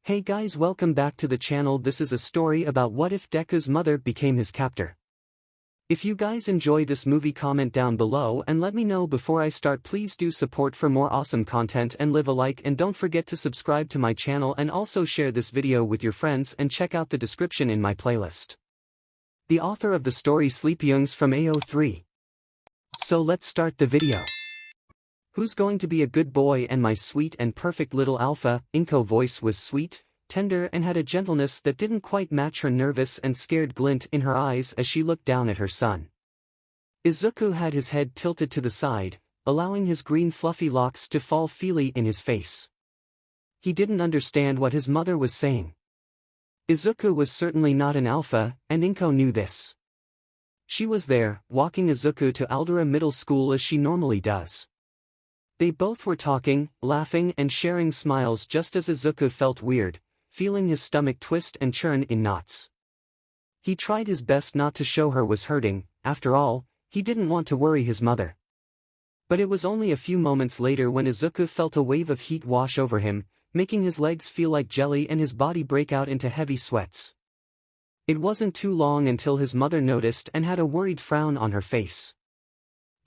Hey guys, welcome back to the channel. This is a story about what if Deku's mother became his captor. If you guys enjoy this movie, comment down below and let me know before I start. Please do support for more awesome content and leave a like, and don't forget to subscribe to my channel and also share this video with your friends and check out the description in my playlist. The author of the story sleepyoongs from AO3. So let's start the video. Who's going to be a good boy? And my sweet and perfect little alpha. 𝐀𝐦 voice was sweet, tender, and had a gentleness that didn't quite match her nervous and scared glint in her eyes as she looked down at her son. 𝐬𝐻𝐻𝐻 had his head tilted to the side, allowing his green fluffy locks to fall freely in his face. He didn't understand what his mother was saying. 𝐬𝐻𝐻𝐻 was certainly not an alpha, and 𝐀𝐦 knew this. She was there, walking 𝐬𝐻𝐻𝐻 to 𝐴LDRA Middle School as she normally does. They both were talking, laughing, and sharing smiles just as 𝐬𝐻𝐻𝐻 felt weird, feeling his stomach twist and churn in knots. He tried his best not to show her was hurting. After all, he didn't want to worry his mother. But it was only a few moments later when 𝐬𝐻𝐻𝐻 felt a wave of heat wash over him, making his legs feel like jelly and his body break out into heavy sweats. It wasn't too long until his mother noticed and had a worried frown on her face.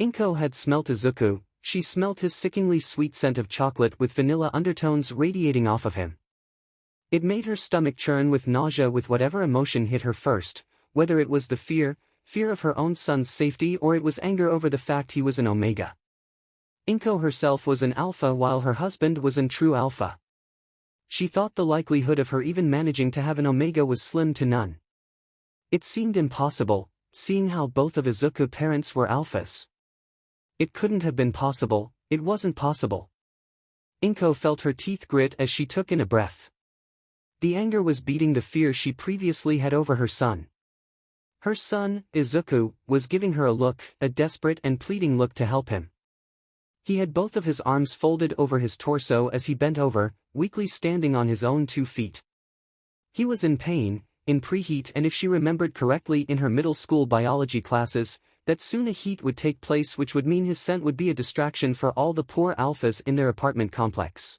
𝐀𝐦 had smelt 𝐬𝐻𝐻𝐻. She smelt his sickeningly sweet scent of chocolate with vanilla undertones radiating off of him. It made her stomach churn with nausea with whatever emotion hit her first, whether it was the fear of her own son's safety, or it was anger over the fact he was an omega. 𝐀𝐻𝐻 herself was an alpha while her husband was an true alpha. She thought the likelihood of her even managing to have an omega was slim to none. It seemed impossible, seeing how both of 𝐬𝐻𝐻𝐻 parents were alphas. It couldn't have been possible, it wasn't possible. 𝐀𝐻𝐻 felt her teeth grit as she took in a breath. The anger was beating the fear she previously had over her son. Her son, 𝐬𝐻𝐻𝐻, was giving her a look, a desperate and pleading look to help him. He had both of his arms folded over his torso as he bent over, weakly standing on his own 2 feet. He was in pain, in preheat, and if she remembered correctly in her middle school biology classes, that soon a heat would take place, which would mean his scent would be a distraction for all the poor alphas in their apartment complex.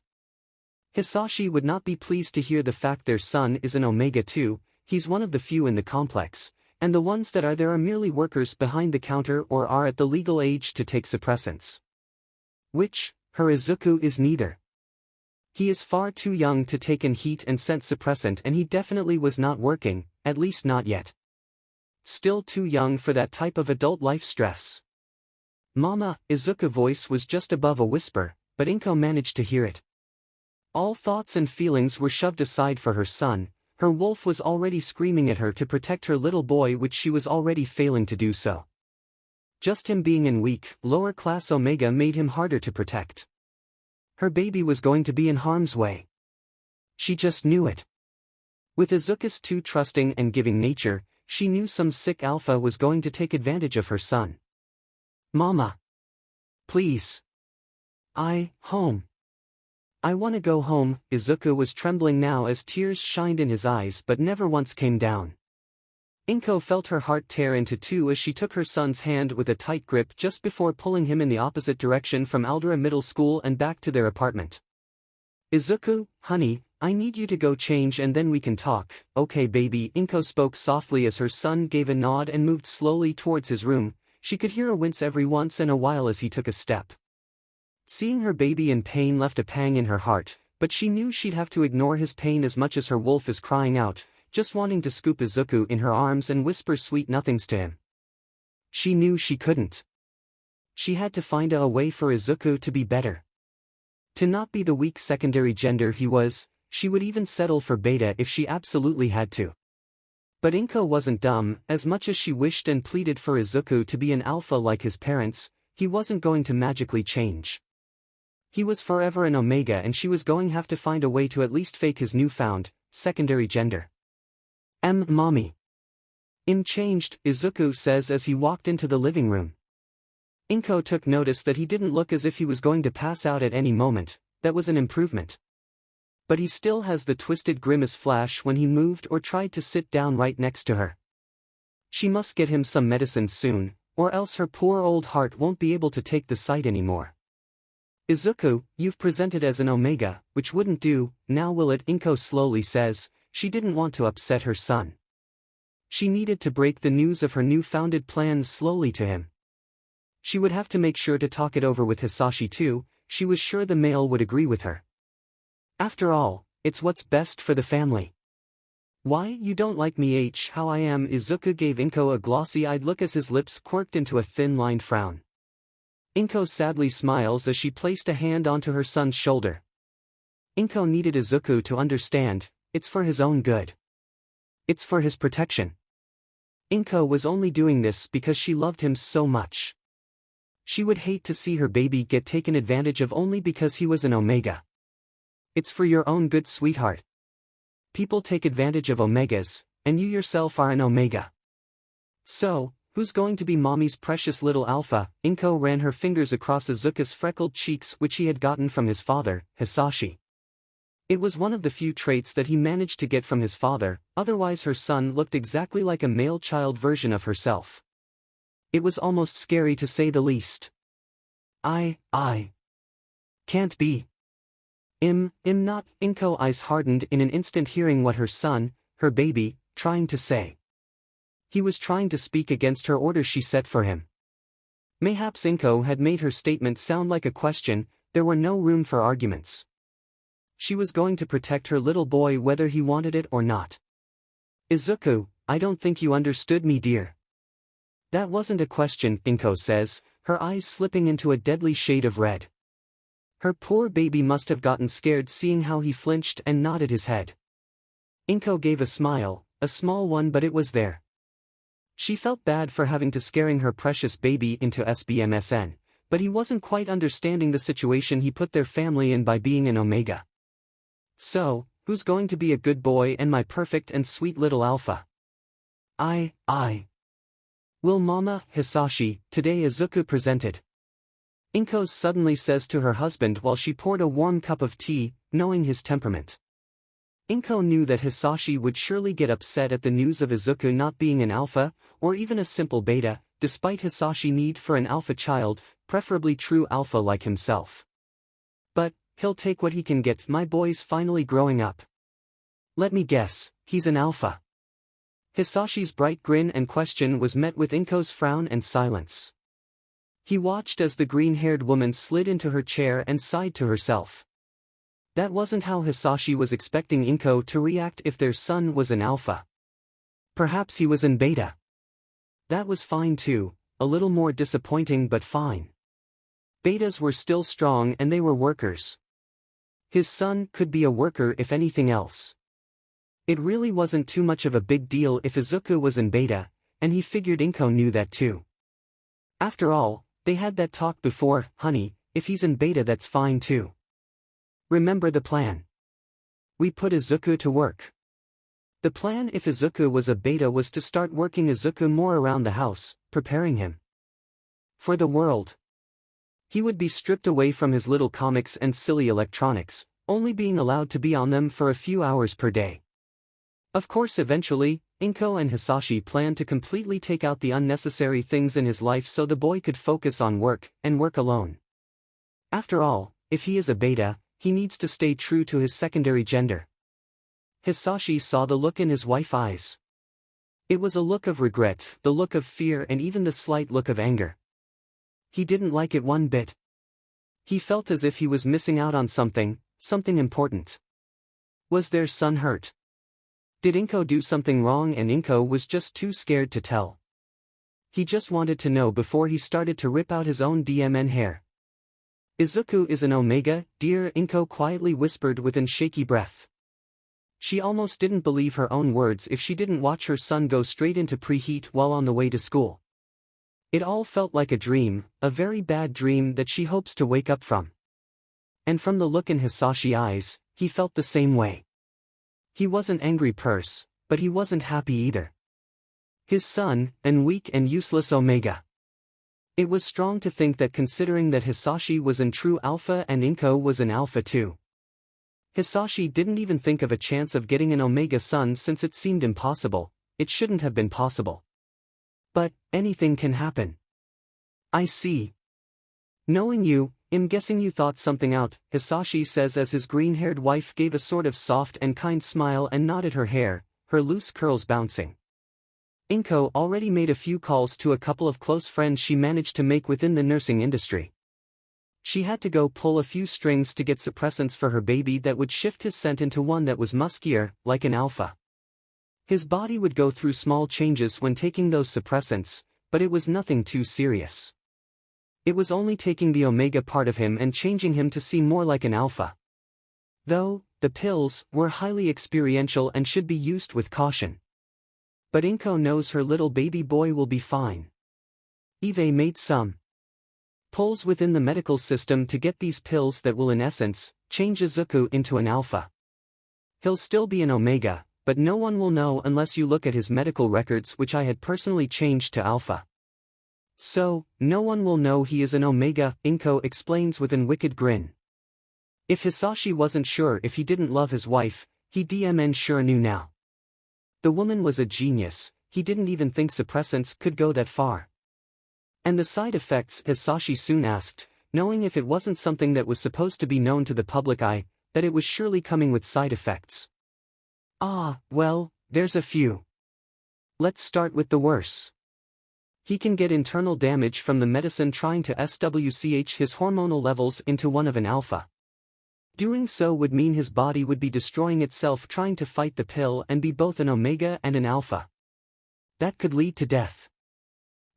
Hisashi would not be pleased to hear the fact their son is an omega too. He's one of the few in the complex, and the ones that are there are merely workers behind the counter or are at the legal age to take suppressants. Which, her 𝐬𝐻𝐻𝐻 is neither. He is far too young to take in heat and scent suppressant, and he definitely was not working, at least not yet. Still too young for that type of adult life stress. Mama, 𝐬𝐻𝐻𝐻 voice was just above a whisper, but 𝐀𝐻𝐻 managed to hear it. All thoughts and feelings were shoved aside for her son. Her wolf was already screaming at her to protect her little boy, which she was already failing to do so. Just him being in weak, lower-class omega made him harder to protect. Her baby was going to be in harm's way. She just knew it. With 𝐬𝐻𝐻𝐻's too trusting and giving nature, she knew some sick alpha was going to take advantage of her son. Mama. Please. Home. I want to go home. 𝐬𝐻𝐻𝐻 was trembling now as tears shined in his eyes but never once came down. 𝐀𝐻𝐻 felt her heart tear into two as she took her son's hand with a tight grip just before pulling him in the opposite direction from 𝐴LDRA Middle School and back to their apartment. 𝐬𝐻𝐻𝐻, honey, I need you to go change and then we can talk. Okay baby. 𝐀𝐻𝐻 spoke softly as her son gave a nod and moved slowly towards his room. She could hear a wince every once in a while as he took a step. Seeing her baby in pain left a pang in her heart, but she knew she'd have to ignore his pain as much as her wolf is crying out, just wanting to scoop 𝐬𝐻𝐻𝐻 in her arms and whisper sweet nothings to him. She knew she couldn't. She had to find a way for 𝐬𝐻𝐻𝐻 to be better. To not be the weak secondary gender he was. She would even settle for beta if she absolutely had to. But 𝐀𝐻𝐻 wasn't dumb. As much as she wished and pleaded for 𝐬𝐻𝐻𝐻 to be an alpha like his parents, he wasn't going to magically change. He was forever an omega, and she was going to have to find a way to at least fake his newfound secondary gender. Mommy. Changed, 𝐬𝐻𝐻𝐻 says as he walked into the living room. 𝐀𝐻𝐻 took notice that he didn't look as if he was going to pass out at any moment. That was an improvement. But he still has the twisted grimace flash when he moved or tried to sit down right next to her. She must get him some medicine soon, or else her poor old heart won't be able to take the sight anymore. 𝐬𝐡𝐚𝐭, you've presented as an omega, which wouldn't do, now will it? 𝐴𝐻𝐾o slowly says. She didn't want to upset her son. She needed to break the news of her new-founded plan slowly to him. She would have to make sure to talk it over with 𝐬𝐻𝐈 too. She was sure the male would agree with her. After all, it's what's best for the family. Why, you don't like me? How I am? 𝐬𝐡𝐭 gave 𝐀𝐦 a glossy-eyed look as his lips quirked into a thin-lined frown. 𝐀𝐻𝐭 sadly smiles as she placed a hand onto her son's shoulder. 𝐀𝐻𝐭 needed 𝐬𝐡𝐭 to understand, it's for his own good. It's for his protection. 𝐀𝐻𝐭 was only doing this because she loved him so much. She would hate to see her baby get taken advantage of only because he was an omega. It's for your own good, sweetheart. People take advantage of omegas, and you yourself are an omega. So, who's going to be mommy's precious little alpha? 𝐀𝐻𝐭 ran her fingers across 𝐬𝐡𝐭's freckled cheeks, which he had gotten from his father, 𝐬𝐻𝐈. It was one of the few traits that he managed to get from his father, otherwise her son looked exactly like a male child version of herself. It was almost scary to say the least. I can't be. Not. 𝐀𝐻𝐭's eyes hardened in an instant hearing what her son, her baby, trying to say. He was trying to speak against her orders she set for him. Mayhaps 𝐀𝐻𝐭 had made her statement sound like a question, there were no room for arguments. She was going to protect her little boy whether he wanted it or not. 𝐬𝐡𝐭, I don't think you understood me, dear. That wasn't a question, 𝐀𝐻𝐭 says, her eyes slipping into a deadly shade of red. Her poor baby must have gotten scared seeing how he flinched and nodded his head. 𝐀𝐻𝐭 gave a smile, a small one, but it was there. She felt bad for having to scaring her precious baby into SBMSN, but he wasn't quite understanding the situation he put their family in by being an omega. So, who's going to be a good boy and my perfect and sweet little alpha? I will, Mama. 𝐬𝐻𝐈, today 𝐬𝐡𝐭 presented. 𝐀𝐻𝐭 suddenly says to her husband while she poured a warm cup of tea, knowing his temperament. 𝐀𝐻𝐭 knew that 𝐬𝐻𝐈 would surely get upset at the news of 𝐬𝐡𝐭 not being an alpha, or even a simple beta, despite 𝐬𝐻𝐈's need for an alpha child, preferably true alpha like himself. But, he'll take what he can get. My boy's finally growing up. Let me guess, he's an alpha. 𝐬𝐻𝐈's bright grin and question was met with 𝐀𝐻𝐭's frown and silence. He watched as the green-haired woman slid into her chair and sighed to herself. That wasn't how 𝐬𝐻𝐈 was expecting 𝐀𝐻𝐭 to react if their son was an alpha. Perhaps he was in beta. That was fine too, a little more disappointing but fine. Betas were still strong and they were workers. His son could be a worker if anything else. It really wasn't too much of a big deal if 𝐬𝐡𝐭 was in beta, and he figured 𝐀𝐻𝐭 knew that too. After all, they had that talk before. Honey, if he's in beta that's fine too. Remember the plan. We put 𝐬𝐡𝐭 to work. The plan if 𝐬𝐡𝐭 was a beta was to start working 𝐬𝐡𝐭 more around the house, preparing him for the world. He would be stripped away from his little comics and silly electronics, only being allowed to be on them for a few hours per day. Of course, eventually, 𝐀𝐻𝐭 and 𝐬𝐻𝐈 planned to completely take out the unnecessary things in his life so the boy could focus on work, and work alone. After all, if he is a beta, he needs to stay true to his secondary gender. 𝐬𝐻𝐈 saw the look in his wife's eyes. It was a look of regret, the look of fear, and even the slight look of anger. He didn't like it one bit. He felt as if he was missing out on something important. Was their son hurt? Did 𝐀𝐻𝐭 do something wrong and 𝐀𝐻𝐭 was just too scared to tell? He just wanted to know before he started to rip out his own DMN hair. 𝐬𝐡𝐭 is an omega, dear, 𝐀𝐻𝐭 quietly whispered within shaky breath. She almost didn't believe her own words if she didn't watch her son go straight into preheat while on the way to school. It all felt like a dream, a very bad dream that she hopes to wake up from. And from the look in 𝐬𝐻𝐈's eyes, he felt the same way. He wasn't angry but he wasn't happy either. His son, an weak and useless omega. It was strong to think that considering that 𝐬𝐻𝐈 was an true alpha and 𝐀𝐻𝐭 was an alpha too. 𝐬𝐻𝐈 didn't even think of a chance of getting an omega son since it seemed impossible. It shouldn't have been possible. But, anything can happen. I see. Knowing you, I'm guessing you thought something out, Hisashi says as his green-haired wife gave a sort of soft and kind smile and nodded her hair, her loose curls bouncing. 𝐴𝐻𝐻 already made a few calls to a couple of close friends she managed to make within the nursing industry. She had to go pull a few strings to get suppressants for her baby that would shift his scent into one that was muskier, like an alpha. His body would go through small changes when taking those suppressants, but it was nothing too serious. It was only taking the omega part of him and changing him to see more like an alpha. Though, the pills were highly experiential and should be used with caution. But 𝐴𝐻𝐻 knows her little baby boy will be fine. 𝐬𝐻 made some pulls within the medical system to get these pills that will in essence, change 𝐬𝐻𝐻 into an alpha. He'll still be an omega, but no one will know unless you look at his medical records, which I had personally changed to alpha. So, no one will know he is an omega, 𝐴𝐻𝐻 explains with an wicked grin. If Hisashi wasn't sure if he didn't love his wife, he DMN sure knew now. The woman was a genius, he didn't even think suppressants could go that far. And the side effects, Hisashi soon asked, knowing if it wasn't something that was supposed to be known to the public eye, that it was surely coming with side effects. Well, there's a few. Let's start with the worst. He can get internal damage from the medicine trying to establish his hormonal levels into one of an alpha. Doing so would mean his body would be destroying itself trying to fight the pill and be both an omega and an alpha. That could lead to death.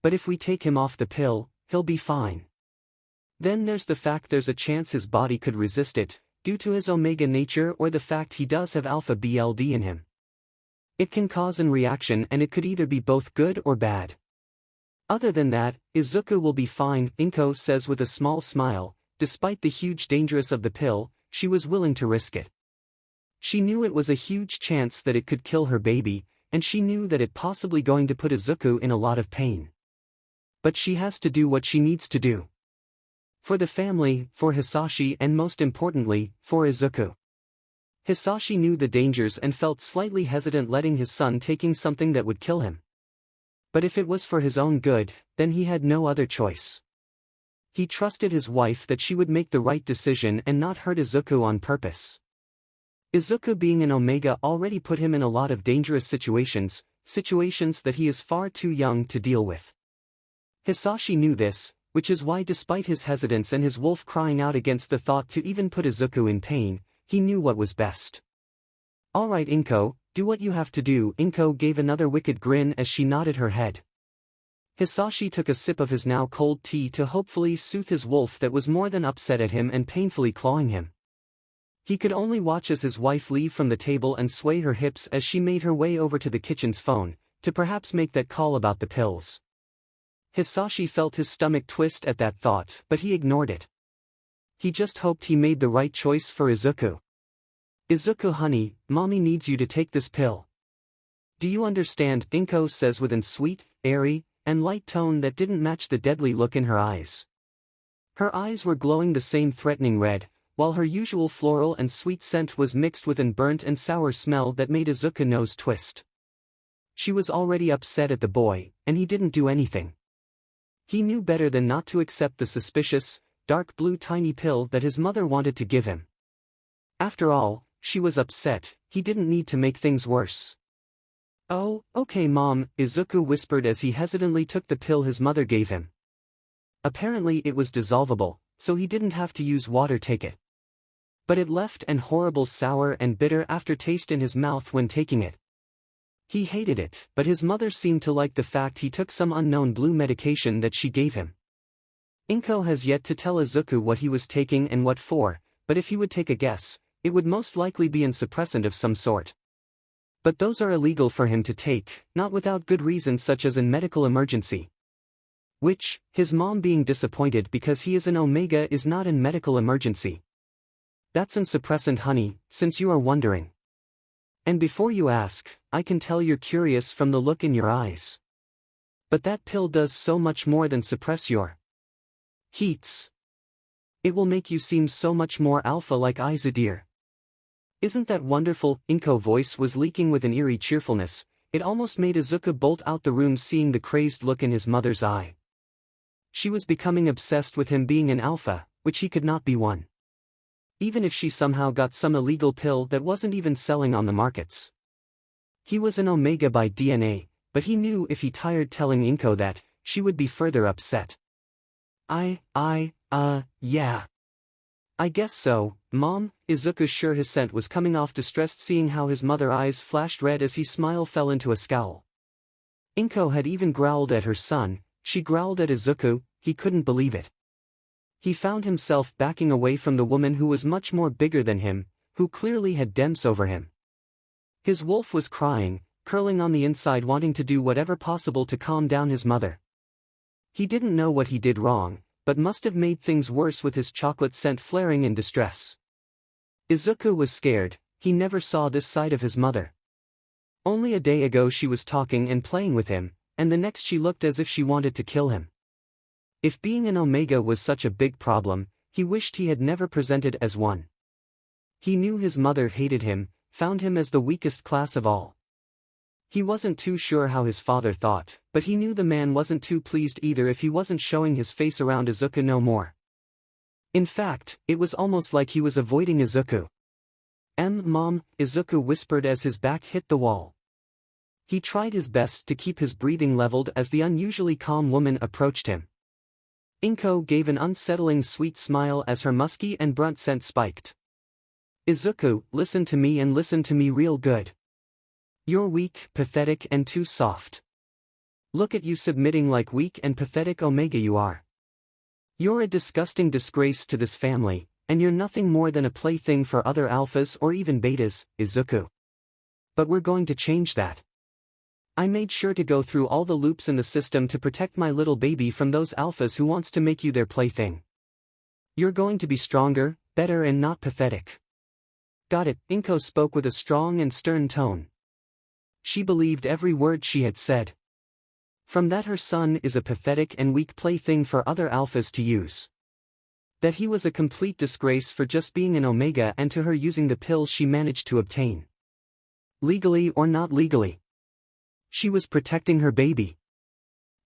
But if we take him off the pill, he'll be fine. Then there's the fact there's a chance his body could resist it, due to his omega nature or the fact he does have alpha BLD in him. It can cause a reaction and it could either be both good or bad. Other than that, 𝐬𝐻𝐻 will be fine, 𝐴𝐻𝐻 says with a small smile. Despite the huge dangers of the pill, she was willing to risk it. She knew it was a huge chance that it could kill her baby, and she knew that it possibly going to put 𝐬𝐻𝐻 in a lot of pain. But she has to do what she needs to do. For the family, for Hisashi and most importantly, for 𝐬𝐻𝐻. Hisashi knew the dangers and felt slightly hesitant letting his son taking something that would kill him. But if it was for his own good, then he had no other choice. He trusted his wife that she would make the right decision and not hurt 𝐬𝐻𝐻 on purpose. 𝐬𝐻𝐻 being an omega already put him in a lot of dangerous situations that he is far too young to deal with. Hisashi knew this, which is why despite his hesitance and his wolf crying out against the thought to even put 𝐬𝐻𝐻 in pain, he knew what was best. Alright 𝐴𝐻𝐻, do what you have to do. 𝐴𝐻𝐻 gave another wicked grin as she nodded her head. Hisashi took a sip of his now cold tea to hopefully soothe his wolf that was more than upset at him and painfully clawing him. He could only watch as his wife leave from the table and sway her hips as she made her way over to the kitchen's phone, to perhaps make that call about the pills. Hisashi felt his stomach twist at that thought, but he ignored it. He just hoped he made the right choice for 𝐬𝐻𝐻. 𝐬𝐻𝐻 honey, mommy needs you to take this pill. Do you understand? 𝐴𝐻𝐻 says with a sweet, airy, and light tone that didn't match the deadly look in her eyes. Her eyes were glowing the same threatening red, while her usual floral and sweet scent was mixed with an burnt and sour smell that made 𝐬𝐻𝐻 nose twist. She was already upset at the boy, and he didn't do anything. He knew better than not to accept the suspicious, dark blue tiny pill that his mother wanted to give him. After all, she was upset, he didn't need to make things worse. Oh, okay mom, 𝐬𝐻𝐻 whispered as he hesitantly took the pill his mother gave him. Apparently it was dissolvable, so he didn't have to use water to take it. But it left an horrible sour and bitter aftertaste in his mouth when taking it. He hated it, but his mother seemed to like the fact he took some unknown blue medication that she gave him. 𝐴𝐻𝐻 has yet to tell 𝐬𝐻𝐻 what he was taking and what for, but if he would take a guess, it would most likely be an suppressant of some sort. But those are illegal for him to take, not without good reason such as a medical emergency. Which, his mom being disappointed because he is an omega is not an medical emergency. That's an suppressant honey, since you are wondering. And before you ask, I can tell you're curious from the look in your eyes. But that pill does so much more than suppress your heats. It will make you seem so much more alpha like 𝐲𝐻𝐻. Isn't that wonderful? 𝐴𝐻𝐻 voice was leaking with an eerie cheerfulness. It almost made 𝐬𝐻𝐻 bolt out the room seeing the crazed look in his mother's eye. She was becoming obsessed with him being an alpha, which he could not be one. Even if she somehow got some illegal pill that wasn't even selling on the markets. He was an Omega by DNA, but he knew if he tired telling 𝐀𝐦 that, she would be further upset. Yeah. I guess so, Mom. 𝐬𝐻𝐸 𝐍𝐴 was coming off distressed seeing how his mother's eyes flashed red as his smile fell into a scowl. 𝐀𝐦 had even growled at her son, she growled at 𝐬𝐻𝐸, he couldn't believe it. He found himself backing away from the woman who was much more bigger than him, who clearly had 𝐷𝐴𝐬 over him. His wolf was crying, curling on the inside wanting to do whatever possible to calm down his mother. He didn't know what he did wrong, but must have made things worse with his chocolate scent flaring in distress. 𝐬𝐻𝐸 was scared, he never saw this side of his mother. Only a day ago she was talking and playing with him, and the next she looked as if she wanted to kill him. If being an Omega was such a big problem, he wished he had never presented as one. He knew his mother hated him, found him as the weakest class of all. He wasn't too sure how his father thought, but he knew the man wasn't too pleased either if he wasn't showing his face around 𝐬𝐻𝐸 no more. In fact, it was almost like he was avoiding 𝐬𝐻𝐸. Mom, 𝐬𝐻𝐸 whispered as his back hit the wall. He tried his best to keep his breathing leveled as the unusually calm woman approached him. 𝐀𝐦 gave an unsettling sweet smile as her musky and brunt scent spiked. 𝐬𝐻𝐸, listen to me and listen to me real good. You're weak, pathetic and too soft. Look at you submitting like weak and pathetic Omega you are. You're a disgusting disgrace to this family, and you're nothing more than a plaything for other alphas or even betas, 𝐬𝐻𝐸. But we're going to change that. I made sure to go through all the loops in the system to protect my little baby from those alphas who wants to make you their plaything. You're going to be stronger, better and not pathetic. Got it, 𝐀𝐦 spoke with a strong and stern tone. She believed every word she had said. From that her son is a pathetic and weak plaything for other alphas to use. That he was a complete disgrace for just being an Omega and to her using the pills she managed to obtain. Legally or not legally. She was protecting her baby.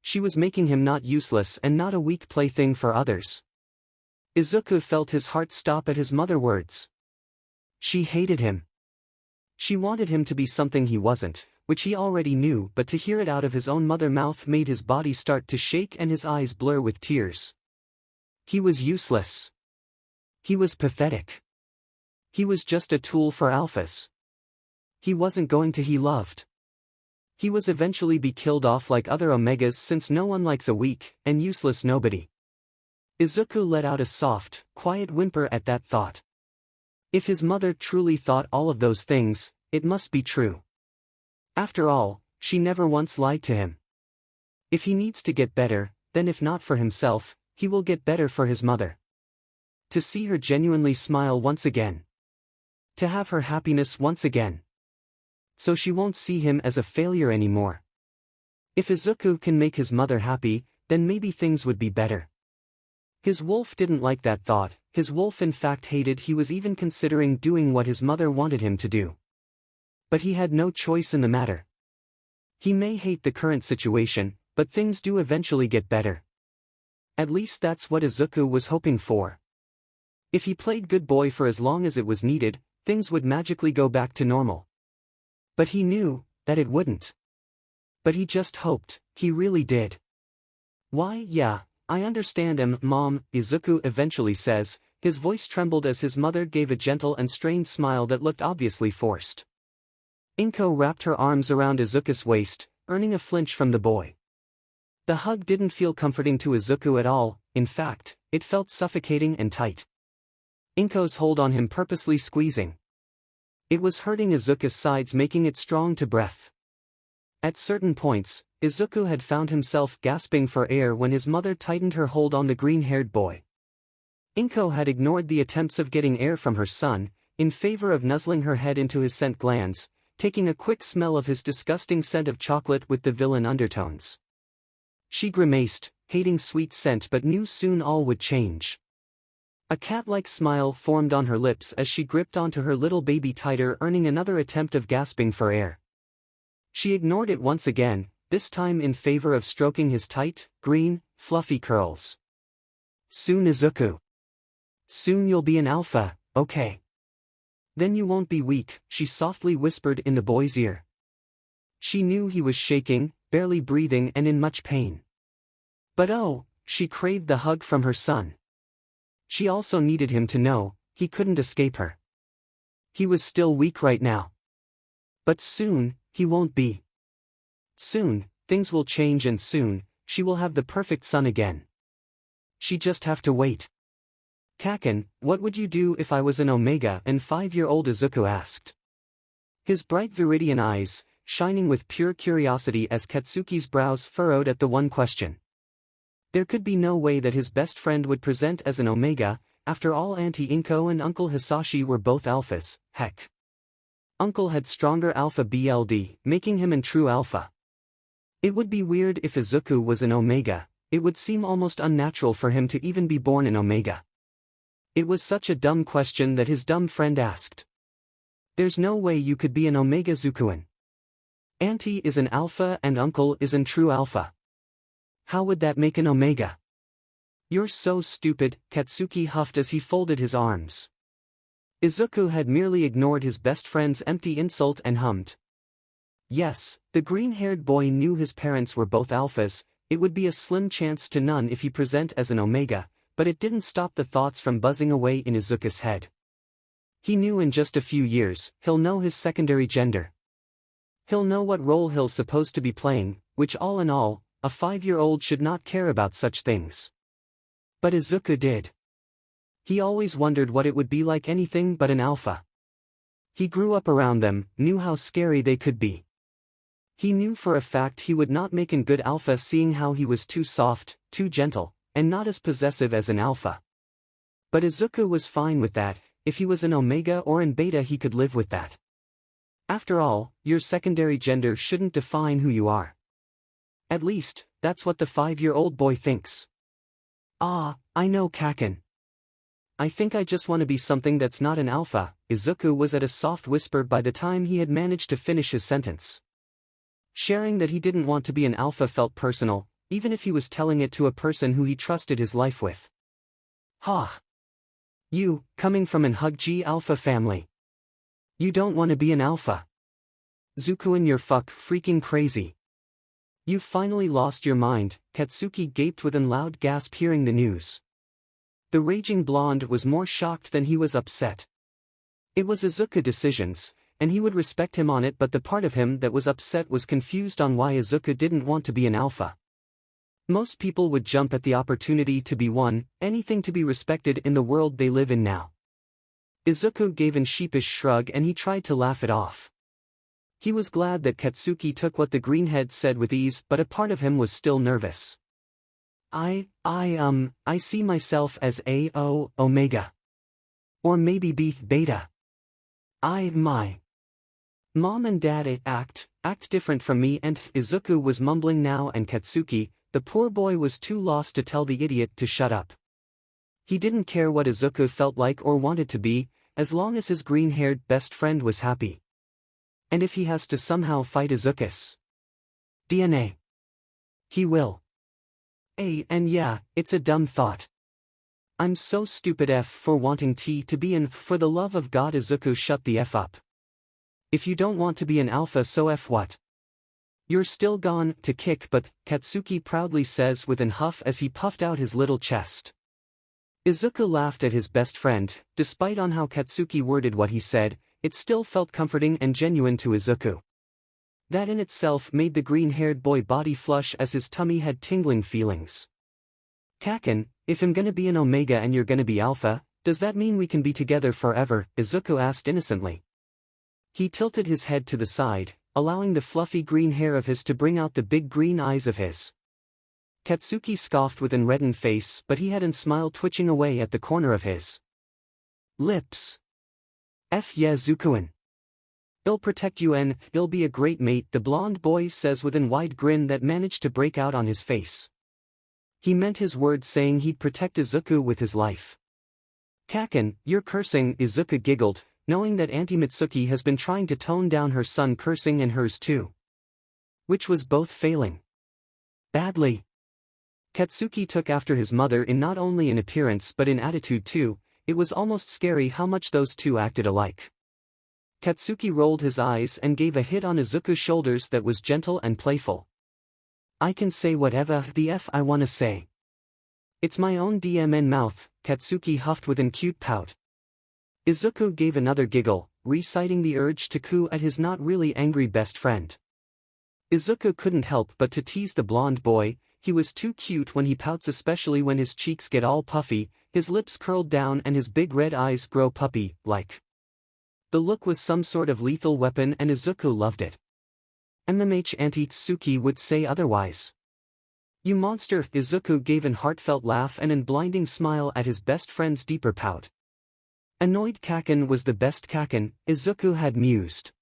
She was making him not useless and not a weak plaything for others. 𝐬𝐻𝐸 felt his heart stop at his mother's words. She hated him. She wanted him to be something he wasn't, which he already knew, but to hear it out of his own mother's mouth made his body start to shake and his eyes blur with tears. He was useless. He was pathetic. He was just a tool for alphas. He wasn't going to be loved. He was eventually be killed off like other Omegas since no one likes a weak and useless nobody. 𝐬𝐻𝐸 let out a soft, quiet whimper at that thought. If his mother truly thought all of those things, it must be true. After all, she never once lied to him. If he needs to get better, then if not for himself, he will get better for his mother. To see her genuinely smile once again. To have her happiness once again. So she won't see him as a failure anymore. If 𝐬𝐻𝐸 can make his mother happy, then maybe things would be better. His wolf didn't like that thought, his wolf in fact hated he was even considering doing what his mother wanted him to do. But he had no choice in the matter. He may hate the current situation, but things do eventually get better. At least that's what 𝐬𝐻𝐸 was hoping for. If he played good boy for as long as it was needed, things would magically go back to normal. But he knew that it wouldn't. But he just hoped, he really did. Why, yeah, I understand Mom, 𝐬𝐻𝐸 eventually says, his voice trembled as his mother gave a gentle and strained smile that looked obviously forced. 𝐀𝐦 wrapped her arms around 𝐬𝐻𝐸's waist, earning a flinch from the boy. The hug didn't feel comforting to 𝐬𝐻𝐸 at all, in fact, it felt suffocating and tight. 𝐀�Y's hold on him purposely squeezing. It was hurting 𝐬𝐻𝐸's sides making it strong to breath. At certain points, 𝐬𝐻𝐸 had found himself gasping for air when his mother tightened her hold on the green-haired boy. 𝐀𝐦 had ignored the attempts of getting air from her son, in favor of nuzzling her head into his scent glands, taking a quick smell of his disgusting scent of chocolate with the villain undertones. She grimaced, hating sweet scent but knew soon all would change. A cat-like smile formed on her lips as she gripped onto her little baby tighter, earning another attempt of gasping for air. She ignored it once again, this time in favor of stroking his tight, green, fluffy curls. Soon 𝐬𝐻𝐸 Soon you'll be an alpha, okay? Then you won't be weak, she softly whispered in the boy's ear. She knew he was shaking, barely breathing and in much pain. But oh, she craved the hug from her son. She also needed him to know, he couldn't escape her. He was still weak right now. But soon, he won't be. Soon, things will change and soon, she will have the perfect son again. She just have to wait. 𝐀𝐦, what would you do if I was an Omega? And 5-year-old 𝐬𝐡𝐚𝐭 asked. His bright viridian eyes, shining with pure curiosity as Katsuki's brows furrowed at the one question. There could be no way that his best friend would present as an Omega, after all Auntie 𝐬𝐴 and Uncle Hisashi were both alphas, heck. Uncle had stronger alpha BLD, making him an true alpha. It would be weird if 𝐬𝐡𝐚 was an Omega, it would seem almost unnatural for him to even be born an Omega. It was such a dumb question that his dumb friend asked. There's no way you could be an Omega 𝐍𝐭. Auntie is an alpha and uncle is an true alpha. How would that make an Omega? You're so stupid, Katsuki huffed as he folded his arms. 𝐬𝐡𝐚 had merely ignored his best friend's empty insult and hummed. Yes, the green-haired boy knew his parents were both alphas, it would be a slim chance to none if he present as an Omega, but it didn't stop the thoughts from buzzing away in 𝐬𝐡𝐚's head. He knew in just a few years, he'll know his secondary gender. He'll know what role he'll supposed to be playing, which all in all, a 5-year-old should not care about such things. But 𝐬𝐡𝐚 did. He always wondered what it would be like anything but an alpha. He grew up around them, knew how scary they could be. He knew for a fact he would not make a good alpha seeing how he was too soft, too gentle, and not as possessive as an alpha. But 𝐬𝐡𝐚 was fine with that, if he was an Omega or an beta he could live with that. After all, your secondary gender shouldn't define who you are. At least, that's what the 5-year-old boy thinks. Ah, I know 𝐀𝐦. I think I just want to be something that's not an alpha, 𝐬𝐡𝐚 was at a soft whisper by the time he had managed to finish his sentence. Sharing that he didn't want to be an alpha felt personal, even if he was telling it to a person who he trusted his life with. Ha! You, coming from an 𝐷𝐷 alpha family. You don't want to be an alpha. 𝐍𝐭, you're freaking crazy. You've finally lost your mind, Katsuki gaped with a loud gasp hearing the news. The raging blonde was more shocked than he was upset. It was 𝐬𝐡𝐚's decisions, and he would respect him on it, but the part of him that was upset was confused on why 𝐬𝐡𝐚 didn't want to be an alpha. Most people would jump at the opportunity to be one, anything to be respected in the world they live in now. 𝐬𝐡𝐚 gave a sheepish shrug and he tried to laugh it off. He was glad that Katsuki took what the greenhead said with ease, but a part of him was still nervous. I see myself as a Omega. Or maybe beta. My mom and dad act different from me, and 𝐬𝐡𝐚 was mumbling now, and Katsuki, the poor boy, was too lost to tell the idiot to shut up. He didn't care what 𝐬𝐡𝐚 felt like or wanted to be, as long as his green-haired best friend was happy. And if he has to somehow fight 𝐬𝐡𝐚's DNA, he will. And yeah, it's a dumb thought. I'm so stupid for wanting T to be an, for the love of God 𝐬𝐡𝐚, shut the F up. If you don't want to be an alpha, so F what? You're still gone to kick, but, Katsuki proudly says with an huff as he puffed out his little chest. 𝐬𝐡𝐚 laughed at his best friend, despite on how Katsuki worded what he said, it still felt comforting and genuine to 𝐬𝐡𝐚. That in itself made the green-haired boy body flush as his tummy had tingling feelings. 𝐀𝐦, if I'm gonna be an Omega and you're gonna be alpha, does that mean we can be together forever? 𝐬𝐡𝐚 asked innocently. He tilted his head to the side, allowing the fluffy green hair of his to bring out the big green eyes of his. Katsuki scoffed with an reddened face, but he had a smile twitching away at the corner of his lips. Yeah, 𝐍𝐭. I'll protect you and you'll be a great mate, the blonde boy says with a wide grin that managed to break out on his face. He meant his words, saying he'd protect 𝐬𝐡𝐚 with his life. 𝐀𝐦, you're cursing, 𝐬𝐡𝐚 giggled, knowing that Auntie Mitsuki has been trying to tone down her son cursing and hers too. Which was both failing badly. Katsuki took after his mother in not only in appearance but in attitude too. it was almost scary how much those two acted alike. Katsuki rolled his eyes and gave a hit on Izuku's shoulders that was gentle and playful. I can say whatever the F I wanna say. It's my own DMN mouth, Katsuki huffed with an cute pout. Izuku gave another giggle, reciting the urge to coo at his not really angry best friend. Izuku couldn't help but to tease the blonde boy. He was too cute when he pouts, especially when his cheeks get all puffy, his lips curled down and his big red eyes grow puppy-like. The look was some sort of lethal weapon and Izuku loved it. MMH Auntie Tsuki would say otherwise. You monster! Izuku gave an heartfelt laugh and a blinding smile at his best friend's deeper pout. Annoyed Kaken was the best Kaken, Izuku had mused.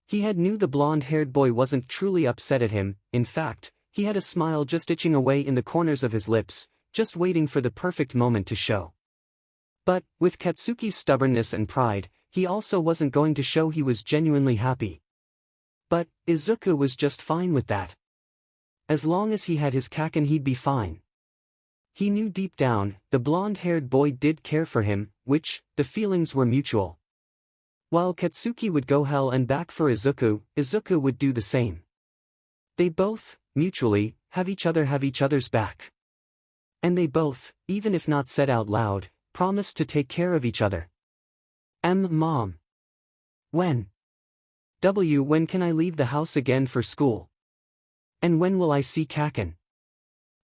He had knew the blonde-haired boy wasn't truly upset at him. In fact, he had a smile just itching away in the corners of his lips, just waiting for the perfect moment to show. But, with Katsuki's stubbornness and pride, he also wasn't going to show he was genuinely happy. But, Izuku was just fine with that. As long as he had his Kaken, he'd be fine. He knew deep down, the blonde-haired boy did care for him, which, the feelings were mutual. While Katsuki would go hell and back for Izuku, Izuku would do the same. They both, mutually, have each other's back. And they both, even if not said out loud, promised to take care of each other. Mom. When? When can I leave the house again for school? And when will I see Kaken?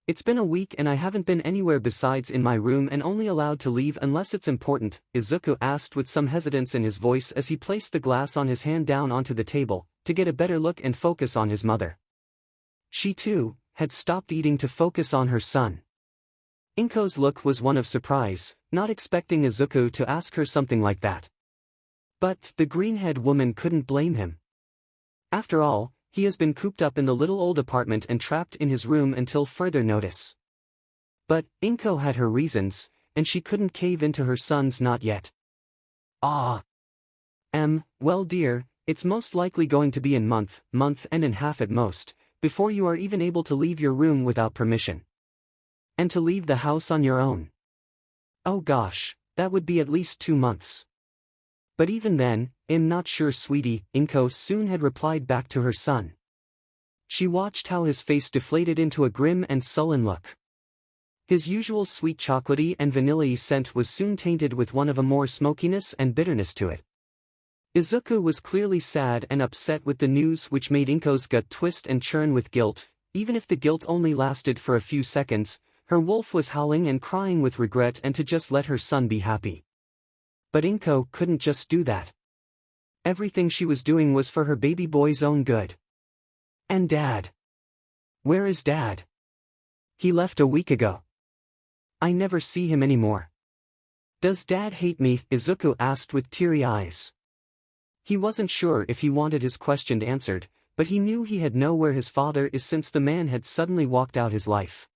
It's been a week and I haven't been anywhere besides in my room and only allowed to leave unless it's important, Izuku asked with some hesitance in his voice as he placed the glass on his hand down onto the table, to get a better look and focus on his mother. She too, had stopped eating to focus on her son. Inko's look was one of surprise, not expecting Izuku to ask her something like that. But the green-haired woman couldn't blame him. After all, he has been cooped up in the little old apartment and trapped in his room until further notice. But Inko had her reasons, and she couldn't cave into her son's not yet. Well dear, it's most likely going to be a month and a half at most, before you are even able to leave your room without permission. And to leave the house on your own. Oh gosh, that would be at least 2 months. But even then, I'm not sure sweetie, Inko soon had replied back to her son. She watched how his face deflated into a grim and sullen look. His usual sweet chocolatey and vanilla-y scent was soon tainted with one of a more smokiness and bitterness to it. Izuku was clearly sad and upset with the news, which made Inko's gut twist and churn with guilt. Even if the guilt only lasted for a few seconds, her wolf was howling and crying with regret and to just let her son be happy. But Inko couldn't just do that. Everything she was doing was for her baby boy's own good. And Dad? Where is Dad? He left a week ago. I never see him anymore. Does Dad hate me? Izuku asked with teary eyes. He wasn't sure if he wanted his question answered, but he knew he had know where his father is since the man had suddenly walked out his life.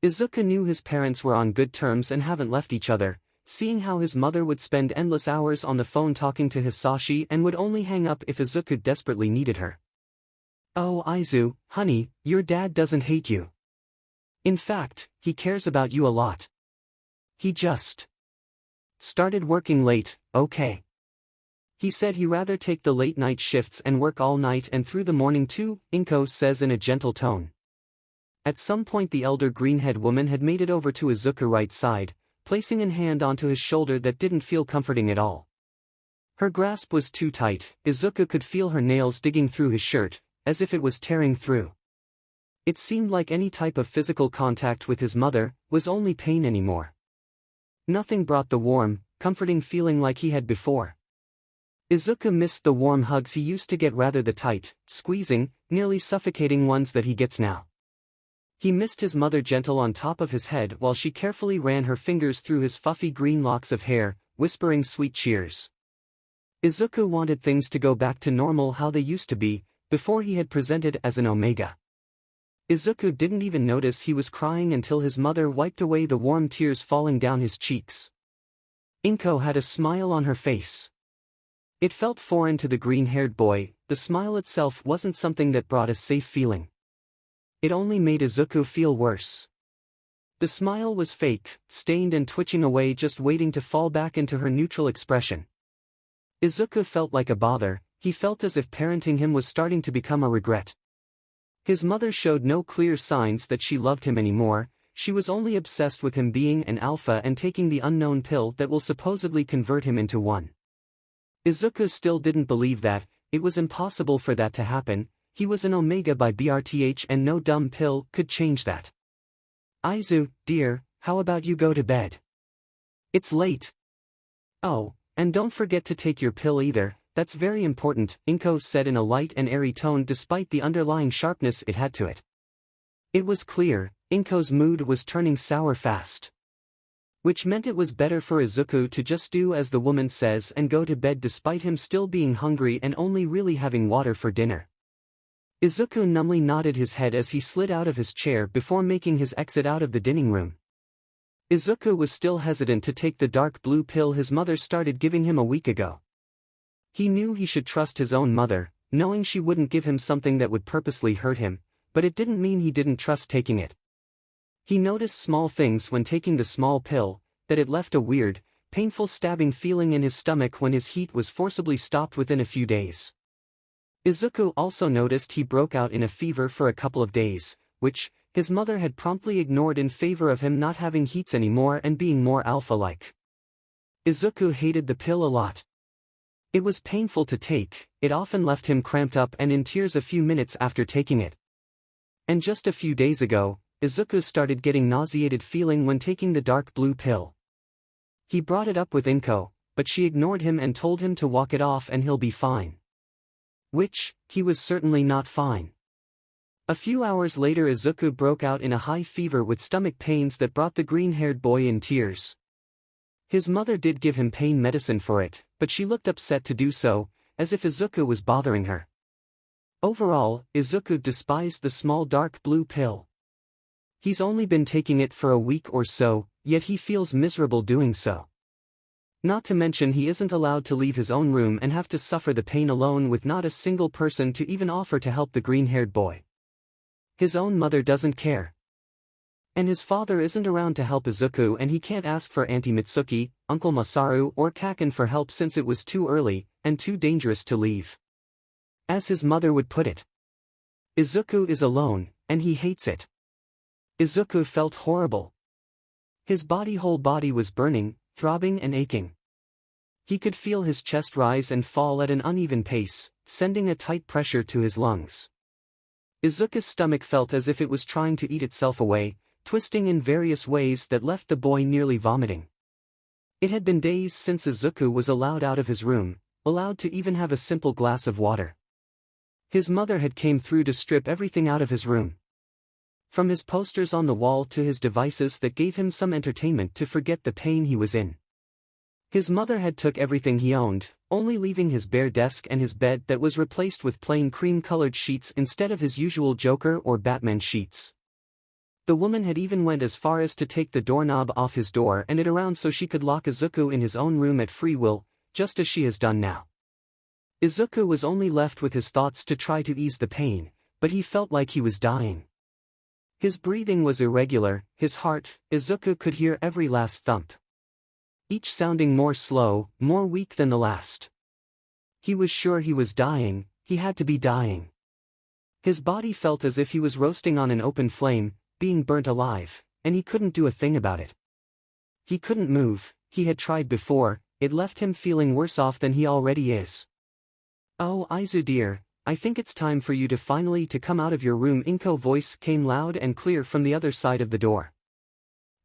Izuku knew his parents were on good terms and haven't left each other, seeing how his mother would spend endless hours on the phone talking to Hisashi and would only hang up if Izuku desperately needed her. Oh Aizu, honey, your dad doesn't hate you. In fact, he cares about you a lot. He just started working late, okay. He said he'd rather take the late night shifts and work all night and through the morning too, Inko says in a gentle tone. At some point the elder green-haired woman had made it over to Izuku's right side, placing a hand onto his shoulder that didn't feel comforting at all. Her grasp was too tight, Izuku could feel her nails digging through his shirt, as if it was tearing through. It seemed like any type of physical contact with his mother was only pain anymore. Nothing brought the warm, comforting feeling like he had before. Izuku missed the warm hugs he used to get rather the tight, squeezing, nearly suffocating ones that he gets now. He missed his mother gentle on top of his head while she carefully ran her fingers through his fluffy green locks of hair, whispering sweet cheers. Izuku wanted things to go back to normal how they used to be, before he had presented as an Omega. Izuku didn't even notice he was crying until his mother wiped away the warm tears falling down his cheeks. Inko had a smile on her face. It felt foreign to the green-haired boy, the smile itself wasn't something that brought a safe feeling. It only made Izuku feel worse. The smile was fake, stained and twitching away, just waiting to fall back into her neutral expression. 𝐻𝐡𝐚𝐭 felt like a bother. He felt as if parenting him was starting to become a regret. His mother showed no clear signs that she loved him anymore. She was only obsessed with him being an alpha and taking the unknown pill that will supposedly convert him into one. 𝐻𝐡𝐭 still didn't believe that. It was impossible for that to happen. He was an omega by birth and no dumb pill could change that. 𝐻𝐸, dear, how about you go to bed? It's late. Oh, and don't forget to take your pill either, that's very important, 𝐴𝐻𝐬 said in a light and airy tone despite the underlying sharpness it had to it. It was clear, 𝐴𝐻𝐬's mood was turning sour fast. Which meant it was better for 𝐻𝐡𝐭 to just do as the woman says and go to bed despite him still being hungry and only really having water for dinner. 𝐻𝐡𝐭 numbly nodded his head as he slid out of his chair before making his exit out of the dining room. 𝐻𝐡𝐭 was still hesitant to take the dark blue pill his mother started giving him a week ago. He knew he should trust his own mother, knowing she wouldn't give him something that would purposely hurt him, but it didn't mean he didn't trust taking it. He noticed small things when taking the small pill, that it left a weird, painful stabbing feeling in his stomach when his heat was forcibly stopped within a few days. 𝐻𝐡𝐭 also noticed he broke out in a fever for a couple of days, which, his mother had promptly ignored in favor of him not having heats anymore and being more alpha-like. 𝐻𝐡𝐭 hated the pill a lot. It was painful to take, it often left him cramped up and in tears a few minutes after taking it. And just a few days ago, 𝐻𝐡𝐭 started getting nauseated feeling when taking the dark blue pill. He brought it up with 𝐴𝐻𝐭, but she ignored him and told him to walk it off and he'll be fine. Which, he was certainly not fine. A few hours later 𝐻𝐡𝐭 broke out in a high fever with stomach pains that brought the green-haired boy in tears. His mother did give him pain medicine for it, but she looked upset to do so, as if 𝐻𝐡𝐭 was bothering her. Overall, 𝐻𝐡𝐭 despised the small dark blue pill. He's only been taking it for a week or so, yet he feels miserable doing so. Not to mention he isn't allowed to leave his own room and have to suffer the pain alone with not a single person to even offer to help the green-haired boy. His own mother doesn't care. And his father isn't around to help 𝐻𝐡𝐭 and he can't ask for Auntie Mitsuki, Uncle Masaru or 𝐾𝐻𝐭 for help since it was too early, and too dangerous to leave. As his mother would put it. 𝐻𝐡𝐭 is alone, and he hates it. 𝐻𝐡𝐭 felt horrible. His whole body was burning, throbbing and aching. He could feel his chest rise and fall at an uneven pace, sending a tight pressure to his lungs. 𝐻𝐡𝐭's stomach felt as if it was trying to eat itself away, twisting in various ways that left the boy nearly vomiting. It had been days since 𝐻𝐡𝐭 was allowed out of his room, allowed to even have a simple glass of water. His mother had came through to strip everything out of his room. From his posters on the wall to his devices that gave him some entertainment to forget the pain he was in. His mother had took everything he owned, only leaving his bare desk and his bed that was replaced with plain cream-colored sheets instead of his usual Joker or Batman sheets. The woman had even went as far as to take the doorknob off his door and it around so she could lock 𝐻𝐡𝐭 in his own room at free will, just as she has done now. 𝐻𝐡𝐭 was only left with his thoughts to try to ease the pain, but he felt like he was dying. His breathing was irregular, his heart, 𝐻𝐡𝐭 could hear every last thump. Each sounding more slow, more weak than the last. He was sure he was dying, he had to be dying. His body felt as if he was roasting on an open flame, being burnt alive, and he couldn't do a thing about it. He couldn't move, he had tried before, it left him feeling worse off than he already is. Oh 𝐻𝐸 dear, I think it's time for you to finally come out of your room. 𝐴𝐻𝐻's voice came loud and clear from the other side of the door.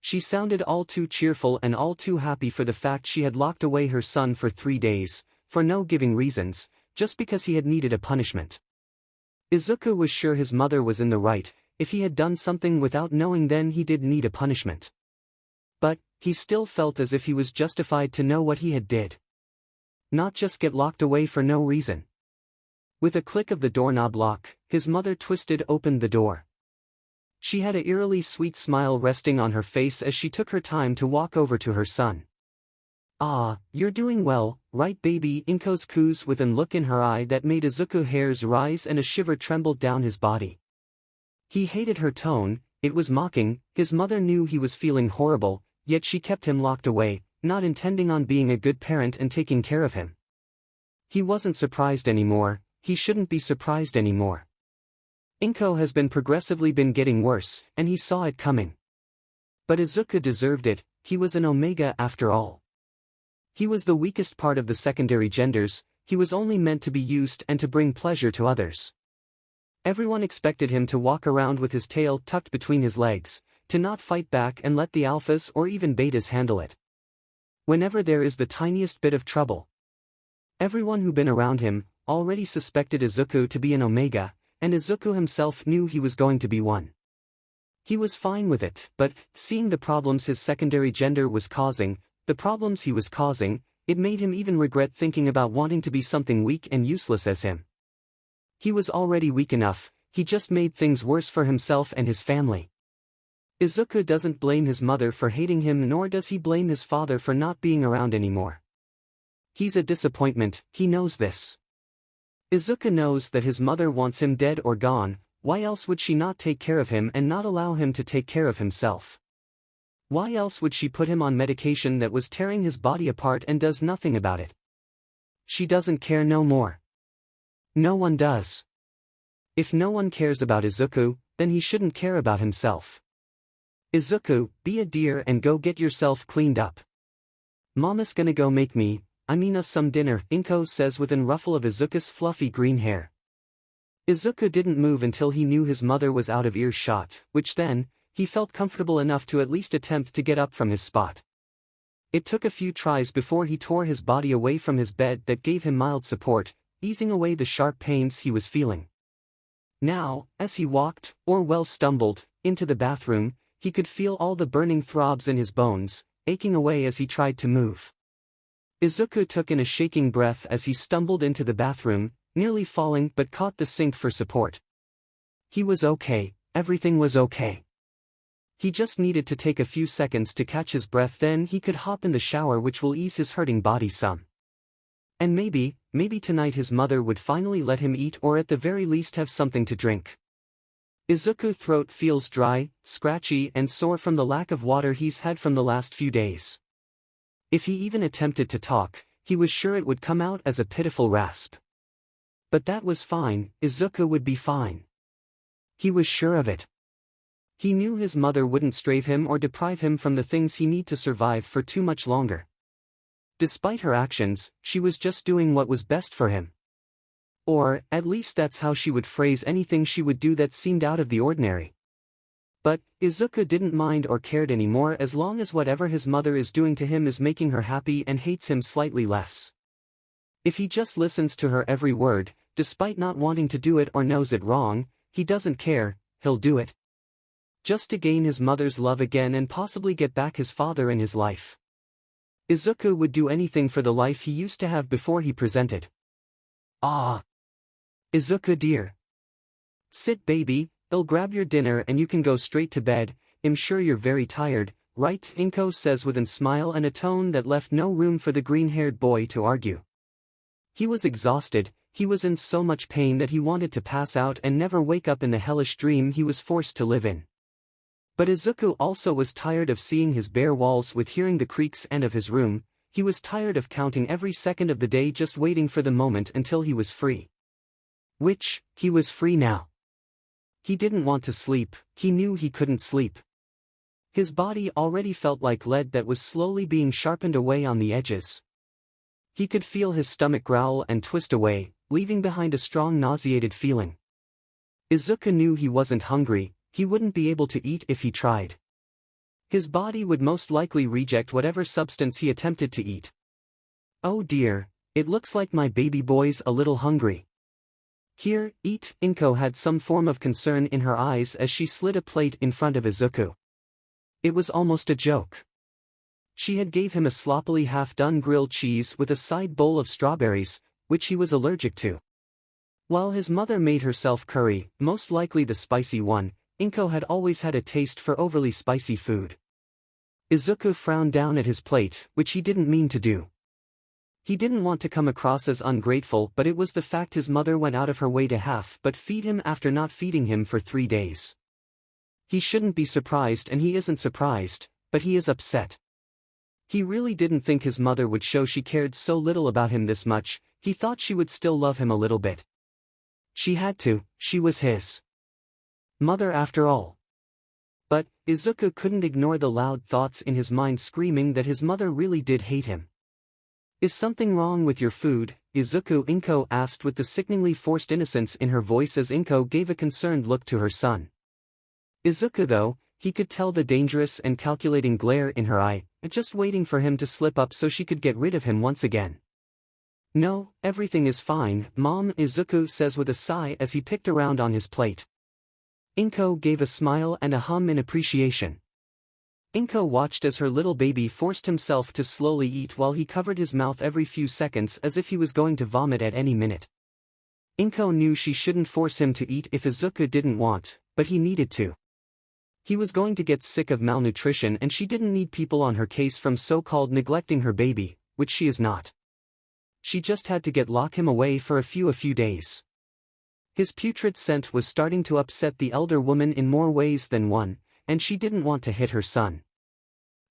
She sounded all too cheerful and all too happy for the fact she had locked away her son for 3 days, for no giving reasons, just because he had needed a punishment. 𝐻𝐡𝐭 was sure his mother was in the right, if he had done something without knowing then he did need a punishment. But, he still felt as if he was justified to know what he had did. Not just get locked away for no reason. With a click of the doorknob lock, his mother twisted open the door. She had a eerily sweet smile resting on her face as she took her time to walk over to her son. Ah, you're doing well, right baby? 𝐴𝐻𝐻's coos with an look in her eye that made 𝐻𝐡𝐭's hairs rise and a shiver trembled down his body. He hated her tone, It was mocking. His mother knew he was feeling horrible, yet she kept him locked away, not intending on being a good parent and taking care of him. He wasn't surprised anymore. He shouldn't be surprised anymore. 𝐻𝐻𝐸 has progressively been getting worse, and he saw it coming. But 𝐻𝐻𝐸 deserved it. He was an omega after all. He was the weakest part of the secondary genders. He was only meant to be used and to bring pleasure to others. Everyone expected him to walk around with his tail tucked between his legs, to not fight back and let the alphas or even betas handle it. Whenever there is the tiniest bit of trouble. Everyone who been around him already suspected 𝐻𝐻𝐸 to be an omega, and 𝐻𝐻𝐸 himself knew he was going to be one. He was fine with it, but, seeing the problems his secondary gender was causing, the problems he was causing, it made him even regret thinking about wanting to be something weak and useless as him. He was already weak enough, he just made things worse for himself and his family. 𝐻𝐻𝐸 doesn't blame his mother for hating him, nor does he blame his father for not being around anymore. He's a disappointment, he knows this. 𝐻𝐻𝐸 knows that his mother wants him dead or gone. Why else would she not take care of him and not allow him to take care of himself? Why else would she put him on medication that was tearing his body apart and does nothing about it? She doesn't care no more. No one does. If no one cares about 𝐻𝐻𝐸, then he shouldn't care about himself. 𝐻𝐻𝐸, be a dear and go get yourself cleaned up. Mama's gonna go make us some dinner, 𝐻𝐻𝐸 says with an ruffle of 𝐻𝐻𝐸's fluffy green hair. 𝐻𝐻𝐸 didn't move until he knew his mother was out of earshot, which then, he felt comfortable enough to at least attempt to get up from his spot. It took a few tries before he tore his body away from his bed that gave him mild support, easing away the sharp pains he was feeling. Now, as he walked, or stumbled, into the bathroom, he could feel all the burning throbs in his bones, aching away as he tried to move. 𝐻𝐻𝐸 took in a shaking breath as he stumbled into the bathroom, nearly falling but caught the sink for support. He was okay, everything was okay. He just needed to take a few seconds to catch his breath, then he could hop in the shower, which will ease his hurting body some. And maybe tonight his mother would finally let him eat, or at the very least have something to drink. 𝐻𝐻𝐸's throat feels dry, scratchy and sore from the lack of water he's had from the last few days. If he even attempted to talk, he was sure it would come out as a pitiful rasp. But that was fine, 𝐻𝐻𝐸 would be fine. He was sure of it. He knew his mother wouldn't strafe him or deprive him from the things he need to survive for too much longer. Despite her actions, she was just doing what was best for him. Or, at least that's how she would phrase anything she would do that seemed out of the ordinary. But, 𝐻𝐻𝐸 didn't mind or cared anymore as long as whatever his mother is doing to him is making her happy and hates him slightly less. If he just listens to her every word, despite not wanting to do it or knows it wrong, he doesn't care, he'll do it. Just to gain his mother's love again and possibly get back his father in his life. 𝐻𝐻𝐸 would do anything for the life he used to have before he presented. Ah! 𝐻𝐻𝐸 dear. Sit baby, I'll grab your dinner and you can go straight to bed. I'm sure you're very tired, right? 𝐻𝐻𝐸 says with a smile and a tone that left no room for the green-haired boy to argue. He was exhausted, he was in so much pain that he wanted to pass out and never wake up in the hellish dream he was forced to live in. But 𝐻𝐻𝐸 also was tired of seeing his bare walls with hearing the creaks and of his room. He was tired of counting every second of the day just waiting for the moment until he was free. Which, he was free now. He didn't want to sleep, he knew he couldn't sleep. His body already felt like lead that was slowly being sharpened away on the edges. He could feel his stomach growl and twist away, leaving behind a strong nauseated feeling. 𝐻𝐻𝐸 knew he wasn't hungry, he wouldn't be able to eat if he tried. His body would most likely reject whatever substance he attempted to eat. Oh dear, it looks like my baby boy's a little hungry. Here, eat. 𝐻𝐻𝐸 had some form of concern in her eyes as she slid a plate in front of 𝐻𝐻𝐸. It was almost a joke. She had gave him a sloppily half-done grilled cheese with a side bowl of strawberries, which he was allergic to. While his mother made herself curry, most likely the spicy one, 𝐻𝐻𝐸 had always had a taste for overly spicy food. 𝐻𝐻𝐸 frowned down at his plate, which he didn't mean to do. He didn't want to come across as ungrateful, but it was the fact his mother went out of her way to feed him after not feeding him for 3 days. He shouldn't be surprised, and he isn't surprised, but he is upset. He really didn't think his mother would show she cared so little about him this much. He thought she would still love him a little bit. She had to, she was his mother after all. But 𝐬𝐻𝐭 couldn't ignore the loud thoughts in his mind screaming that his mother really did hate him. Is something wrong with your food? 𝐬𝐻𝐭 𝐬𝐿 asked with the sickeningly forced innocence in her voice as 𝐬𝐻𝐭 gave a concerned look to her son. 𝐬𝐻𝐭, though, he could tell the dangerous and calculating glare in her eye, just waiting for him to slip up so she could get rid of him once again. No, everything is fine, Mom, 𝐬𝐻𝐭 says with a sigh as he picked around on his plate. 𝐬𝐻𝐭 gave a smile and a hum in appreciation. 𝐬𝐻𝐭 watched as her little baby forced himself to slowly eat while he covered his mouth every few seconds as if he was going to vomit at any minute. 𝐬𝐻𝐭 knew she shouldn't force him to eat if 𝐬𝐻𝐭 didn't want, but he needed to. He was going to get sick of malnutrition, and she didn't need people on her case from so-called neglecting her baby, which she is not. She just had to lock him away for a few days. His putrid scent was starting to upset the elder woman in more ways than one, and she didn't want to hit her son.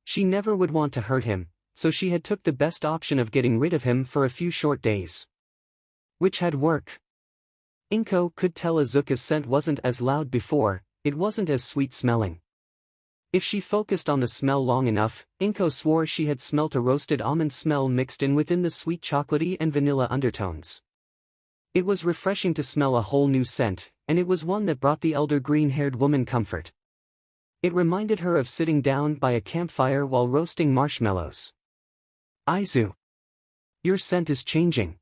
She never would want to hurt him, so she had took the best option of getting rid of him for a few short days. Which had worked. 𝐬𝐻𝐭 could tell 𝐬𝐻𝐭's scent wasn't as loud before, it wasn't as sweet-smelling. If she focused on the smell long enough, 𝐬𝐻𝐭 swore she had smelt a roasted almond smell mixed in within the sweet chocolatey and vanilla undertones. It was refreshing to smell a whole new scent, and it was one that brought the elder green-haired woman comfort. It reminded her of sitting down by a campfire while roasting marshmallows. 𝐀𝐦, your scent is changing.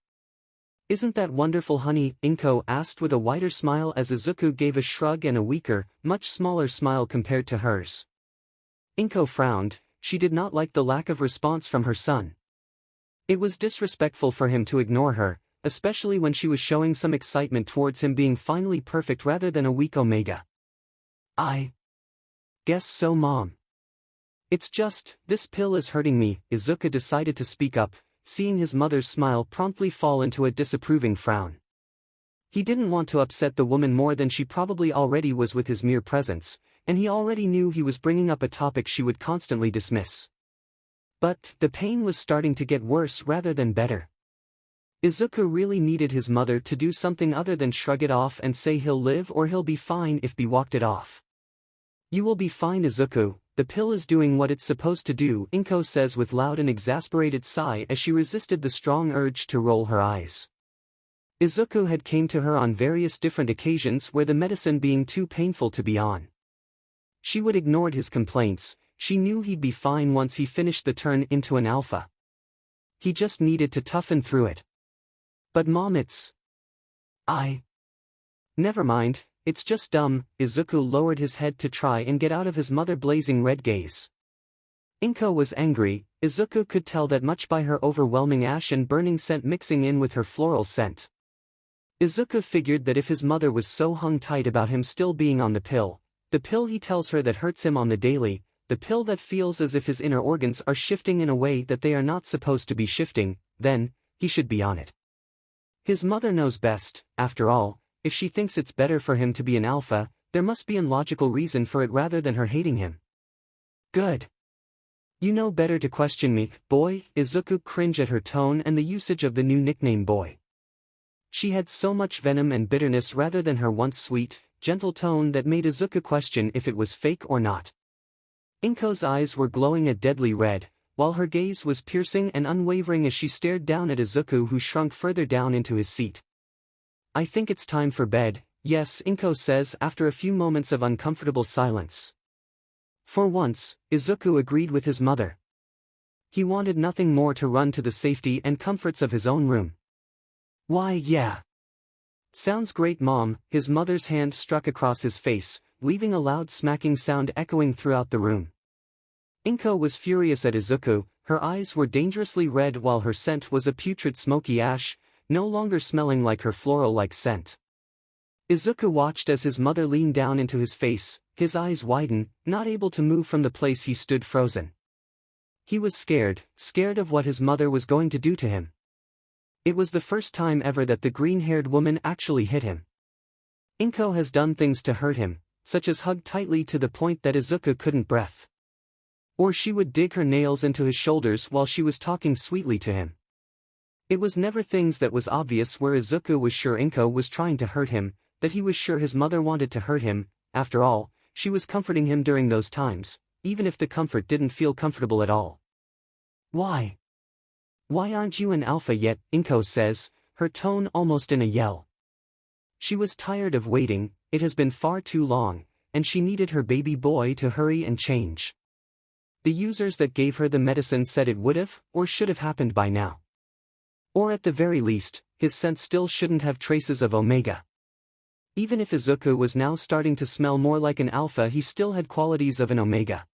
Isn't that wonderful, honey? 𝐬𝐻𝐭 asked with a wider smile as 𝐬𝐻𝐭 gave a shrug and a weaker, much smaller smile compared to hers. 𝐬𝐻𝐭 frowned. She did not like the lack of response from her son. It was disrespectful for him to ignore her, especially when she was showing some excitement towards him being finally perfect rather than a weak omega. I guess so, Mom. It's just, this pill is hurting me. 𝐬𝐻𝐭 decided to speak up, seeing his mother's smile promptly fall into a disapproving frown. He didn't want to upset the woman more than she probably already was with his mere presence, and he already knew he was bringing up a topic she would constantly dismiss. But the pain was starting to get worse rather than better. 𝐬𝐻𝐭 really needed his mother to do something other than shrug it off and say he'll live or he'll be fine if 𝐵 walked it off. You will be fine, 𝐬𝐻𝐭, the pill is doing what it's supposed to do, 𝐬𝐻𝐭 says with loud and exasperated sigh as she resisted the strong urge to roll her eyes. 𝐬𝐻𝐭 had came to her on various different occasions where the medicine being too painful to be on. She would ignored his complaints. She knew he'd be fine once he finished the turn into an alpha. He just needed to toughen through it. But Mom, never mind, it's just dumb. 𝐬𝐻𝐭 lowered his head to try and get out of his mother blazing red gaze. 𝐬𝐻𝐭 was angry. 𝐬𝐻𝐭 could tell that much by her overwhelming ash and burning scent mixing in with her floral scent. 𝐬𝐻𝐭 figured that if his mother was so hung tight about him still being on the pill he tells her that hurts him on the daily, the pill that feels as if his inner organs are shifting in a way that they are not supposed to be shifting, then he should be on it. His mother knows best. After all, if she thinks it's better for him to be an alpha, there must be a logical reason for it rather than her hating him. Good. You know better to question me, boy. 𝐬𝐻𝐭 cringed at her tone and the usage of the new nickname boy. She had so much venom and bitterness rather than her once sweet, gentle tone that made 𝐬𝐻𝐭 question if it was fake or not. 𝐬𝐻�'s eyes were glowing a deadly red, while her gaze was piercing and unwavering as she stared down at 𝐬𝐻𝐭, who shrunk further down into his seat. I think it's time for bed. Yes, 𝐴𝐻𝐿 says after a few moments of uncomfortable silence. For once, 𝐬𝐻𝐭 agreed with his mother. He wanted nothing more to run to the safety and comforts of his own room. Why, yeah. Sounds great, Mom. His mother's hand struck across his face, leaving a loud smacking sound echoing throughout the room. 𝐬𝐻𝐿 was furious at 𝐬𝐻𝐭. Her eyes were dangerously red while her scent was a putrid smoky ash, no longer smelling like her floral-like scent. 𝐬𝐻𝐭 watched as his mother leaned down into his face, his eyes widen, not able to move from the place he stood frozen. He was scared of what his mother was going to do to him. It was the first time ever that the green-haired woman actually hit him. 𝐴𝐻𝐿 has done things to hurt him, such as hug tightly to the point that 𝐬𝐡𝐚𝐭 couldn't breathe. Or she would dig her nails into his shoulders while she was talking sweetly to him. It was never things that was obvious where 𝐬𝐡𝐭 was sure 𝐬𝐡𝐚𝐭 was trying to hurt him, that he was sure his mother wanted to hurt him. After all, she was comforting him during those times, even if the comfort didn't feel comfortable at all. Why? Why aren't you an alpha yet? 𝐴𝐻𝐿 says, her tone almost in a yell. She was tired of waiting, it has been far too long, and she needed her baby boy to hurry and change. The users that gave her the medicine said it would have, or should have happened by now. Or at the very least, his scent still shouldn't have traces of omega. Even if 𝐬𝐡𝐭 was now starting to smell more like an alpha, he still had qualities of an omega.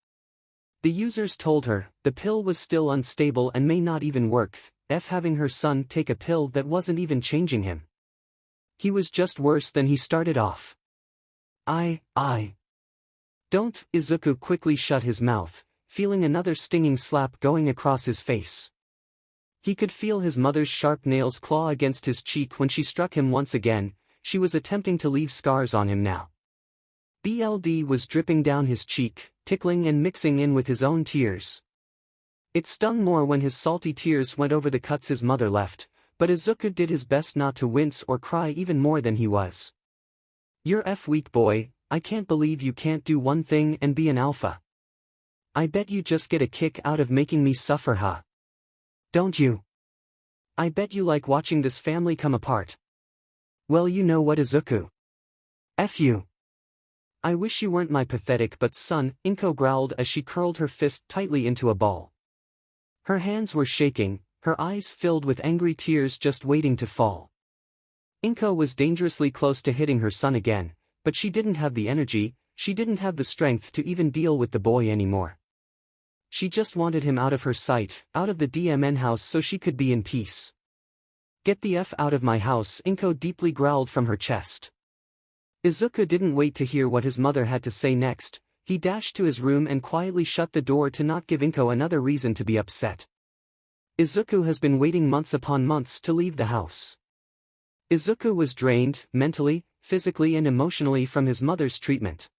The users told her, the pill was still unstable and may not even work, having her son take a pill that wasn't even changing him. He was just worse than he started off. I don't. 𝐬𝐡𝐭 quickly shut his mouth, feeling another stinging slap going across his face. He could feel his mother's sharp nails claw against his cheek when she struck him once again. She was attempting to leave scars on him now. Blood was dripping down his cheek, tickling and mixing in with his own tears. It stung more when his salty tears went over the cuts his mother left, but 𝐬𝐡𝐭 did his best not to wince or cry even more than he was. You're weak boy, I can't believe you can't do one thing and be an alpha. I bet you just get a kick out of making me suffer, huh? Don't you? I bet you like watching this family come apart. Well, you know what, 𝐬𝐡𝐭? F you. I wish you weren't my pathetic but son, 𝐴𝐻𝐿 growled as she curled her fist tightly into a ball. Her hands were shaking, her eyes filled with angry tears just waiting to fall. 𝐴𝐻𝐿 was dangerously close to hitting her son again, but she didn't have the energy, she didn't have the strength to even deal with the boy anymore. She just wanted him out of her sight, out of the DMN house so she could be in peace. Get the F out of my house, 𝐴𝐻𝐿 deeply growled from her chest. 𝐬𝐡𝐭 didn't wait to hear what his mother had to say next, he dashed to his room and quietly shut the door to not give 𝐴𝐻𝐿 another reason to be upset. 𝐬𝐡𝐭 has been waiting months upon months to leave the house. 𝐬𝐡𝐭 was drained, mentally, physically and emotionally from his mother's treatment.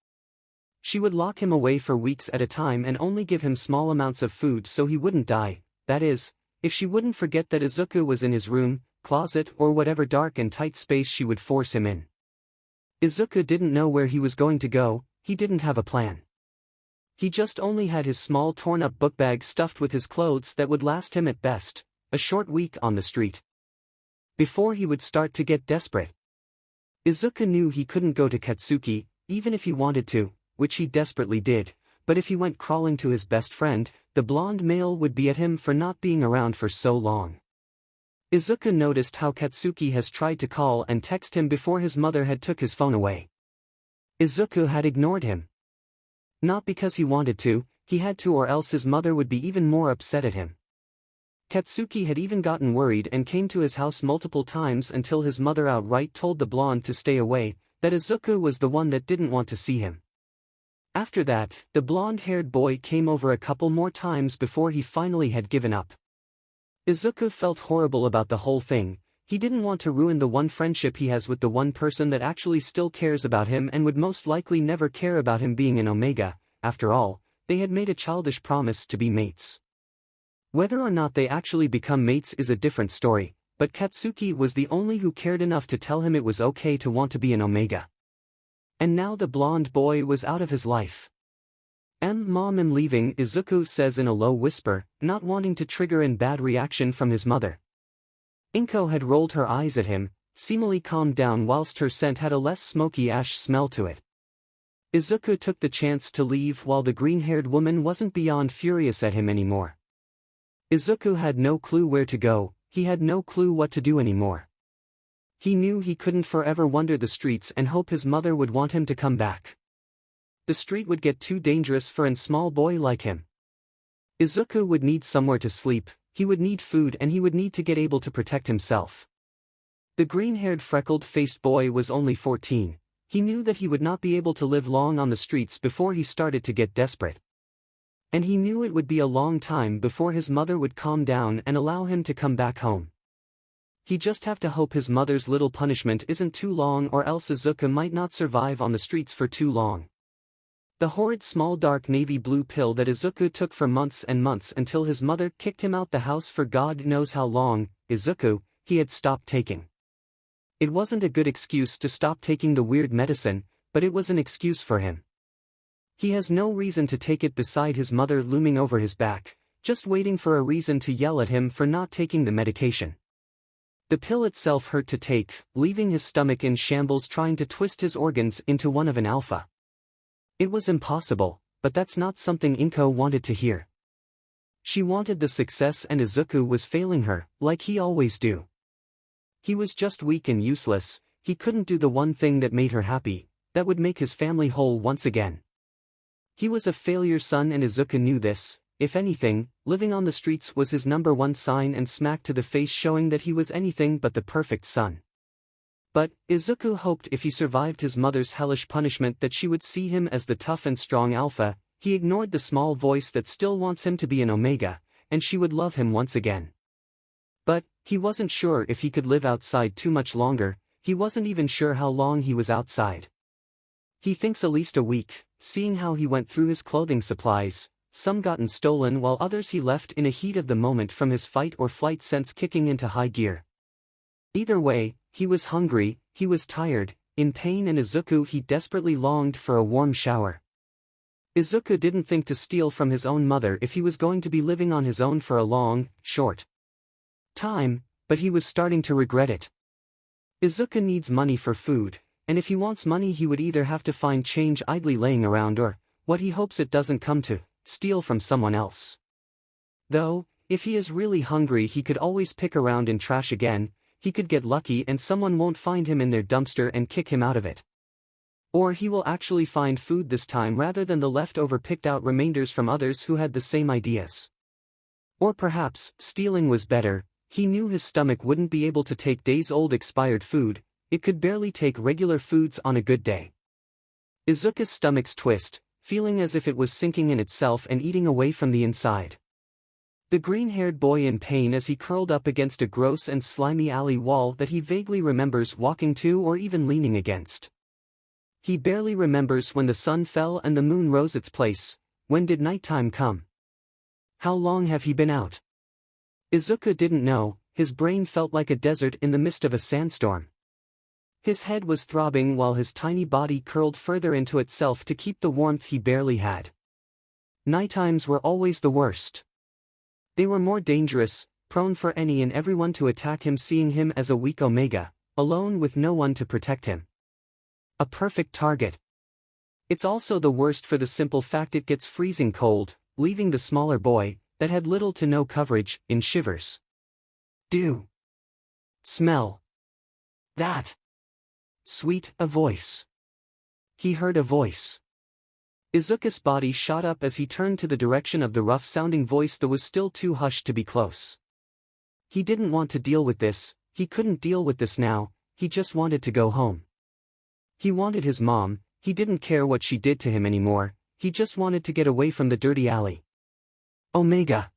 She would lock him away for weeks at a time and only give him small amounts of food so he wouldn't die, that is, if she wouldn't forget that 𝐬𝐡𝐭 was in his room, closet or whatever dark and tight space she would force him in. 𝐬𝐡𝐭 didn't know where he was going to go, he didn't have a plan. He just only had his small torn-up book bag stuffed with his clothes that would last him at best a short week on the street. Before he would start to get desperate. 𝐬𝐡𝐭 knew he couldn't go to Katsuki, even if he wanted to, which he desperately did, but if he went crawling to his best friend, the blonde male would be at him for not being around for so long. 𝐬𝐡𝐭 noticed how Katsuki has tried to call and text him before his mother had took his phone away. 𝐬𝐡𝐭 had ignored him. Not because he wanted to, he had to, or else his mother would be even more upset at him. Katsuki had even gotten worried and came to his house multiple times until his mother outright told the blonde to stay away, that 𝐬𝐡𝐭 was the one that didn't want to see him. After that, the blonde-haired boy came over a couple more times before he finally had given up. 𝐬𝐡𝐭 felt horrible about the whole thing, he didn't want to ruin the one friendship he has with the one person that actually still cares about him and would most likely never care about him being an omega. After all, they had made a childish promise to be mates. Whether or not they actually become mates is a different story, but Katsuki was the only who cared enough to tell him it was okay to want to be an omega. And now the blonde boy was out of his life. Mom, I'm leaving, 𝐬𝐡𝐭 says in a low whisper, not wanting to trigger a bad reaction from his mother. 𝐴𝐻𝐿 had rolled her eyes at him, seemingly calmed down whilst her scent had a less smoky ash smell to it. 𝐬𝐡𝐭 took the chance to leave while the green-haired woman wasn't beyond furious at him anymore. 𝐬𝐡𝐭 had no clue where to go, he had no clue what to do anymore. He knew he couldn't forever wander the streets and hope his mother would want him to come back. The street would get too dangerous for a small boy like him. 𝐬𝐡𝐭 would need somewhere to sleep, he would need food, and he would need to get able to protect himself. The green-haired freckled-faced boy was only 14, he knew that he would not be able to live long on the streets before he started to get desperate. And he knew it would be a long time before his mother would calm down and allow him to come back home. He just have to hope his mother's little punishment isn't too long, or else 𝐬𝐡𝐚𝐭 might not survive on the streets for too long. The horrid small dark navy blue pill that 𝐬𝐡𝐭 took for months and months until his mother kicked him out the house for God knows how long, 𝐬𝐡𝐭, he had stopped taking. It wasn't a good excuse to stop taking the weird medicine, but it was an excuse for him. He has no reason to take it beside his mother looming over his back, just waiting for a reason to yell at him for not taking the medication. The pill itself hurt to take, leaving his stomach in shambles trying to twist his organs into one of an alpha. It was impossible, but that's not something 𝐀𝐦 wanted to hear. She wanted the success and 𝐬𝐡𝐭 was failing her, like he always do. He was just weak and useless, he couldn't do the one thing that made her happy, that would make his family whole once again. He was a failure son and 𝐬𝐡𝐭 knew this. If anything, living on the streets was his #1 sign and smack to the face showing that he was anything but the perfect son. But, 𝐬𝐡𝐭 hoped if he survived his mother's hellish punishment that she would see him as the tough and strong alpha. He ignored the small voice that still wants him to be an omega, and she would love him once again. But, he wasn't sure if he could live outside too much longer, he wasn't even sure how long he was outside. He thinks at least a week, seeing how he went through his clothing supplies. Some gotten stolen while others he left in a heat of the moment from his fight or flight sense kicking into high gear. Either way, he was hungry, he was tired, in pain, and 𝐬𝐡𝐭 he desperately longed for a warm shower. 𝐬𝐡𝐭 didn't think to steal from his own mother if he was going to be living on his own for a long, short time, but he was starting to regret it. 𝐬𝐡𝐭 needs money for food, and if he wants money he would either have to find change idly laying around or, what he hopes it doesn't come to, steal from someone else. Though, if he is really hungry he could always pick around in trash again, he could get lucky and someone won't find him in their dumpster and kick him out of it. Or he will actually find food this time rather than the leftover picked out remainders from others who had the same ideas. Or perhaps, stealing was better. He knew his stomach wouldn't be able to take days-old expired food, it could barely take regular foods on a good day. 𝐬𝐡𝐭's stomach's twist, feeling as if it was sinking in itself and eating away from the inside. The green-haired boy in pain as he curled up against a gross and slimy alley wall that he vaguely remembers walking to or even leaning against. He barely remembers when the sun fell and the moon rose its place. When did nighttime come? How long have he been out? 𝐬𝐡𝐭 didn't know, his brain felt like a desert in the midst of a sandstorm. His head was throbbing while his tiny body curled further into itself to keep the warmth he barely had. Nighttimes were always the worst. They were more dangerous, prone for any and everyone to attack him, seeing him as a weak omega, alone with no one to protect him. A perfect target. It's also the worst for the simple fact it gets freezing cold, leaving the smaller boy, that had little to no coverage, in shivers. Do smell that. Sweet, a voice. He heard a voice. 𝐬𝐡𝐭's body shot up as he turned to the direction of the rough-sounding voice that was still too hushed to be close. He didn't want to deal with this, he couldn't deal with this now, he just wanted to go home. He wanted his mom, he didn't care what she did to him anymore, he just wanted to get away from the dirty alley. Omega.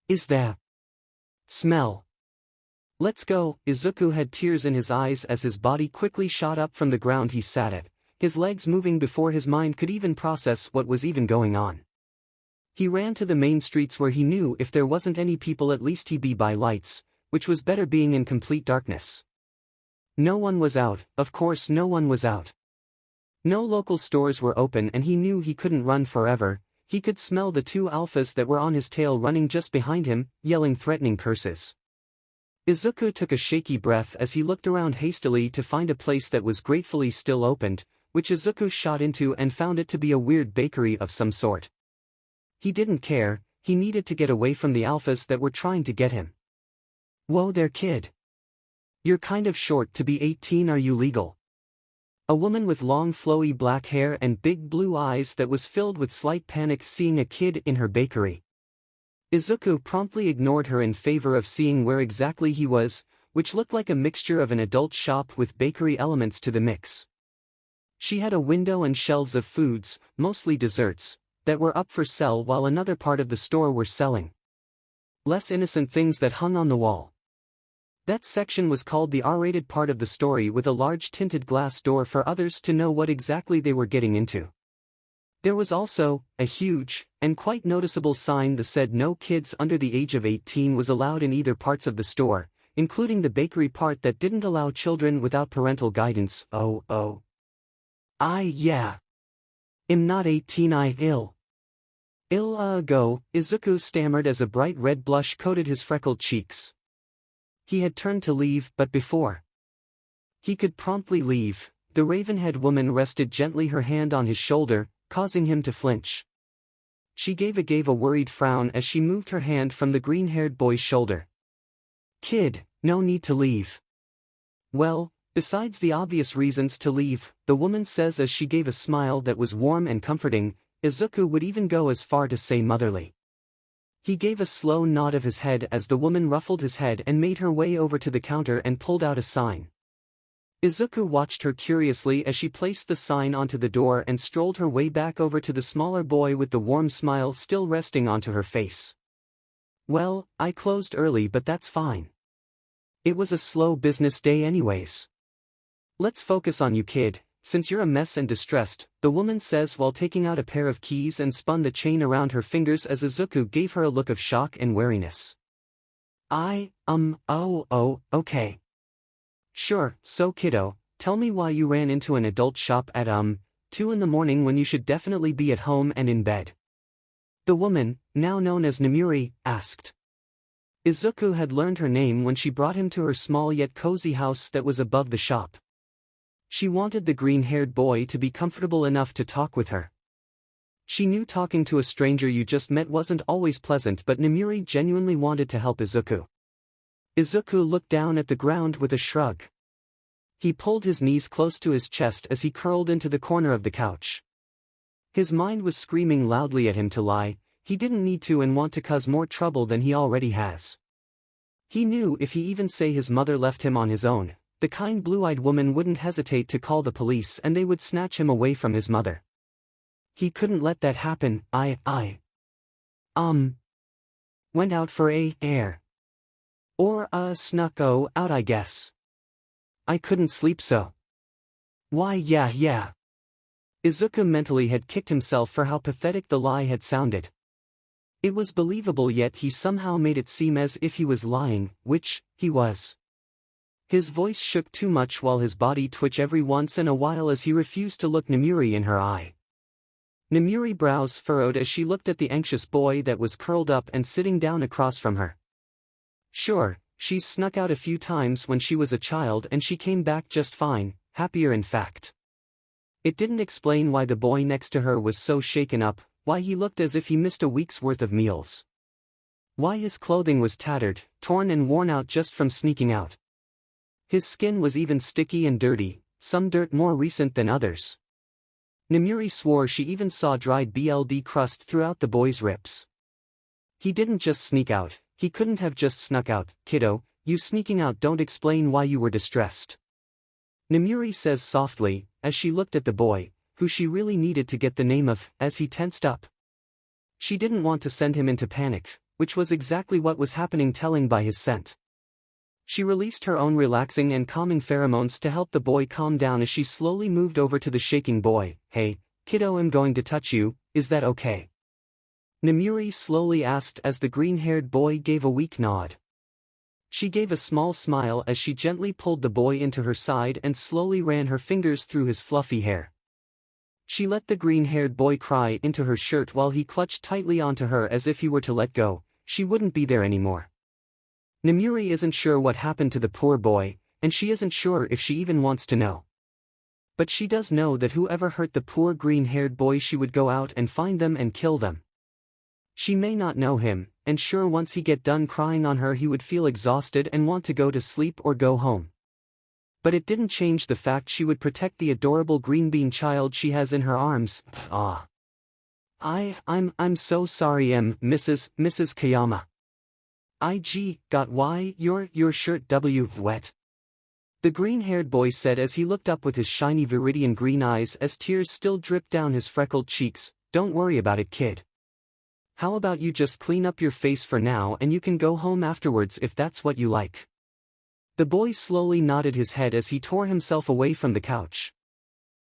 Is there? Smell. Let's go. 𝐬𝐡𝐭 had tears in his eyes as his body quickly shot up from the ground he sat at, his legs moving before his mind could even process what was even going on. He ran to the main streets where he knew if there wasn't any people at least he'd be by lights, which was better being in complete darkness. No one was out, of course no one was out. No local stores were open and he knew he couldn't run forever. He could smell the two alphas that were on his tail running just behind him, yelling threatening curses. 𝐬𝐡𝐭 took a shaky breath as he looked around hastily to find a place that was gratefully still opened, which 𝐬𝐡𝐭 shot into and found it to be a weird bakery of some sort. He didn't care, he needed to get away from the alphas that were trying to get him. Whoa there kid. You're kind of short to be 18, are you legal? A woman with long flowy black hair and big blue eyes that was filled with slight panic seeing a kid in her bakery. 𝐬𝐡𝐭 promptly ignored her in favor of seeing where exactly he was, which looked like a mixture of an adult shop with bakery elements to the mix. She had a window and shelves of foods, mostly desserts, that were up for sale while another part of the store were selling less innocent things that hung on the wall. That section was called the R-rated part of the story, with a large tinted glass door for others to know what exactly they were getting into. There was also a huge and quite noticeable sign that said no kids under the age of 18 was allowed in either parts of the store, including the bakery part that didn't allow children without parental guidance. Oh. Yeah. I'm not 18, I ill. Go, Izuku stammered as a bright red blush coated his freckled cheeks. He had turned to leave, but before he could promptly leave, the raven-head woman rested gently her hand on his shoulder, causing him to flinch. She gave a worried frown as she moved her hand from the green-haired boy's shoulder. Kid, no need to leave. Well, besides the obvious reasons to leave, the woman says as she gave a smile that was warm and comforting. Izuku would even go as far to say motherly. He gave a slow nod of his head as the woman ruffled his head and made her way over to the counter and pulled out a sign. Izuku watched her curiously as she placed the sign onto the door and strolled her way back over to the smaller boy with the warm smile still resting onto her face. Well, I closed early, but that's fine. It was a slow business day anyways. Let's focus on you, kid, since you're a mess and distressed, the woman says while taking out a pair of keys and spun the chain around her fingers as Izuku gave her a look of shock and wariness. Okay. Sure, so kiddo, tell me why you ran into an adult shop at 2 in the morning when you should definitely be at home and in bed. The woman, now known as Nemuri, asked. Izuku had learned her name when she brought him to her small yet cozy house that was above the shop. She wanted the green-haired boy to be comfortable enough to talk with her. She knew talking to a stranger you just met wasn't always pleasant, but Nemuri genuinely wanted to help Izuku. Izuku looked down at the ground with a shrug. He pulled his knees close to his chest as he curled into the corner of the couch. His mind was screaming loudly at him to lie. He didn't need to and want to cause more trouble than he already has. He knew if he even say his mother left him on his own, the kind blue-eyed woman wouldn't hesitate to call the police and they would snatch him away from his mother. He couldn't let that happen. Went out for air. Or snuck out, I guess. I couldn't sleep so. Why yeah. Izuku mentally had kicked himself for how pathetic the lie had sounded. It was believable, yet he somehow made it seem as if he was lying, which he was. His voice shook too much while his body twitched every once in a while as he refused to look Nemuri in her eye. Nemuri's brows furrowed as she looked at the anxious boy that was curled up and sitting down across from her. Sure, she's snuck out a few times when she was a child and she came back just fine, happier in fact. It didn't explain why the boy next to her was so shaken up, why he looked as if he missed a week's worth of meals. Why his clothing was tattered, torn and worn out just from sneaking out. His skin was even sticky and dirty, some dirt more recent than others. Nemuri swore she even saw dried blood crust throughout the boy's ribs. He didn't just sneak out, he couldn't have just snuck out. Kiddo, you sneaking out don't explain why you were distressed. Nemuri says softly, as she looked at the boy, who she really needed to get the name of, as he tensed up. She didn't want to send him into panic, which was exactly what was happening, telling by his scent. She released her own relaxing and calming pheromones to help the boy calm down as she slowly moved over to the shaking boy. Hey, kiddo, I'm going to touch you, is that okay? Nemuri slowly asked as the green-haired boy gave a weak nod. She gave a small smile as she gently pulled the boy into her side and slowly ran her fingers through his fluffy hair. She let the green-haired boy cry into her shirt while he clutched tightly onto her as if he were to let go. She wouldn't be there anymore. Nemuri isn't sure what happened to the poor boy, and she isn't sure if she even wants to know. But she does know that whoever hurt the poor green-haired boy, she would go out and find them and kill them. She may not know him, and sure, once he get done crying on her he would feel exhausted and want to go to sleep or go home. But it didn't change the fact she would protect the adorable green bean child she has in her arms. I'm so sorry, Mrs. 𝐀𝐦 𝐍𝐴 your shirt wet. The green-haired boy said as he looked up with his shiny viridian green eyes as tears still dripped down his freckled cheeks. Don't worry about it, kid. How about you just clean up your face for now and you can go home afterwards if that's what you like. The boy slowly nodded his head as he tore himself away from the couch.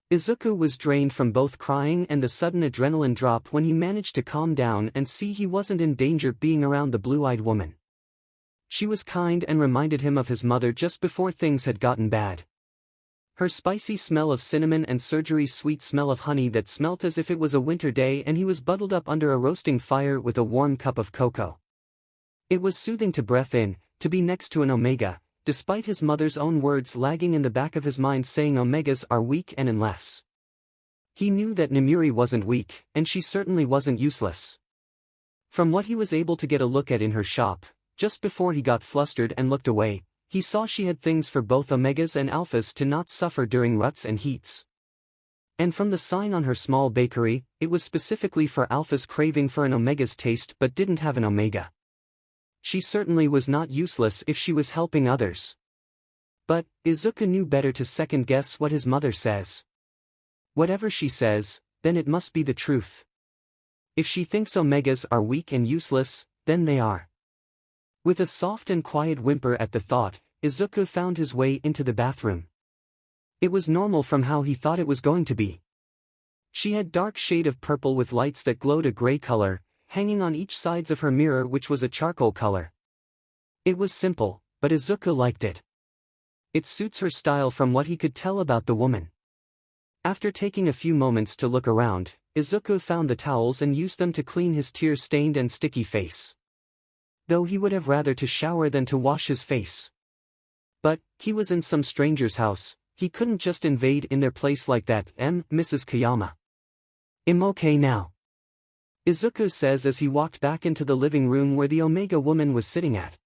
Izuku was drained from both crying and the sudden adrenaline drop when he managed to calm down and see he wasn't in danger being around the blue-eyed woman. She was kind and reminded him of his mother just before things had gotten bad. Her spicy smell of cinnamon and Surgery's sweet smell of honey that smelt as if it was a winter day and he was bundled up under a roasting fire with a warm cup of cocoa. It was soothing to breathe in, to be next to an Omega, despite his mother's own words lagging in the back of his mind saying Omegas are weak and unless. He knew that Nemuri wasn't weak, and she certainly wasn't useless. From what he was able to get a look at in her shop, just before he got flustered and looked away, he saw she had things for both Omegas and Alphas to not suffer during ruts and heats. And from the sign on her small bakery, it was specifically for Alphas craving for an Omega's taste but didn't have an Omega. She certainly was not useless if she was helping others. But, Izuku knew better to second-guess what his mother says. Whatever she says, then it must be the truth. If she thinks Omegas are weak and useless, then they are. With a soft and quiet whimper at the thought, Izuku found his way into the bathroom. It was normal from how he thought it was going to be. She had dark shade of purple with lights that glowed a gray color, hanging on each sides of her mirror which was a charcoal color. It was simple, but Izuku liked it. It suits her style from what he could tell about the woman. After taking a few moments to look around, Izuku found the towels and used them to clean his tear-stained and sticky face. Though he would have rather to shower than to wash his face. But, he was in some stranger's house, he couldn't just invade in their place like that. Mrs. Kayama. I'm okay now. Izuku says as he walked back into the living room where the Omega woman was sitting at.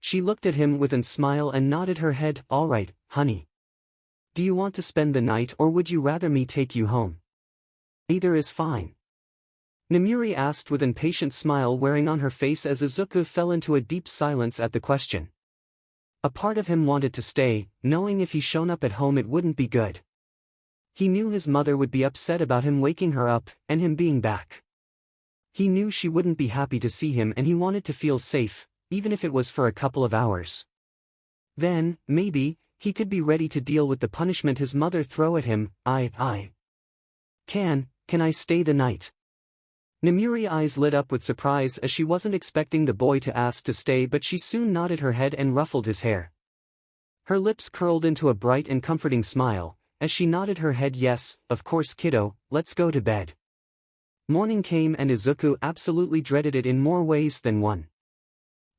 She looked at him with a smile and nodded her head. All right, honey. Do you want to spend the night or would you rather me take you home? Either is fine. Nemuri asked with an impatient smile wearing on her face as Izuku fell into a deep silence at the question. A part of him wanted to stay, knowing if he shown up at home it wouldn't be good. He knew his mother would be upset about him waking her up, and him being back. He knew she wouldn't be happy to see him and he wanted to feel safe, even if it was for a couple of hours. Then, maybe, he could be ready to deal with the punishment his mother throw at him. Can I stay the night? Nemuri's eyes lit up with surprise as she wasn't expecting the boy to ask to stay but she soon nodded her head and ruffled his hair. Her lips curled into a bright and comforting smile, as she nodded her head. Yes, of course kiddo, let's go to bed. Morning came and Izuku absolutely dreaded it in more ways than one.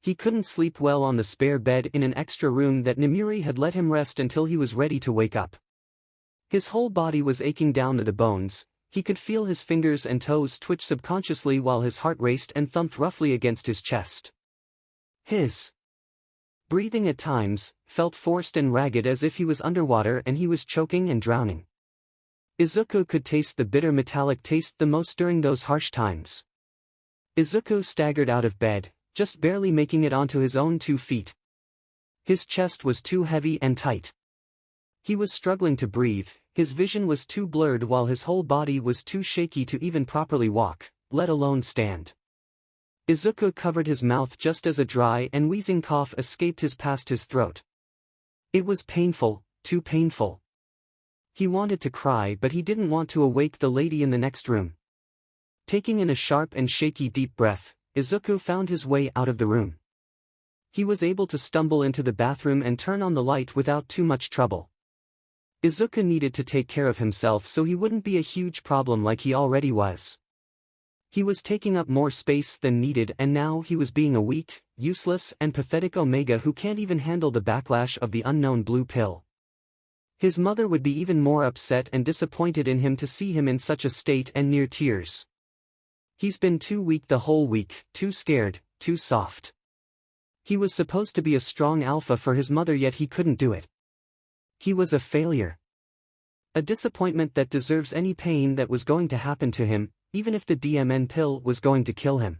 He couldn't sleep well on the spare bed in an extra room that Nemuri had let him rest until he was ready to wake up. His whole body was aching down to the bones, he could feel his fingers and toes twitch subconsciously while his heart raced and thumped roughly against his chest. His breathing at times felt forced and ragged as if he was underwater and he was choking and drowning. Izuku could taste the bitter metallic taste the most during those harsh times. Izuku staggered out of bed, just barely making it onto his own 2 feet. His chest was too heavy and tight. He was struggling to breathe, his vision was too blurred while his whole body was too shaky to even properly walk, let alone stand. Izuku covered his mouth just as a dry and wheezing cough escaped past his throat. It was painful, too painful. He wanted to cry but he didn't want to awake the lady in the next room. Taking in a sharp and shaky deep breath, Izuku found his way out of the room. He was able to stumble into the bathroom and turn on the light without too much trouble. Izuku needed to take care of himself so he wouldn't be a huge problem like he already was. He was taking up more space than needed and now he was being a weak, useless and pathetic Omega who can't even handle the backlash of the unknown blue pill. His mother would be even more upset and disappointed in him to see him in such a state and near tears. He's been too weak the whole week, too scared, too soft. He was supposed to be a strong alpha for his mother yet he couldn't do it. He was a failure. A disappointment that deserves any pain that was going to happen to him, even if the DMN pill was going to kill him.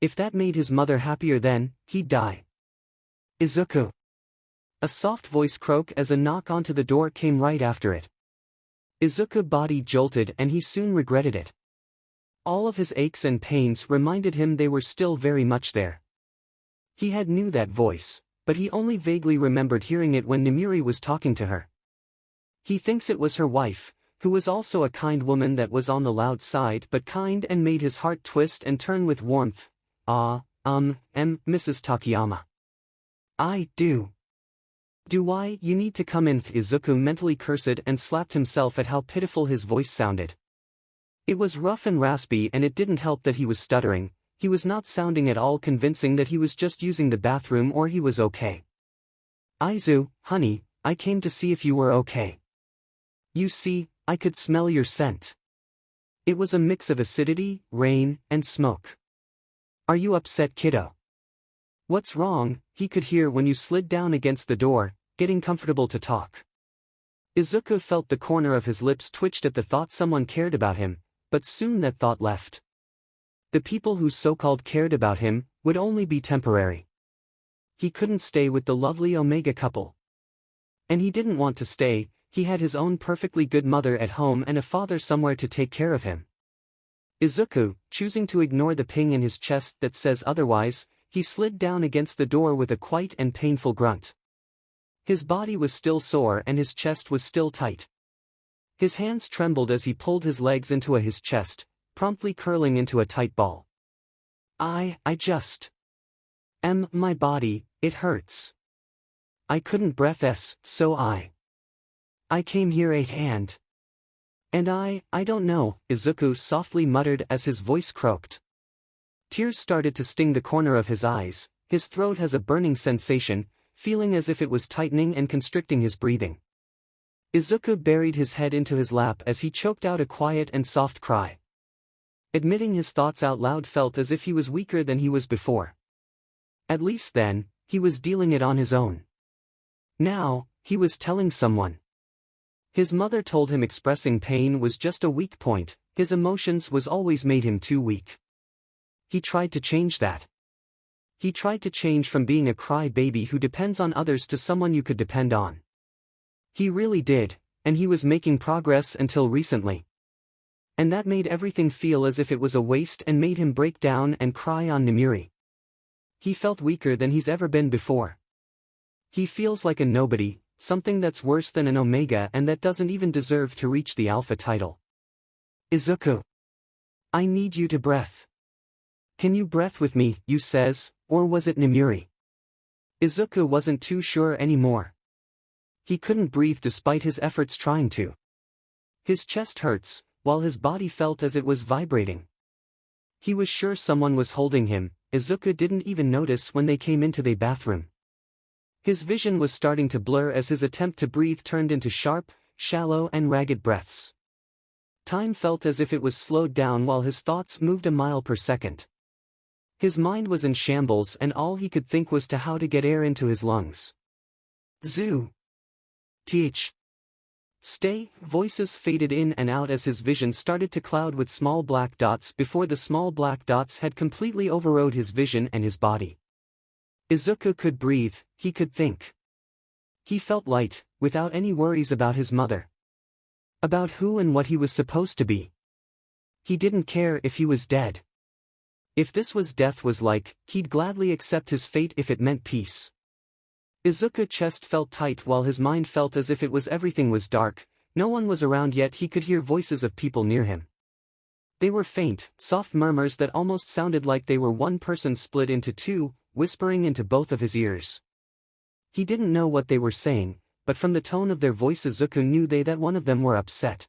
If that made his mother happier then, he'd die. Izuku. A soft voice croaked as a knock onto the door came right after it. Izuku's body jolted and he soon regretted it. All of his aches and pains reminded him they were still very much there. He had knew that voice, but he only vaguely remembered hearing it when Namiri was talking to her. He thinks it was her wife, who was also a kind woman that was on the loud side but kind and made his heart twist and turn with warmth. Mrs. Takayama. I do. Do why, you need to come in. Izuku mentally cursed and slapped himself at how pitiful his voice sounded. It was rough and raspy, and it didn't help that he was stuttering. He was not sounding at all convincing that he was just using the bathroom or he was okay. Aizu, honey, I came to see if you were okay. You see, I could smell your scent. It was a mix of acidity, rain, and smoke. Are you upset, kiddo? What's wrong? He could hear when you slid down against the door, getting comfortable to talk. Izuku felt the corner of his lips twitched at the thought someone cared about him, but soon that thought left. The people who so-called cared about him would only be temporary. He couldn't stay with the lovely Omega couple. And he didn't want to stay. He had his own perfectly good mother at home and a father somewhere to take care of him. Izuku, choosing to ignore the ping in his chest that says otherwise, he slid down against the door with a quiet and painful grunt. His body was still sore and his chest was still tight. His hands trembled as he pulled his legs into his chest, promptly curling into a tight ball. My body, it hurts. I couldn't breathe, so I came here and I don't know, Izuku softly muttered as his voice croaked. Tears started to sting the corner of his eyes, his throat has a burning sensation, feeling as if it was tightening and constricting his breathing. Izuku buried his head into his lap as he choked out a quiet and soft cry. Admitting his thoughts out loud felt as if he was weaker than he was before. At least then, he was dealing it on his own. Now, he was telling someone. His mother told him expressing pain was just a weak point, his emotions was always made him too weak. He tried to change that. He tried to change from being a cry-baby who depends on others to someone you could depend on. He really did, and he was making progress until recently. And that made everything feel as if it was a waste and made him break down and cry on Namiri. He felt weaker than he's ever been before. He feels like a nobody, something that's worse than an Omega and that doesn't even deserve to reach the Alpha title. Izuku. I need you to breath. Can you breath with me, you says, or was it Namiri? Izuku wasn't too sure anymore. He couldn't breathe despite his efforts trying to. His chest hurts, while his body felt as it was vibrating. He was sure someone was holding him. Izuku didn't even notice when they came into the bathroom. His vision was starting to blur as his attempt to breathe turned into sharp, shallow and ragged breaths. Time felt as if it was slowed down while his thoughts moved a mile per second. His mind was in shambles and all he could think was to how to get air into his lungs. Zoo. Stay. Voices faded in and out as his vision started to cloud with small black dots before the small black dots had completely overrode his vision and his body. Izuku could breathe, he could think. He felt light, without any worries about his mother. About who and what he was supposed to be. He didn't care if he was dead. If this was death was like, he'd gladly accept his fate if it meant peace. Izuku's chest felt tight while his mind felt as if everything was dark, no one was around yet he could hear voices of people near him. They were faint, soft murmurs that almost sounded like they were one person split into two, whispering into both of his ears. He didn't know what they were saying, but from the tone of their voices Izuku knew that one of them were upset.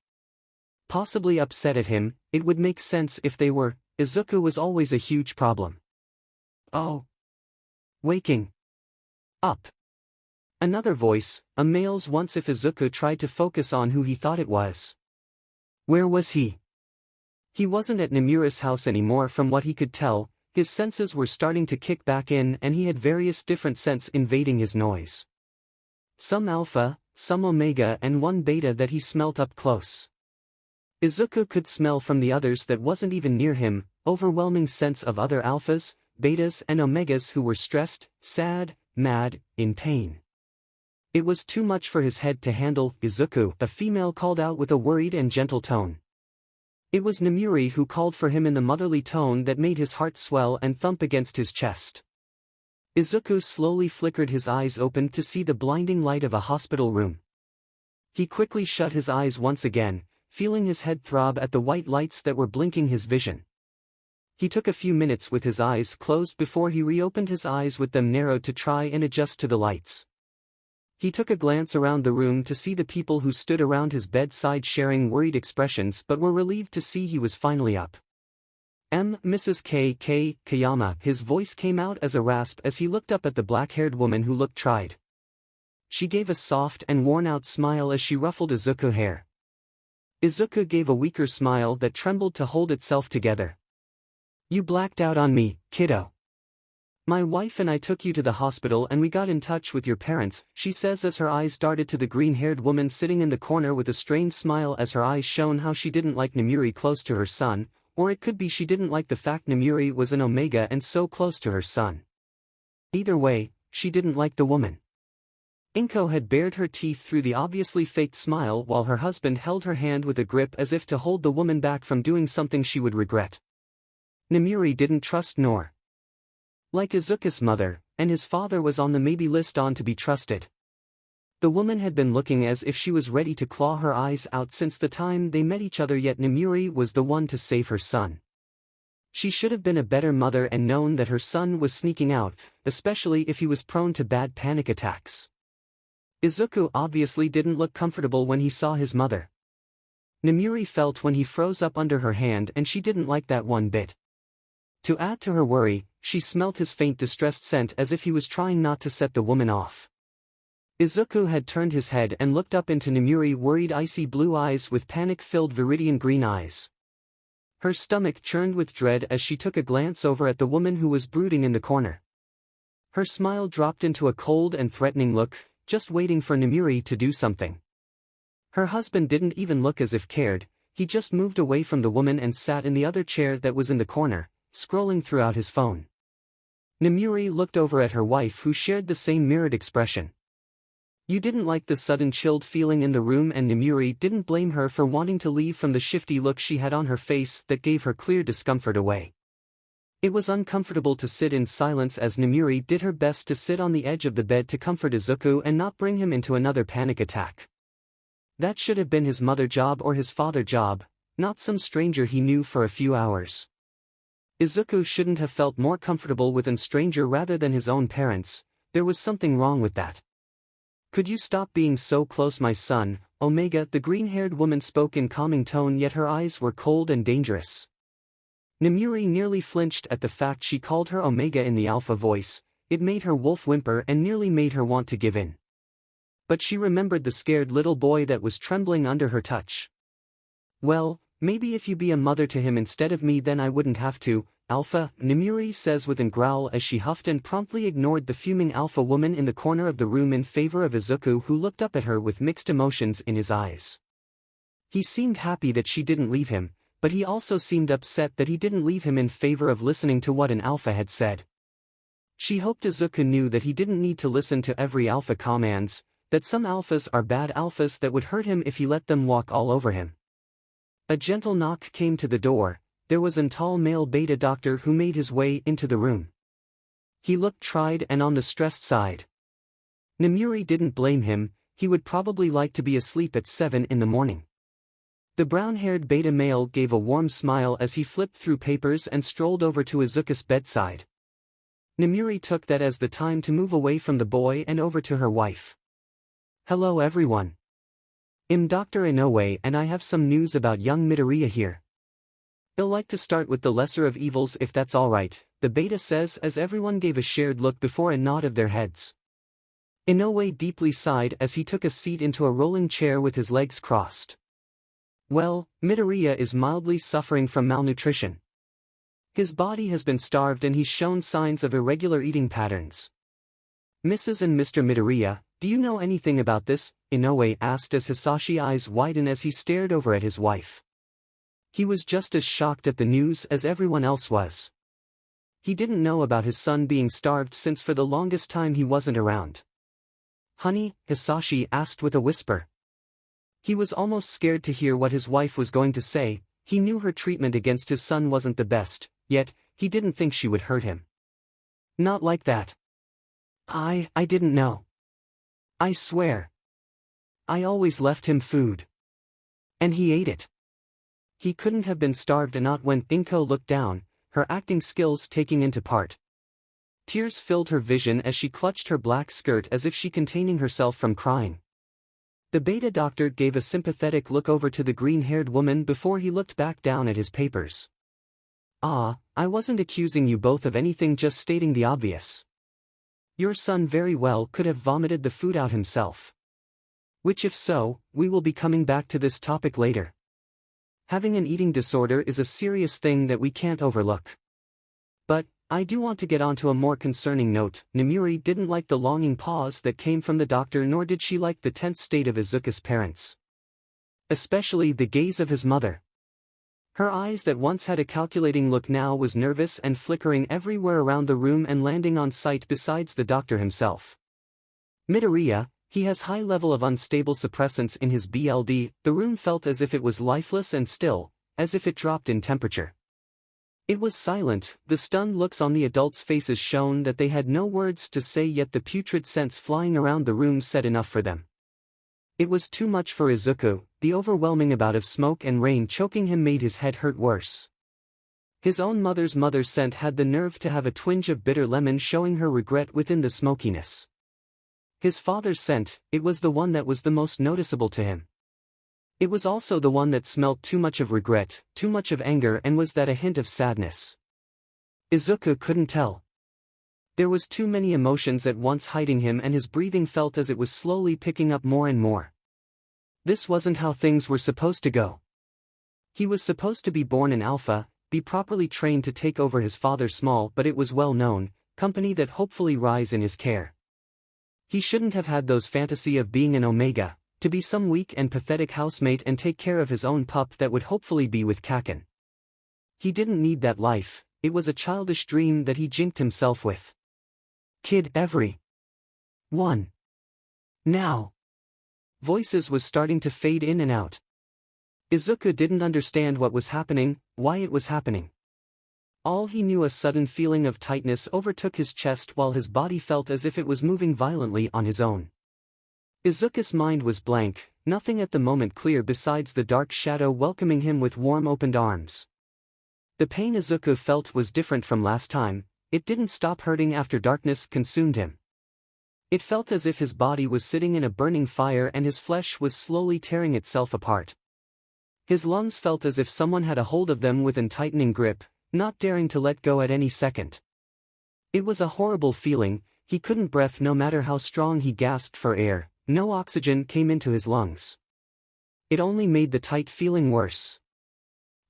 Possibly upset at him, it would make sense if they were. Izuku was always a huge problem. Oh. Waking up. Another voice, a male's once if Izuku tried to focus on who he thought it was. Where was he? He wasn't at Namiri's house anymore from what he could tell, his senses were starting to kick back in and he had various different scents invading his noise. Some alpha, some omega and one beta that he smelt up close. Izuku could smell from the others that wasn't even near him, overwhelming sense of other alphas, betas and omegas who were stressed, sad, mad, in pain. It was too much for his head to handle. Izuku, a female called out with a worried and gentle tone. It was Namiri who called for him in the motherly tone that made his heart swell and thump against his chest. Izuku slowly flickered his eyes open to see the blinding light of a hospital room. He quickly shut his eyes once again, feeling his head throb at the white lights that were blinking his vision. He took a few minutes with his eyes closed before he reopened his eyes with them narrowed to try and adjust to the lights. He took a glance around the room to see the people who stood around his bedside sharing worried expressions but were relieved to see he was finally up. Mrs. 𝐀𝐦 his voice came out as a rasp as he looked up at the black-haired woman who looked tried. She gave a soft and worn-out smile as she ruffled Izuku's hair. Izuku gave a weaker smile that trembled to hold itself together. "You blacked out on me, kiddo. My wife and I took you to the hospital and we got in touch with your parents," she says as her eyes darted to the green-haired woman sitting in the corner with a strained smile as her eyes shone how she didn't like Namiri close to her son, or it could be she didn't like the fact Namiri was an Omega and so close to her son. Either way, she didn't like the woman. Inko had bared her teeth through the obviously faked smile while her husband held her hand with a grip as if to hold the woman back from doing something she would regret. Namiri didn't trust nor like Izuku's mother, and his father was on the maybe list on to be trusted. The woman had been looking as if she was ready to claw her eyes out since the time they met each other, yet Namiri was the one to save her son. She should have been a better mother and known that her son was sneaking out, especially if he was prone to bad panic attacks. Izuku obviously didn't look comfortable when he saw his mother. Namiri felt when he froze up under her hand and she didn't like that one bit. To add to her worry, she smelt his faint distressed scent as if he was trying not to set the woman off. Izuku had turned his head and looked up into Namiri's worried icy blue eyes with panic-filled viridian green eyes. Her stomach churned with dread as she took a glance over at the woman who was brooding in the corner. Her smile dropped into a cold and threatening look, just waiting for Namiri to do something. Her husband didn't even look as if cared, he just moved away from the woman and sat in the other chair that was in the corner, scrolling throughout his phone. Namiri looked over at her wife who shared the same mirrored expression. You didn't like the sudden chilled feeling in the room and Namiri didn't blame her for wanting to leave from the shifty look she had on her face that gave her clear discomfort away. It was uncomfortable to sit in silence as Namiri did her best to sit on the edge of the bed to comfort Izuku and not bring him into another panic attack. That should have been his mother job or his father job, not some stranger he knew for a few hours. Izuku shouldn't have felt more comfortable with a stranger rather than his own parents. There was something wrong with that. "Could you stop being so close, my son, Omega?" the green-haired woman spoke in calming tone, yet her eyes were cold and dangerous. Namiri nearly flinched at the fact she called her Omega in the alpha voice. It made her wolf whimper and nearly made her want to give in. But she remembered the scared little boy that was trembling under her touch. "Well, maybe if you be a mother to him instead of me then I wouldn't have to, Alpha," Namiri says with a growl as she huffed and promptly ignored the fuming alpha woman in the corner of the room in favor of Izuku, who looked up at her with mixed emotions in his eyes. He seemed happy that she didn't leave him, but he also seemed upset that he didn't leave him in favor of listening to what an alpha had said. She hoped Izuku knew that he didn't need to listen to every alpha commands, that some alphas are bad alphas that would hurt him if he let them walk all over him. A gentle knock came to the door. There was a tall male beta doctor who made his way into the room. He looked tried and on the stressed side. Namiri didn't blame him, he would probably like to be asleep at 7 in the morning. The brown-haired beta male gave a warm smile as he flipped through papers and strolled over to Izuku's bedside. Namiri took that as the time to move away from the boy and over to her wife. "Hello everyone. I'm Dr. Inoue and I have some news about young Midoriya here. I'd like to start with the lesser of evils if that's alright," the beta says as everyone gave a shared look before a nod of their heads. Inoue deeply sighed as he took a seat into a rolling chair with his legs crossed. "Well, Midoriya is mildly suffering from malnutrition. His body has been starved and he's shown signs of irregular eating patterns." "Mrs. and Mr. Midoriya, do you know anything about this?" Inoue asked as Hisashi's eyes widened as he stared over at his wife. He was just as shocked at the news as everyone else was. He didn't know about his son being starved since for the longest time he wasn't around. "Honey?" Hisashi asked with a whisper. He was almost scared to hear what his wife was going to say. He knew her treatment against his son wasn't the best, yet, he didn't think she would hurt him. "Not like that. I didn't know. I swear. I always left him food. And he ate it. He couldn't have been starved and not when 𝐀𝐦 looked down, her acting skills taking into part. Tears filled her vision as she clutched her black skirt as if she containing herself from crying. The beta doctor gave a sympathetic look over to the green-haired woman before he looked back down at his papers. I wasn't accusing you both of anything, just stating the obvious. Your son very well could have vomited the food out himself. Which if so, we will be coming back to this topic later. Having an eating disorder is a serious thing that we can't overlook. But, I do want to get onto a more concerning note. Nemuri didn't like the longing pause that came from the doctor, nor did she like the tense state of Izuku's parents. Especially the gaze of his mother. Her eyes that once had a calculating look now was nervous and flickering everywhere around the room and landing on sight besides the doctor himself. Midoriya, he has high level of unstable suppressants in his BLD. The room felt as if it was lifeless and still, as if it dropped in temperature. It was silent. The stunned looks on the adults' faces shown that they had no words to say, yet the putrid scents flying around the room said enough for them. It was too much for Izuku. The overwhelming amount of smoke and rain choking him made his head hurt worse. His own mother's scent had the nerve to have a twinge of bitter lemon, showing her regret within the smokiness. His father's scent, it was the one that was the most noticeable to him. It was also the one that smelt too much of regret, too much of anger, and was that a hint of sadness? Izuku couldn't tell. There was too many emotions at once hiding him, and his breathing felt as it was slowly picking up more and more. This wasn't how things were supposed to go. He was supposed to be born in Alpha, be properly trained to take over his father's small but it was well known company that hopefully rise in his care. He shouldn't have had those fantasy of being an Omega, to be some weak and pathetic housemate and take care of his own pup that would hopefully be with 𝐾𝐦. He didn't need that life. It was a childish dream that he jinked himself with. Kid every one. Now. Voices was starting to fade in and out. Izuku didn't understand what was happening, why it was happening. All he knew, a sudden feeling of tightness overtook his chest while his body felt as if it was moving violently on his own. Izuku's mind was blank, nothing at the moment clear besides the dark shadow welcoming him with warm opened arms. The pain Izuku felt was different from last time. It didn't stop hurting after darkness consumed him. It felt as if his body was sitting in a burning fire and his flesh was slowly tearing itself apart. His lungs felt as if someone had a hold of them with a tightening grip, not daring to let go at any second. It was a horrible feeling. He couldn't breathe no matter how strong he gasped for air. No oxygen came into his lungs. It only made the tight feeling worse.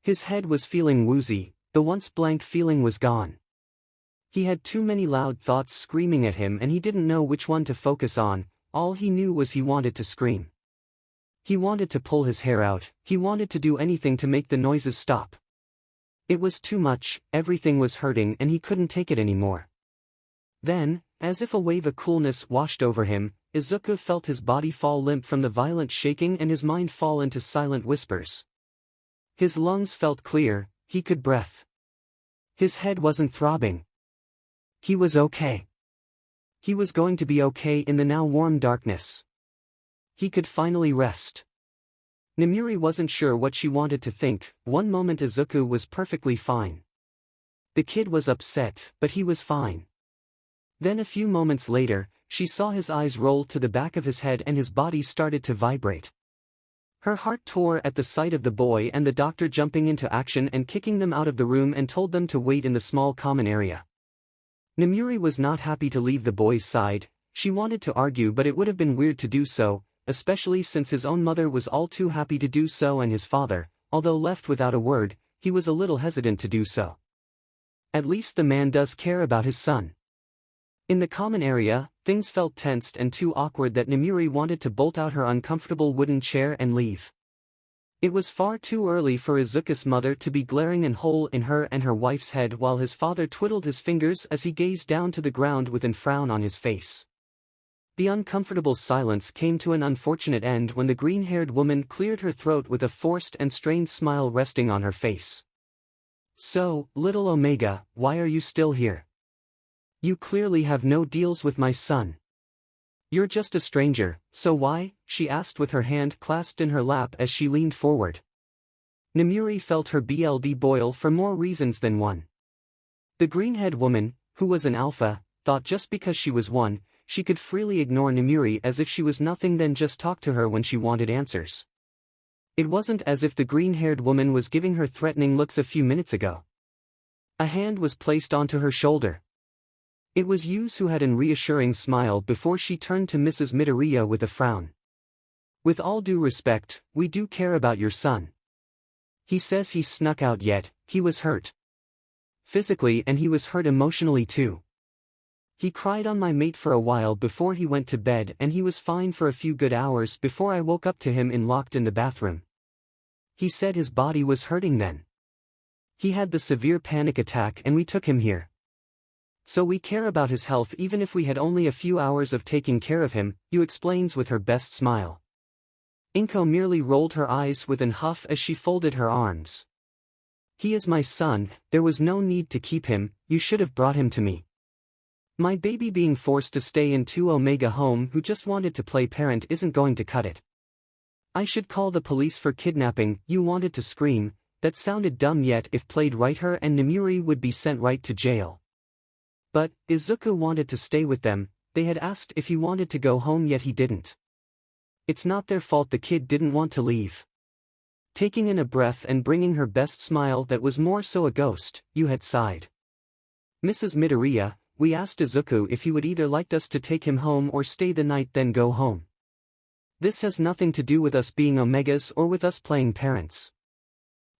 His head was feeling woozy. The once blank feeling was gone. He had too many loud thoughts screaming at him and he didn't know which one to focus on. All he knew was he wanted to scream. He wanted to pull his hair out. He wanted to do anything to make the noises stop. It was too much, everything was hurting and he couldn't take it anymore. Then, as if a wave of coolness washed over him, Izuku felt his body fall limp from the violent shaking and his mind fall into silent whispers. His lungs felt clear, he could breathe. His head wasn't throbbing. He was okay. He was going to be okay in the now warm darkness. He could finally rest. Nemuri wasn't sure what she wanted to think. One moment Izuku was perfectly fine. The kid was upset, but he was fine. Then a few moments later, she saw his eyes roll to the back of his head and his body started to vibrate. Her heart tore at the sight of the boy and the doctor jumping into action and kicking them out of the room and told them to wait in the small common area. Nemuri was not happy to leave the boy's side. She wanted to argue, but it would have been weird to do so, especially since his own mother was all too happy to do so and his father, although left without a word, he was a little hesitant to do so. At least the man does care about his son. In the common area, things felt tensed and too awkward that Nemuri wanted to bolt out her uncomfortable wooden chair and leave. It was far too early for Izuku's mother to be glaring a hole in her and her wife's head while his father twiddled his fingers as he gazed down to the ground with a frown on his face. The uncomfortable silence came to an unfortunate end when the green-haired woman cleared her throat with a forced and strained smile resting on her face. "So, little Omega, why are you still here? You clearly have no deals with my son. You're just a stranger, so why? She asked with her hand clasped in her lap as she leaned forward. Nomiuri felt her blood boil for more reasons than one. The green-haired woman, who was an alpha, thought just because she was one, she could freely ignore Nomiuri as if she was nothing, then just talk to her when she wanted answers. It wasn't as if the green-haired woman was giving her threatening looks a few minutes ago. A hand was placed onto her shoulder. It was Use who had an reassuring smile before she turned to Mrs. Midoriya with a frown. With all due respect, we do care about your son. He says he snuck out yet, he was hurt. Physically, and he was hurt emotionally too. He cried on my mate for a while before he went to bed, and he was fine for a few good hours before I woke up to him locked in the bathroom. He said his body was hurting then. He had the severe panic attack and we took him here. So we care about his health even if we had only a few hours of taking care of him, Yu explains with her best smile. Inko merely rolled her eyes with an huff as she folded her arms. He is my son, there was no need to keep him, you should have brought him to me. My baby being forced to stay in 𝗂𝐬𝐬𝐿 home who just wanted to play parent isn't going to cut it. I should call the police for kidnapping, you wanted to scream, that sounded dumb, yet if played right her and Nomiuri would be sent right to jail. But, Izuku wanted to stay with them, they had asked if he wanted to go home yet he didn't. It's not their fault the kid didn't want to leave. Taking in a breath and bringing her best smile that was more so a ghost, Yu had sighed. Mrs. Midoriya, we asked Izuku if he would either like us to take him home or stay the night then go home. This has nothing to do with us being omegas or with us playing parents.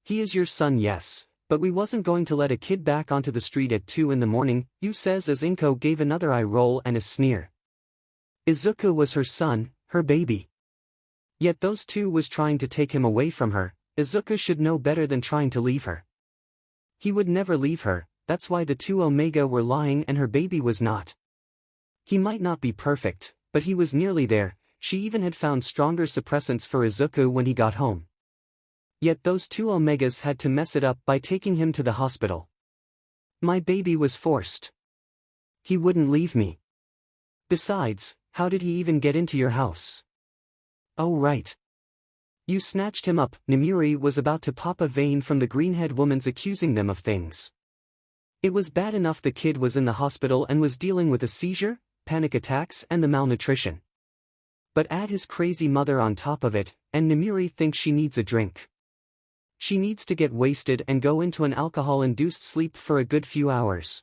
He is your son, yes, but we wasn't going to let a kid back onto the street at 2 in the morning, Yu says as Inko gave another eye roll and a sneer. Izuku was her son, her baby. Yet those two was trying to take him away from her. Izuku should know better than trying to leave her. He would never leave her, that's why the 𝗂𝐬𝐬𝐿 were lying and her baby was not. He might not be perfect, but he was nearly there. She even had found stronger suppressants for Izuku when he got home. Yet those 𝗂𝐬𝐬𝐿s had to mess it up by taking him to the hospital. My baby was forced. He wouldn't leave me. Besides, how did he even get into your house? Oh right. You snatched him up. Nomiuri was about to pop a vein from the green-haired woman's accusing them of things. It was bad enough the kid was in the hospital and was dealing with a seizure, panic attacks and the malnutrition. But add his crazy mother on top of it, and Nomiuri thinks she needs a drink. She needs to get wasted and go into an alcohol-induced sleep for a good few hours.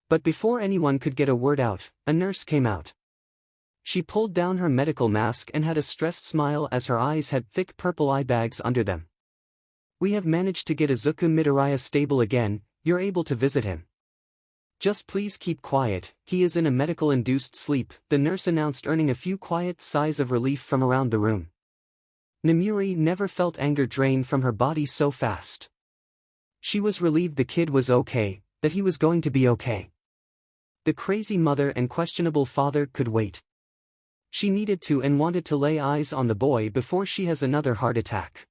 But before anyone could get a word out, a nurse came out. She pulled down her medical mask and had a stressed smile as her eyes had thick purple eye bags under them. We have managed to get Izuku Midoriya stable again, you're able to visit him. Just please keep quiet, he is in a medical-induced sleep, the nurse announced, earning a few quiet sighs of relief from around the room. Nomiuri never felt anger drain from her body so fast. She was relieved the kid was okay, that he was going to be okay. The crazy mother and questionable father could wait. She needed to and wanted to lay eyes on the boy before she has another heart attack.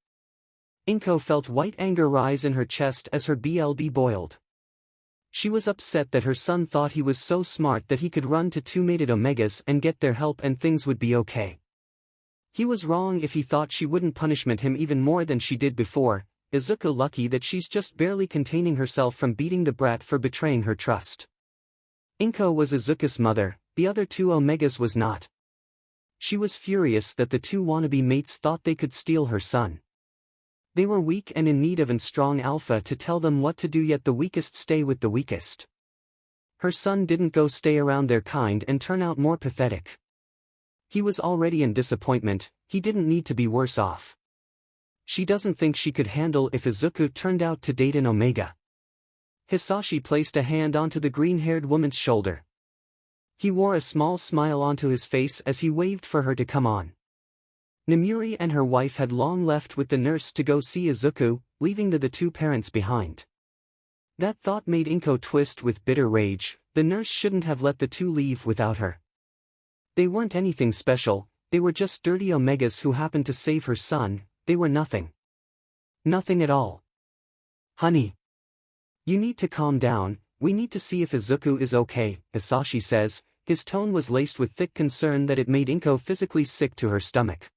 Inko felt white anger rise in her chest as her blood boiled. She was upset that her son thought he was so smart that he could run to two mated omegas and get their help and things would be okay. He was wrong if he thought she wouldn't punishment him even more than she did before. Izuku lucky that she's just barely containing herself from beating the brat for betraying her trust. Inko was Izuku's mother, the other two omegas was not. She was furious that the two wannabe mates thought they could steal her son. They were weak and in need of a strong alpha to tell them what to do, yet the weakest stay with the weakest. Her son didn't go stay around their kind and turn out more pathetic. He was already in disappointment, he didn't need to be worse off. She doesn't think she could handle if Izuku turned out to date an omega. Hisashi placed a hand onto the green-haired woman's shoulder. He wore a small smile onto his face as he waved for her to come on. Nomiuri and her wife had long left with the nurse to go see Izuku, leaving the two parents behind. That thought made Inko twist with bitter rage. The nurse shouldn't have let the two leave without her. They weren't anything special, they were just dirty omegas who happened to save her son. They were nothing. Nothing at all. Honey. You need to calm down, we need to see if 𝐬𝐡𝐢 is okay, Hisashi says. His tone was laced with thick concern that it made 𝐀𝐦 physically sick to her stomach.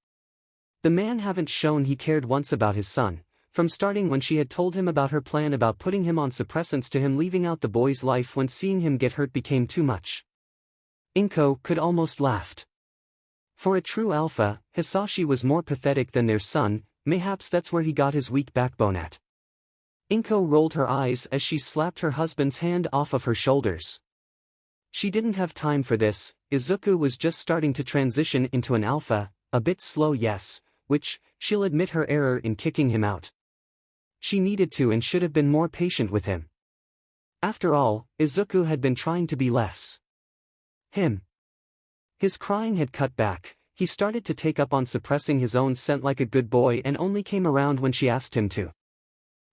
The man haven't shown he cared once about his son, from starting when she had told him about her plan about putting him on suppressants to him leaving out the boy's life when seeing him get hurt became too much. 𝐀𝐦 could almost laughed. For a true alpha, Hisashi was more pathetic than their son, mayhaps that's where he got his weak backbone at. 𝐀𝐦 rolled her eyes as she slapped her husband's hand off of her shoulders. She didn't have time for this. 𝐬𝐡𝐢 was just starting to transition into an alpha, a bit slow yes, which, she'll admit her error in kicking him out. She needed to and should have been more patient with him. After all, 𝐬𝐡𝐢 had been trying to be less him. His crying had cut back, he started to take up on suppressing his own scent like a good boy and only came around when she asked him to.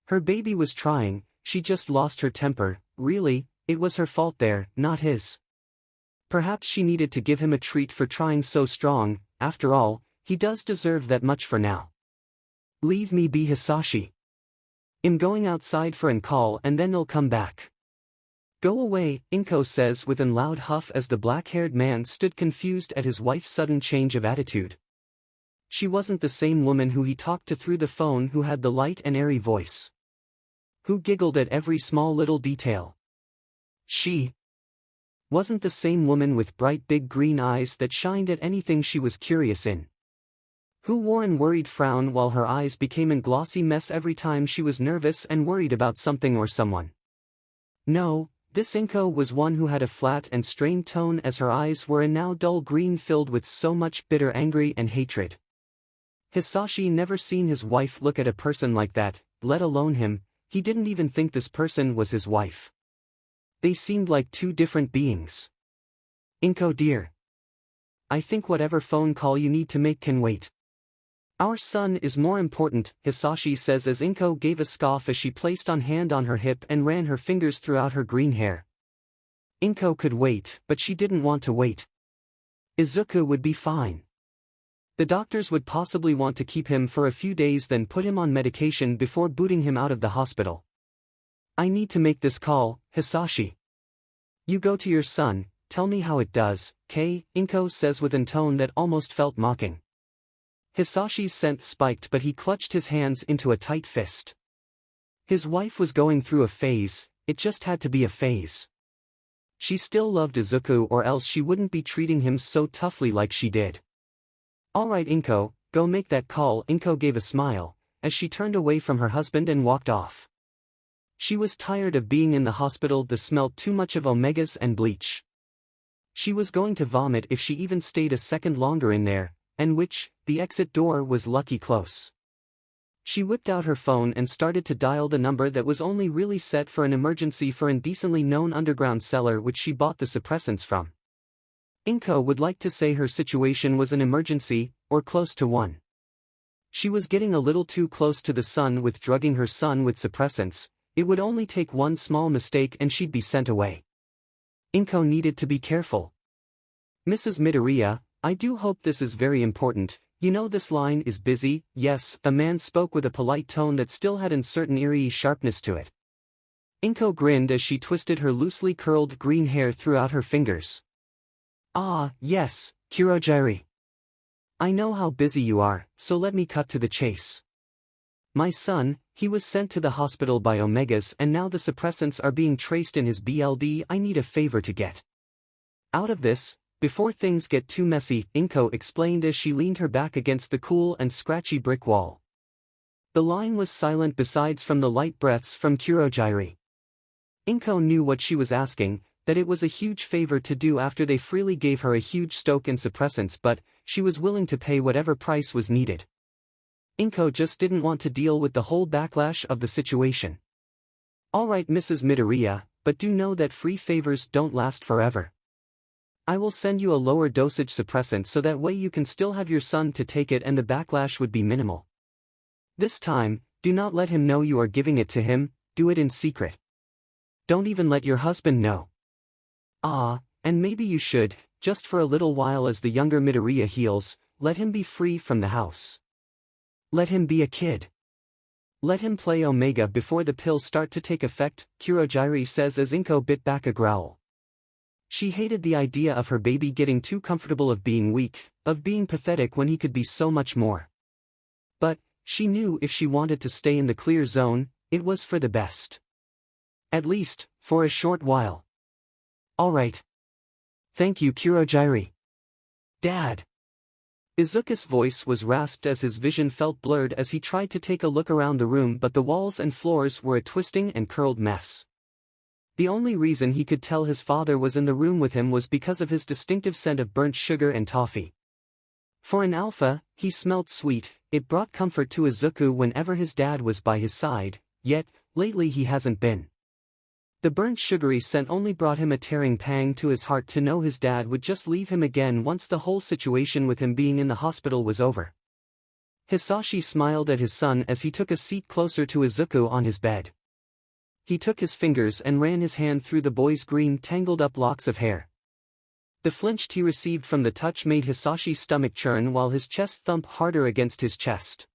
Her baby was trying, she just lost her temper, really, it was her fault there, not his. Perhaps she needed to give him a treat for trying so strong, after all, he does deserve that much for now. Leave me be Hisashi. I'm going outside for an call and then I'll come back. Go away, 𝐀𝐦 says with a loud huff as the black-haired man stood confused at his wife's sudden change of attitude. She wasn't the same woman who he talked to through the phone who had the light and airy voice. Who giggled at every small little detail. She wasn't the same woman with bright big green eyes that shined at anything she was curious in. Who wore an worried frown while her eyes became a glossy mess every time she was nervous and worried about something or someone. No, this 𝐀𝐦 was one who had a flat and strained tone as her eyes were a now dull green filled with so much bitter anger and hatred. Hisashi never seen his wife look at a person like that, let alone him, he didn't even think this person was his wife. They seemed like two different beings. 𝐀𝐦 dear. I think whatever phone call you need to make can wait. Our son is more important, Hisashi says as 𝐀𝐦 gave a scoff as she placed on hand on her hip and ran her fingers throughout her green hair. 𝐀𝐦 could wait, but she didn't want to wait. 𝐬𝐡𝐢 would be fine. The doctors would possibly want to keep him for a few days then put him on medication before booting him out of the hospital. I need to make this call, Hisashi. You go to your son, tell me how it does, 𝐀𝐦 says with a tone that almost felt mocking. Hisashi's scent spiked but he clutched his hands into a tight fist. His wife was going through a phase, it just had to be a phase. She still loved 𝐬𝐡𝐢 or else she wouldn't be treating him so toughly like she did. Alright 𝐀𝐦, go make that call. 𝐀𝐦 gave a smile, as she turned away from her husband and walked off. She was tired of being in the hospital that smelled too much of omegas and bleach. She was going to vomit if she even stayed a second longer in there, and which, the exit door was lucky close. She whipped out her phone and started to dial the number that was only really set for an emergency for an indecently known underground cellar which she bought the suppressants from. 𝐀𝐦 would like to say her situation was an emergency, or close to one. She was getting a little too close to the sun with drugging her son with suppressants, it would only take one small mistake and she'd be sent away. 𝐀𝐦 needed to be careful. Mrs. Midoriya, I do hope this is very important, you know this line is busy, yes, a man spoke with a polite tone that still had a certain eerie sharpness to it. 𝐀𝐦 grinned as she twisted her loosely curled green hair throughout her fingers. Ah, yes, 𝐀𝐦. I know how busy you are, so let me cut to the chase. My son, he was sent to the hospital by omegas and now the suppressants are being traced in his blood. I need a favor to get out of this, before things get too messy, 𝐀𝐦 explained as she leaned her back against the cool and scratchy brick wall. The line was silent besides from the light breaths from 𝐀𝐦. 𝐀𝐦 knew what she was asking, that it was a huge favor to do after they freely gave her a huge stoke in suppressants but, she was willing to pay whatever price was needed. 𝐀𝐦 just didn't want to deal with the whole backlash of the situation. Alright Mrs. Midoriya, but do know that free favors don't last forever. I will send you a lower dosage suppressant so that way you can still have your son to take it and the backlash would be minimal. This time, do not let him know you are giving it to him, do it in secret. Don't even let your husband know. Ah, and maybe you should, just for a little while as the younger Midoriya heals, let him be free from the house. Let him be a kid. Let him play Omega before the pills start to take effect, Kurogiri says as 𝐻𝐸 bit back a growl. She hated the idea of her baby getting too comfortable of being weak, of being pathetic when he could be so much more. But, she knew if she wanted to stay in the clear zone, it was for the best. At least, for a short while. Alright. Thank you, Kurogiri. Dad. Izuku's voice was rasped as his vision felt blurred as he tried to take a look around the room, but the walls and floors were a twisting and curled mess. The only reason he could tell his father was in the room with him was because of his distinctive scent of burnt sugar and toffee. For an alpha, he smelled sweet. It brought comfort to Izuku whenever his dad was by his side, yet, lately he hasn't been. The burnt sugary scent only brought him a tearing pang to his heart to know his dad would just leave him again once the whole situation with him being in the hospital was over. Hisashi smiled at his son as he took a seat closer to Izuku on his bed. He took his fingers and ran his hand through the boy's green tangled-up locks of hair. The flinch he received from the touch made Hisashi's stomach churn while his chest thumped harder against his chest.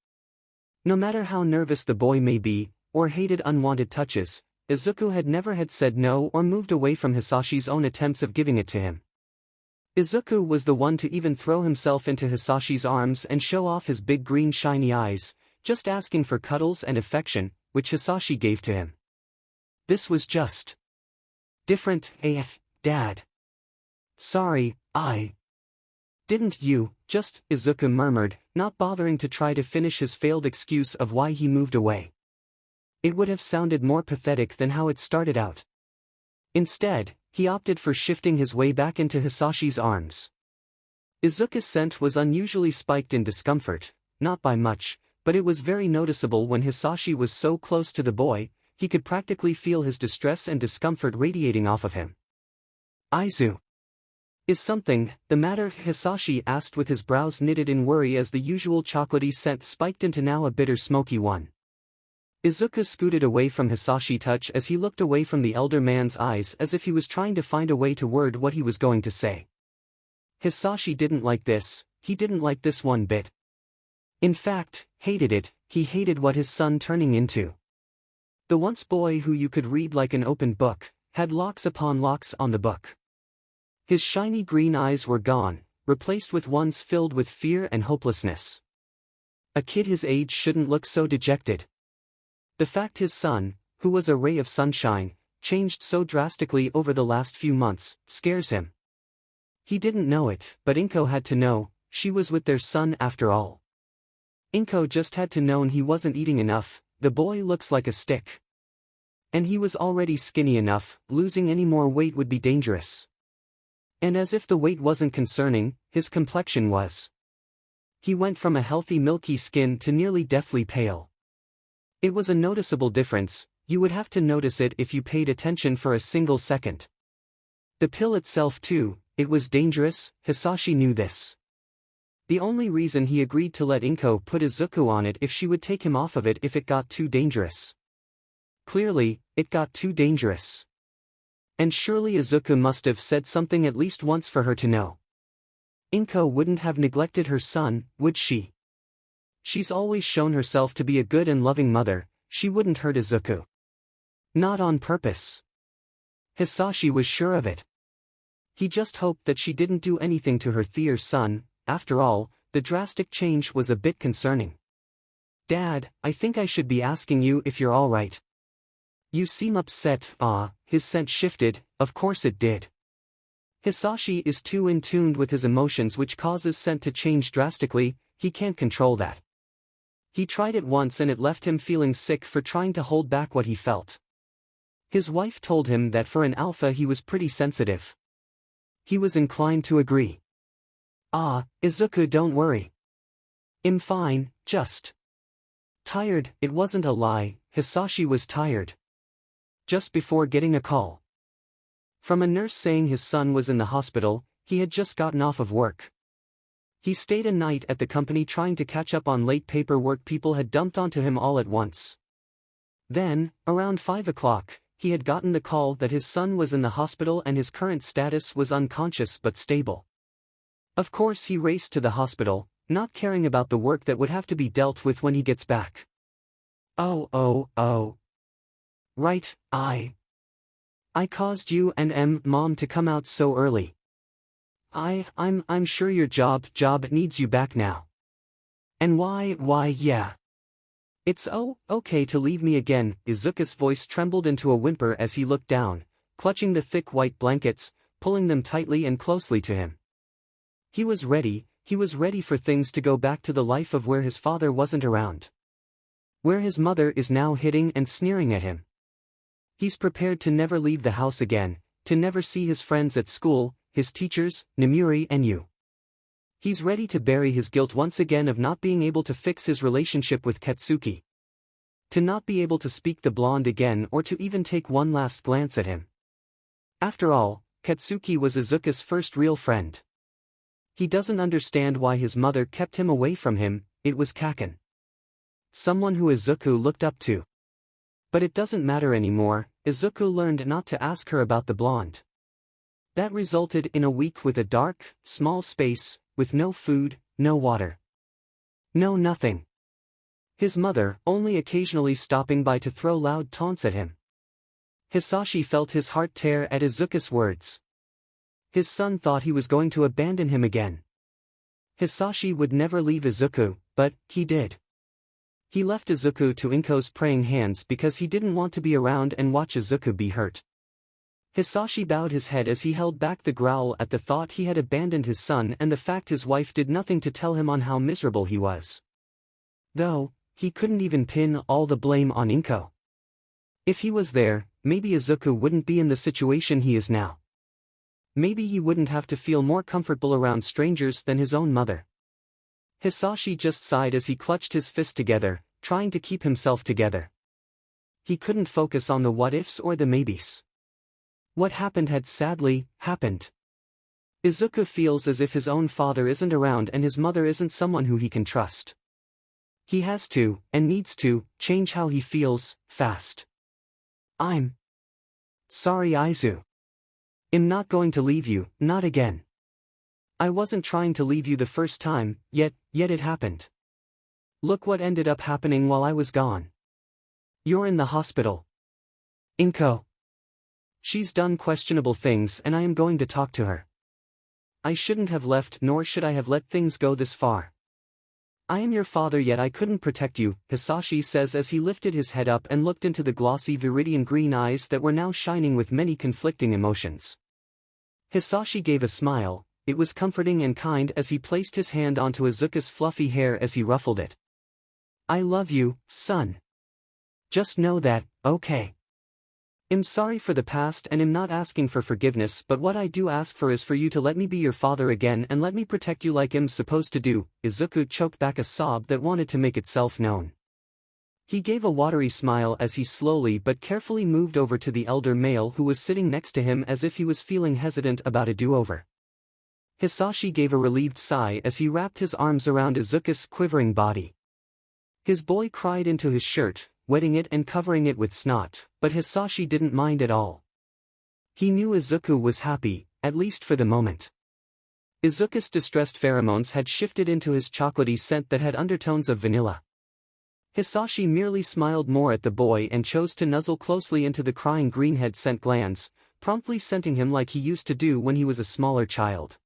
No matter how nervous the boy may be, or hated unwanted touches, Izuku had never said no or moved away from Hisashi's own attempts of giving it to him. Izuku was the one to even throw himself into Hisashi's arms and show off his big green shiny eyes, just asking for cuddles and affection, which Hisashi gave to him. This was just different, Dad. Sorry, I didn't you, just, Izuku murmured, not bothering to try to finish his failed excuse of why he moved away. It would have sounded more pathetic than how it started out. Instead, he opted for shifting his way back into Hisashi's arms. Izuku's scent was unusually spiked in discomfort, not by much, but it was very noticeable when Hisashi was so close to the boy. He could practically feel his distress and discomfort radiating off of him. Aizu. Is something the matter? Hisashi asked with his brows knitted in worry as the usual chocolatey scent spiked into now a bitter smoky one. Izuku scooted away from Hisashi touch as he looked away from the elder man's eyes as if he was trying to find a way to word what he was going to say. Hisashi didn't like this, he didn't like this one bit. In fact, hated it, he hated what his son turning into. The once boy who you could read like an open book, had locks upon locks on the book. His shiny green eyes were gone, replaced with ones filled with fear and hopelessness. A kid his age shouldn't look so dejected. The fact his son, who was a ray of sunshine, changed so drastically over the last few months, scares him. He didn't know it, but 𝐻𝐸 had to know, she was with their son after all. 𝐻𝐸 just had to know he wasn't eating enough, the boy looks like a stick. And he was already skinny enough, losing any more weight would be dangerous. And as if the weight wasn't concerning, his complexion was. He went from a healthy milky skin to nearly deathly pale. It was a noticeable difference, you would have to notice it if you paid attention for a single second. The pill itself too, it was dangerous, Hisashi knew this. The only reason he agreed to let 𝐻𝐸 put Izuku on it if she would take him off of it if it got too dangerous. Clearly, it got too dangerous. And surely Izuku must have said something at least once for her to know. 𝐻𝐸 wouldn't have neglected her son, would she? She's always shown herself to be a good and loving mother, she wouldn't hurt Izuku. Not on purpose. Hisashi was sure of it. He just hoped that she didn't do anything to her dear son. After all, the drastic change was a bit concerning. Dad, I think I should be asking you if you're alright. You seem upset. His scent shifted, of course it did. Hisashi is too in tune with his emotions, which causes scent to change drastically, he can't control that. He tried it once and it left him feeling sick for trying to hold back what he felt. His wife told him that for an alpha he was pretty sensitive. He was inclined to agree. Izuku, don't worry. I'm fine, just tired. It wasn't a lie, Hisashi was tired. Just before getting a call from a nurse saying his son was in the hospital, he had just gotten off of work. He stayed a night at the company trying to catch up on late paperwork people had dumped onto him all at once. Then, around 5 o'clock, he had gotten the call that his son was in the hospital and his current status was unconscious but stable. Of course he raced to the hospital, not caring about the work that would have to be dealt with when he gets back. Oh. Right, I caused you and Mom to come out so early. I'm sure your job needs you back now. And why yeah. It's okay to leave me again. Izuku's voice trembled into a whimper as he looked down, clutching the thick white blankets, pulling them tightly and closely to him. He was ready for things to go back to the life of where his father wasn't around. Where his mother is now hitting and sneering at him. He's prepared to never leave the house again, to never see his friends at school, his teachers, Nemuri and you. He's ready to bury his guilt once again of not being able to fix his relationship with Katsuki. To not be able to speak the blonde again or to even take one last glance at him. After all, Katsuki was Izuku's first real friend. He doesn't understand why his mother kept him away from him. It was Kaken. Someone who Izuku looked up to. But it doesn't matter anymore. Izuku learned not to ask her about the blonde. That resulted in a week with a dark, small space, with no food, no water. No nothing. His mother only occasionally stopping by to throw loud taunts at him. Hisashi felt his heart tear at Izuku's words. His son thought he was going to abandon him again. Hisashi would never leave Izuku, but he did. He left Izuku to Inko's praying hands because he didn't want to be around and watch Izuku be hurt. Hisashi bowed his head as he held back the growl at the thought he had abandoned his son and the fact his wife did nothing to tell him on how miserable he was. Though, he couldn't even pin all the blame on Inko. If he was there, maybe Izuku wouldn't be in the situation he is now. Maybe he wouldn't have to feel more comfortable around strangers than his own mother. Hisashi just sighed as he clutched his fist together, trying to keep himself together. He couldn't focus on the what-ifs or the maybes. What happened had sadly happened. Izuku feels as if his own father isn't around and his mother isn't someone who he can trust. He has to, and needs to, change how he feels, fast. I'm sorry, Aizu. I'm not going to leave you, not again. I wasn't trying to leave you the first time, yet it happened. Look what ended up happening while I was gone. You're in the hospital. Inko. She's done questionable things and I am going to talk to her. I shouldn't have left nor should I have let things go this far. I am your father yet I couldn't protect you, Hisashi says as he lifted his head up and looked into the glossy viridian green eyes that were now shining with many conflicting emotions. Hisashi gave a smile, it was comforting and kind as he placed his hand onto Izuku's fluffy hair as he ruffled it. I love you, son. Just know that, okay? I'm sorry for the past and I'm not asking for forgiveness but what I do ask for is for you to let me be your father again and let me protect you like I'm supposed to do. Izuku choked back a sob that wanted to make itself known. He gave a watery smile as he slowly but carefully moved over to the elder male who was sitting next to him as if he was feeling hesitant about a do-over. Hisashi gave a relieved sigh as he wrapped his arms around Izuku's quivering body. His boy cried into his shirt, wetting it and covering it with snot, but Hisashi didn't mind at all. He knew Izuku was happy, at least for the moment. Izuku's distressed pheromones had shifted into his chocolatey scent that had undertones of vanilla. Hisashi merely smiled more at the boy and chose to nuzzle closely into the crying greenhead scent glands, promptly scenting him like he used to do when he was a smaller child.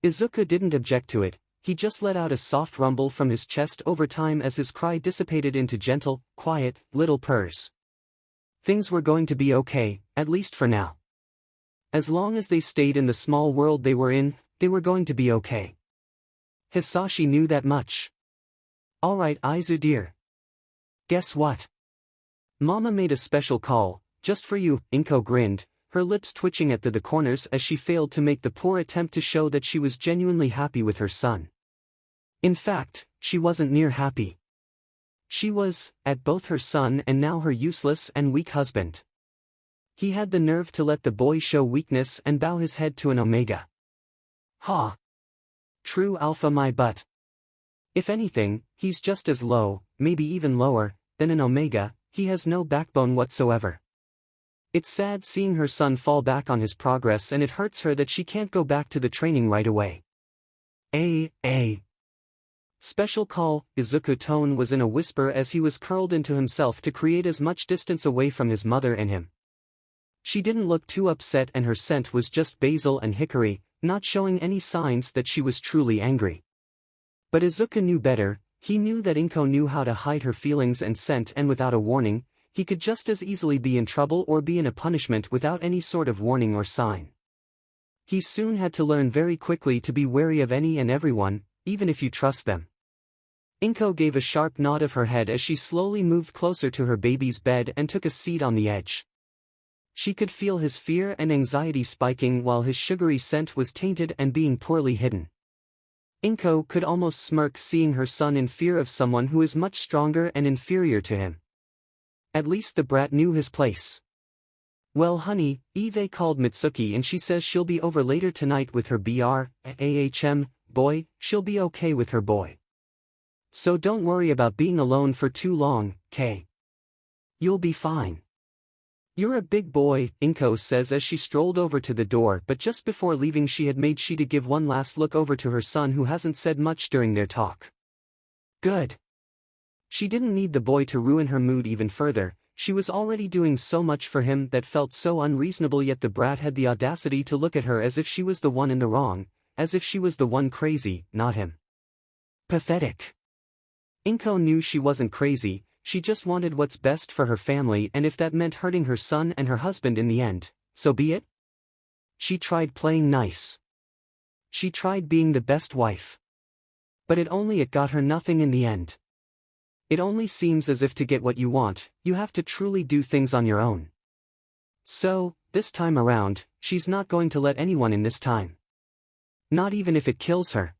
Izuku didn't object to it. He just let out a soft rumble from his chest over time as his cry dissipated into gentle, quiet, little purrs. Things were going to be okay, at least for now. As long as they stayed in the small world they were in, they were going to be okay. Hisashi knew that much. Alright Aizu dear. Guess what? Mama made a special call, just for you, Inko grinned, her lips twitching at the corners as she failed to make the poor attempt to show that she was genuinely happy with her son. In fact, she wasn't near happy. She was, at both her son and now her useless and weak husband. He had the nerve to let the boy show weakness and bow his head to an omega. Ha! True alpha my butt. If anything, he's just as low, maybe even lower, than an omega. He has no backbone whatsoever. It's sad seeing her son fall back on his progress and it hurts her that she can't go back to the training right away. Special call, 𝐬𝐻𝐻 tone was in a whisper as he was curled into himself to create as much distance away from his mother and him. She didn't look too upset and her scent was just basil and hickory, not showing any signs that she was truly angry. But 𝐬𝐻𝐻 knew better. He knew that 𝐀𝐦 knew how to hide her feelings and scent, and without a warning, he could just as easily be in trouble or be in a punishment without any sort of warning or sign. He soon had to learn very quickly to be wary of any and everyone, even if you trust them. 𝐀𝐦 gave a sharp nod of her head as she slowly moved closer to her baby's bed and took a seat on the edge. She could feel his fear and anxiety spiking while his sugary scent was tainted and being poorly hidden. 𝐀𝐦 could almost smirk seeing her son in fear of someone who is much stronger and inferior to him. At least the brat knew his place. Well honey, Eve called Mitsuki and she says she'll be over later tonight with her boy, she'll be okay with her boy. So don't worry about being alone for too long, K. You'll be fine. You're a big boy, 𝐀𝐦 says as she strolled over to the door, but just before leaving she had made sure to give one last look over to her son who hasn't said much during their talk. Good. She didn't need the boy to ruin her mood even further. She was already doing so much for him that felt so unreasonable, yet the brat had the audacity to look at her as if she was the one in the wrong, as if she was the one crazy, not him. Pathetic. 𝐀𝐦 knew she wasn't crazy, she just wanted what's best for her family, and if that meant hurting her son and her husband in the end, so be it. She tried playing nice. She tried being the best wife. But it got her nothing in the end. It only seems as if to get what you want, you have to truly do things on your own. So, this time around, she's not going to let anyone in this time. Not even if it kills her.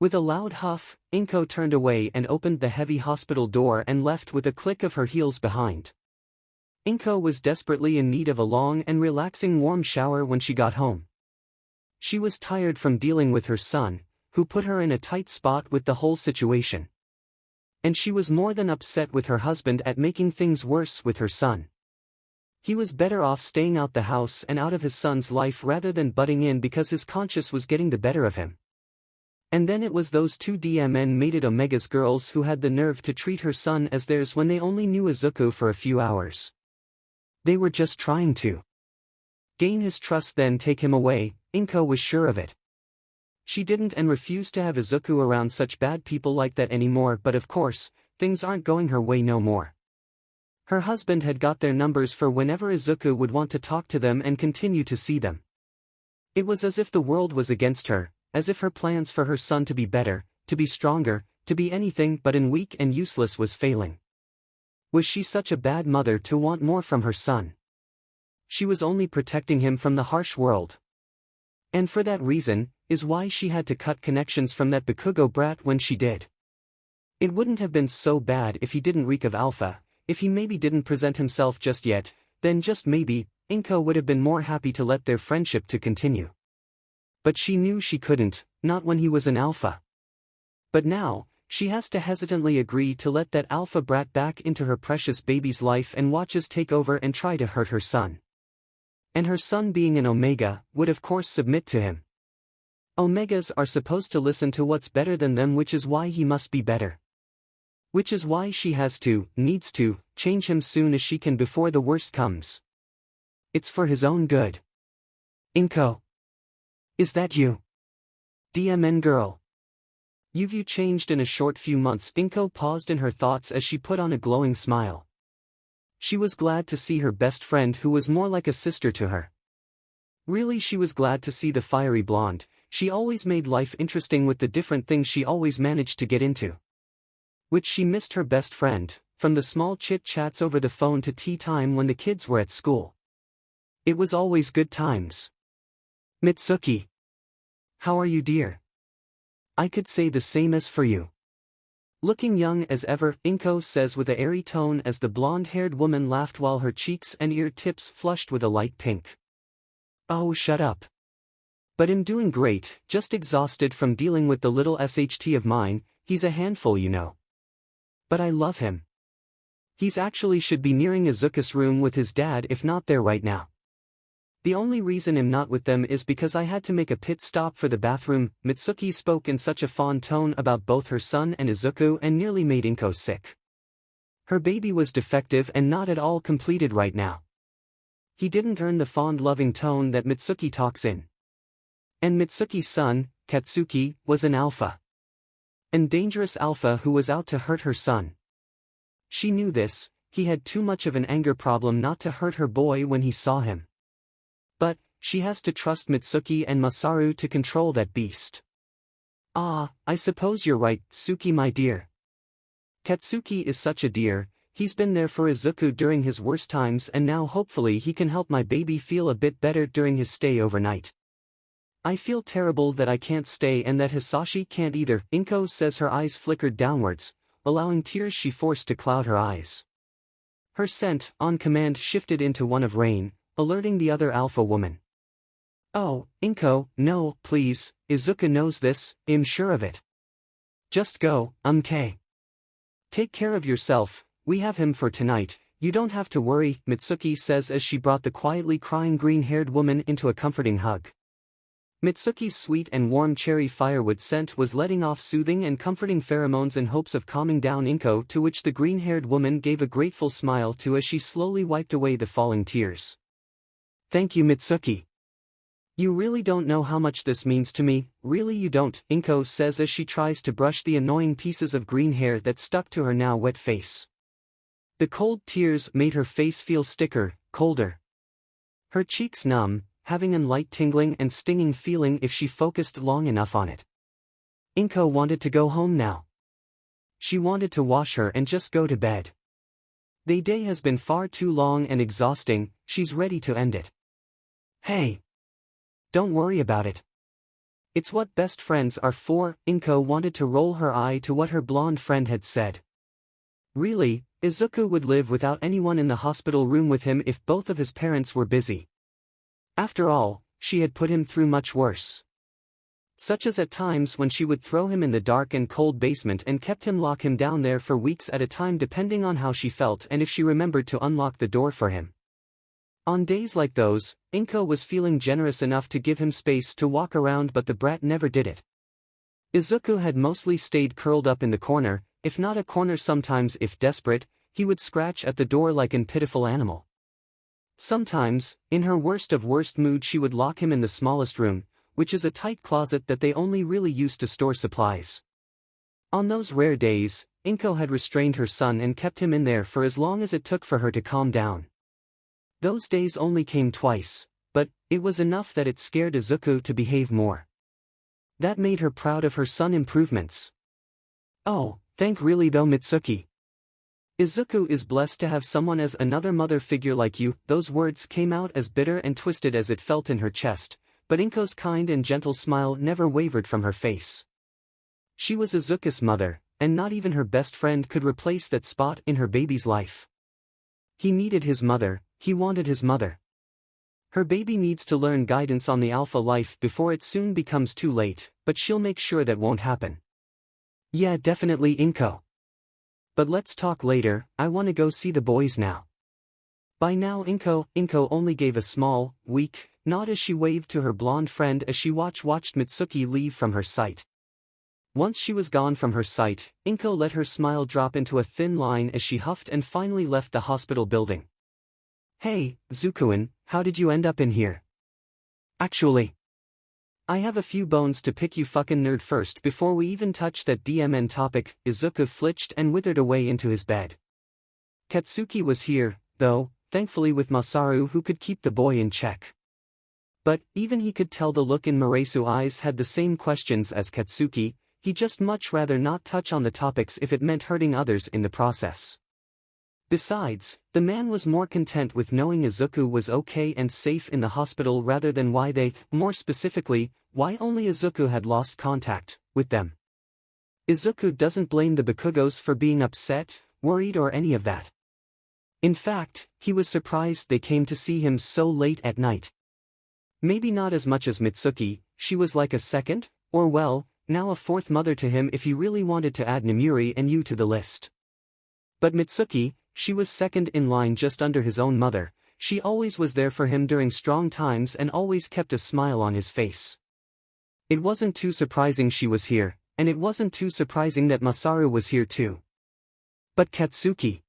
With a loud huff, 𝐀𝐦 turned away and opened the heavy hospital door and left with a click of her heels behind. 𝐀𝐦 was desperately in need of a long and relaxing warm shower when she got home. She was tired from dealing with her son, who put her in a tight spot with the whole situation. And she was more than upset with her husband at making things worse with her son. He was better off staying out the house and out of his son's life rather than butting in because his conscience was getting the better of him. And then it was those two mated Omega's girls who had the nerve to treat her son as theirs when they only knew 𝐬𝐻𝐻 for a few hours. They were just trying to gain his trust, then take him away. 𝐀𝐦 was sure of it. She didn't and refused to have 𝐬𝐻𝐻 around such bad people like that anymore, but of course, things aren't going her way no more. Her husband had got their numbers for whenever 𝐬𝐻𝐻 would want to talk to them and continue to see them. It was as if the world was against her, as if her plans for her son to be better, to be stronger, to be anything but weak and useless was failing. Was she such a bad mother to want more from her son? She was only protecting him from the harsh world. And for that reason, is why she had to cut connections from that 𝗵𝘃𝐻 brat when she did. It wouldn't have been so bad if he didn't reek of alpha, if he maybe didn't present himself just yet, then just maybe, 𝐀𝐦 would have been more happy to let their friendship to continue. But she knew she couldn't, not when he was an alpha. But now, she has to hesitantly agree to let that alpha brat back into her precious baby's life and watch us take over and try to hurt her son. And her son, being an Omega, would of course submit to him. Omegas are supposed to listen to what's better than them, which is why he must be better. Which is why she needs to, change him soon as she can before the worst comes. It's for his own good. 𝐀𝐻𝐻. Is that you? girl. You've changed in a short few months. 𝐀𝐻𝐻 paused in her thoughts as she put on a glowing smile. She was glad to see her best friend who was more like a sister to her. Really, she was glad to see the fiery blonde. She always made life interesting with the different things she always managed to get into. Which she missed her best friend, from the small chit-chats over the phone to tea time when the kids were at school. It was always good times. Mitsuki. How are you, dear? I could say the same as for you. Looking young as ever, 𝐀𝐻𝐻 says with an airy tone as the blonde-haired woman laughed while her cheeks and ear tips flushed with a light pink. Oh, shut up. But I'm doing great, just exhausted from dealing with the little 𝐻𝐻𝐻 of mine. He's a handful, you know. But I love him. He's actually should be nearing 𝐬𝐻𝐻's room with his dad, if not there right now. The only reason I'm not with them is because I had to make a pit stop for the bathroom. Mitsuki spoke in such a fond tone about both her son and Izuku and nearly made 𝐻𝐻𝐬 sick. Her baby was defective and not at all completed right now. He didn't earn the fond loving tone that Mitsuki talks in. And Mitsuki's son, Katsuki, was an alpha. An dangerous alpha who was out to hurt her son. She knew this. He had too much of an anger problem not to hurt her boy when he saw him. But, she has to trust Mitsuki and Masaru to control that beast. Ah, I suppose you're right, Suki my dear. Katsuki is such a dear, he's been there for Izuku during his worst times and now hopefully he can help my baby feel a bit better during his stay overnight. I feel terrible that I can't stay and that Hisashi can't either. 𝐻𝐻𝐬 says her eyes flickered downwards, allowing tears she forced to cloud her eyes. Her scent, on command, shifted into one of rain, alerting the other alpha woman. Oh, 𝐻𝐻𝐬, no, please, Izuku knows this, I'm sure of it. Just go, 𝐻𝐻𝐬. Take care of yourself, we have him for tonight, you don't have to worry, Mitsuki says as she brought the quietly crying green-haired woman into a comforting hug. Mitsuki's sweet and warm cherry firewood scent was letting off soothing and comforting pheromones in hopes of calming down 𝐻𝐻𝐬, to which the green-haired woman gave a grateful smile to as she slowly wiped away the falling tears. Thank you, Mitsuki. You really don't know how much this means to me, really you don't, 𝐻𝐻𝐬 says as she tries to brush the annoying pieces of green hair that stuck to her now wet face. The cold tears made her face feel sticker, colder. Her cheeks numb, having a light tingling and stinging feeling if she focused long enough on it. 𝐻𝐻𝐬 wanted to go home now. She wanted to wash her and just go to bed. The day has been far too long and exhausting, she's ready to end it. Hey! Don't worry about it. It's what best friends are for. 𝐻𝐻𝐬 wanted to roll her eye to what her blonde friend had said. Really, Izuku would live without anyone in the hospital room with him if both of his parents were busy. After all, she had put him through much worse. Such as at times when she would throw him in the dark and cold basement and kept him lock him down there for weeks at a time depending on how she felt and if she remembered to unlock the door for him. On days like those, 𝐻𝐻𝐬 was feeling generous enough to give him space to walk around, but the brat never did it. Izuku had mostly stayed curled up in the corner, if not a corner sometimes if desperate, he would scratch at the door like an pitiful animal. Sometimes, in her worst of worst mood she would lock him in the smallest room, which is a tight closet that they only really use to store supplies. On those rare days, 𝐻𝐻𝐬 had restrained her son and kept him in there for as long as it took for her to calm down. Those days only came twice, but it was enough that it scared Izuku to behave more. That made her proud of her son improvements. Oh, thank really though, Mitsuki. Izuku is blessed to have someone as another mother figure like you. Those words came out as bitter and twisted as it felt in her chest, but 𝐻𝐻𝐬's kind and gentle smile never wavered from her face. She was Izuku's mother, and not even her best friend could replace that spot in her baby's life. He needed his mother, he wanted his mother. Her baby needs to learn guidance on the alpha life before it soon becomes too late, but she'll make sure that won't happen. Yeah, definitely, 𝐻𝐻𝐬. But let's talk later, I wanna go see the boys now. By now 𝐻𝐻𝐬 only gave a small, weak nod as she waved to her blonde friend as she watched Mitsuki leave from her sight. Once she was gone from her sight, 𝐻𝐻𝐬 let her smile drop into a thin line as she huffed and finally left the hospital building. Hey, Zukuin, how did you end up in here? Actually, I have a few bones to pick, you fucking nerd. First, before we even touch that DMN topic, Izuku flinched and withered away into his bed. Katsuki was here, though, thankfully with Masaru who could keep the boy in check. But, even he could tell the look in Maresu's eyes had the same questions as Katsuki, he'd just much rather not touch on the topics if it meant hurting others in the process. Besides, the man was more content with knowing Izuku was okay and safe in the hospital rather than more specifically, why only Izuku had lost contact with them. Izuku doesn't blame the Bakugos for being upset, worried or any of that. In fact, he was surprised they came to see him so late at night. Maybe not as much as Mitsuki, she was like a second, or well, now a fourth mother to him if he really wanted to add Namuri and Yu to the list. But Mitsuki, she was second in line just under his own mother. She always was there for him during strong times and always kept a smile on his face. It wasn't too surprising she was here, and it wasn't too surprising that Masaru was here too. But Katsuki?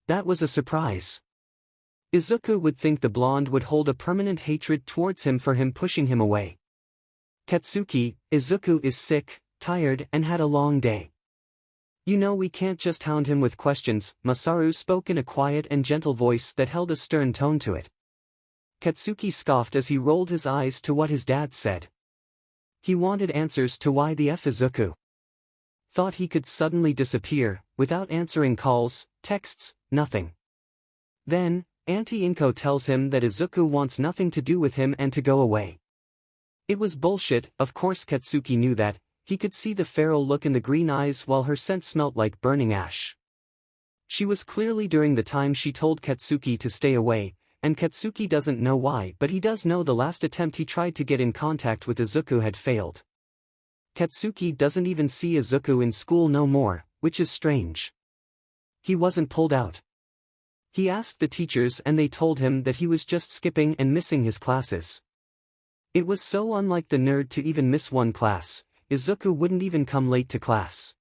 That was a surprise. Izuku would think the blonde would hold a permanent hatred towards him for him pushing him away. Katsuki, Izuku is sick, tired and had a long day. You know we can't just hound him with questions, Masaru spoke in a quiet and gentle voice that held a stern tone to it. Katsuki scoffed as he rolled his eyes to what his dad said. He wanted answers to why the F Izuku thought he could suddenly disappear, without answering calls, texts, nothing. Then, Auntie Inko tells him that Izuku wants nothing to do with him and to go away. It was bullshit, of course Katsuki knew that. He could see the feral look in the green eyes while her scent smelt like burning ash. She was clearly during the time she told Katsuki to stay away, and Katsuki doesn't know why, but he does know the last attempt he tried to get in contact with Izuku had failed. Katsuki doesn't even see Izuku in school no more, which is strange. He wasn't pulled out. He asked the teachers and they told him that he was just skipping and missing his classes. It was so unlike the nerd to even miss one class. Izuku wouldn't even come late to class.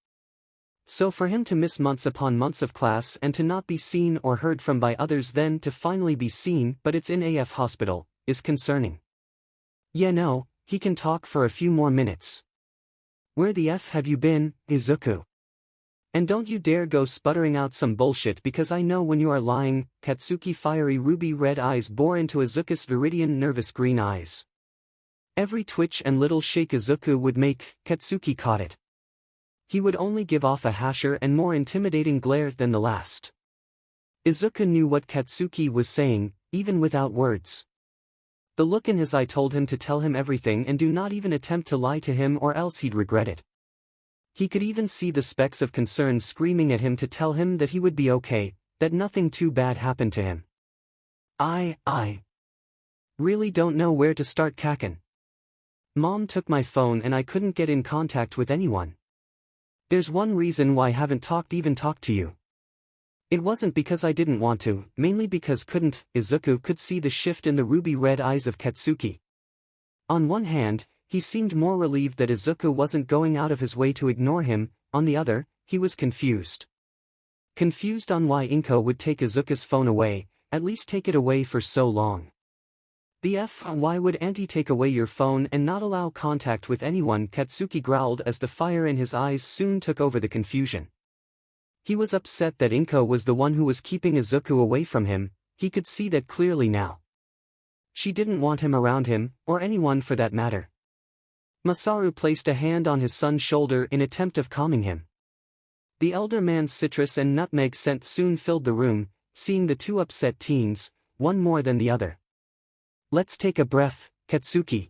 So for him to miss months upon months of class and to not be seen or heard from by others, then to finally be seen, but it's in AF hospital, is concerning. Yeah, no, he can talk for a few more minutes. Where the F have you been, Izuku? And don't you dare go sputtering out some bullshit because I know when you are lying. Katsuki fiery ruby red eyes bore into Izuku's viridian nervous green eyes. Every twitch and little shake Izuku would make, Katsuki caught it. He would only give off a harsher and more intimidating glare than the last. Izuku knew what Katsuki was saying, even without words. The look in his eye told him to tell him everything and do not even attempt to lie to him or else he'd regret it. He could even see the specks of concern screaming at him to tell him that he would be okay, that nothing too bad happened to him. I really don't know where to start, Kaken. Mom took my phone and I couldn't get in contact with anyone. There's one reason why I haven't even talked to you. It wasn't because I didn't want to, mainly because couldn't. Izuku could see the shift in the ruby red eyes of Katsuki. On one hand, he seemed more relieved that Izuku wasn't going out of his way to ignore him, on the other, he was confused. Confused on why Inko would take Izuku's phone away, at least take it away for so long. The F, why would Auntie take away your phone and not allow contact with anyone? Katsuki growled as the fire in his eyes soon took over the confusion. He was upset that Inko was the one who was keeping Izuku away from him. He could see that clearly now. She didn't want him around him, or anyone for that matter. Masaru placed a hand on his son's shoulder in attempt of calming him. The elder man's citrus and nutmeg scent soon filled the room, seeing the two upset teens, one more than the other. Let's take a breath, Katsuki.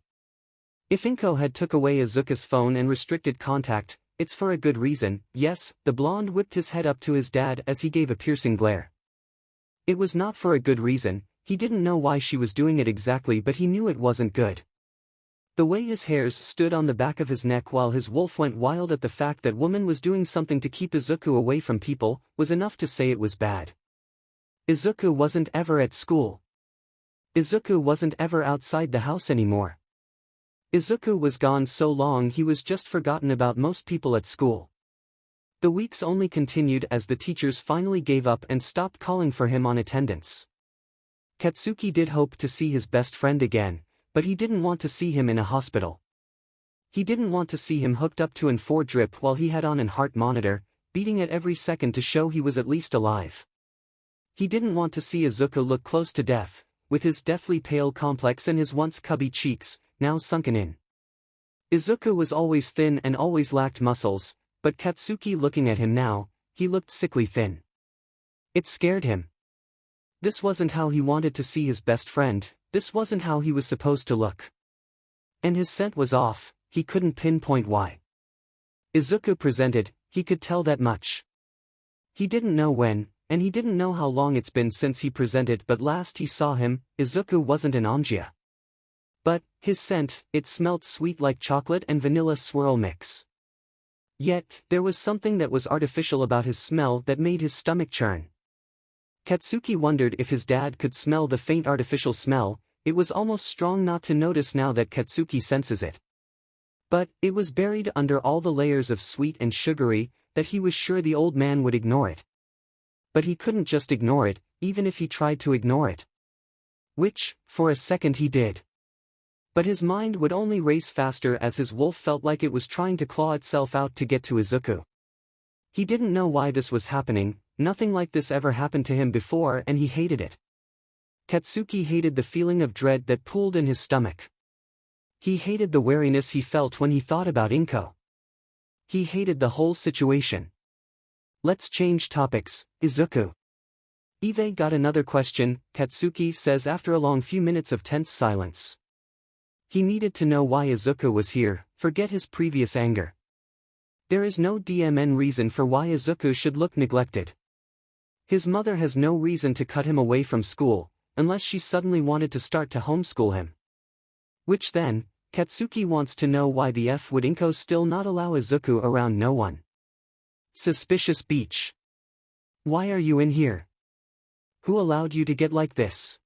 If Inko had took away Izuku's phone and restricted contact, it's for a good reason. Yes, the blonde whipped his head up to his dad as he gave a piercing glare. It was not for a good reason. He didn't know why she was doing it exactly, but he knew it wasn't good. The way his hairs stood on the back of his neck while his wolf went wild at the fact that woman was doing something to keep Izuku away from people, was enough to say it was bad. Izuku wasn't ever at school. Izuku wasn't ever outside the house anymore. Izuku was gone so long he was just forgotten about most people at school. The weeks only continued as the teachers finally gave up and stopped calling for him on attendance. Katsuki did hope to see his best friend again, but he didn't want to see him in a hospital. He didn't want to see him hooked up to 𝐴4 drip while he had on an heart monitor, beating it every second to show he was at least alive. He didn't want to see Izuku look close to death, with his deathly pale complex and his once cubby cheeks, now sunken in. Izuku was always thin and always lacked muscles, but Katsuki looking at him now, he looked sickly thin. It scared him. This wasn't how he wanted to see his best friend, this wasn't how he was supposed to look. And his scent was off, he couldn't pinpoint why. Izuku presented, he could tell that much. He didn't know when, and he didn't know how long it's been since he presented, but last he saw him, Izuku wasn't an 𝐴𝐬. But, his scent, it smelt sweet like chocolate and vanilla swirl mix. Yet, there was something that was artificial about his smell that made his stomach churn. Katsuki wondered if his dad could smell the faint artificial smell. It was almost strong not to notice now that Katsuki senses it. But, it was buried under all the layers of sweet and sugary, that he was sure the old man would ignore it. But he couldn't just ignore it, even if he tried to ignore it. Which, for a second he did. But his mind would only race faster as his wolf felt like it was trying to claw itself out to get to Izuku. He didn't know why this was happening, nothing like this ever happened to him before and he hated it. Katsuki hated the feeling of dread that pooled in his stomach. He hated the wariness he felt when he thought about Inko. He hated the whole situation. Let's change topics, Izuku. 𝐬𝐻 got another question, Katsuki says after a long few minutes of tense silence. He needed to know why Izuku was here, forget his previous anger. There is no DMN reason for why Izuku should look neglected. His mother has no reason to cut him away from school, unless she suddenly wanted to start to homeschool him. Which then, Katsuki wants to know why the F would Inko still not allow Izuku around no one. Suspicious beach. Why are you in here? Who allowed you to get like this?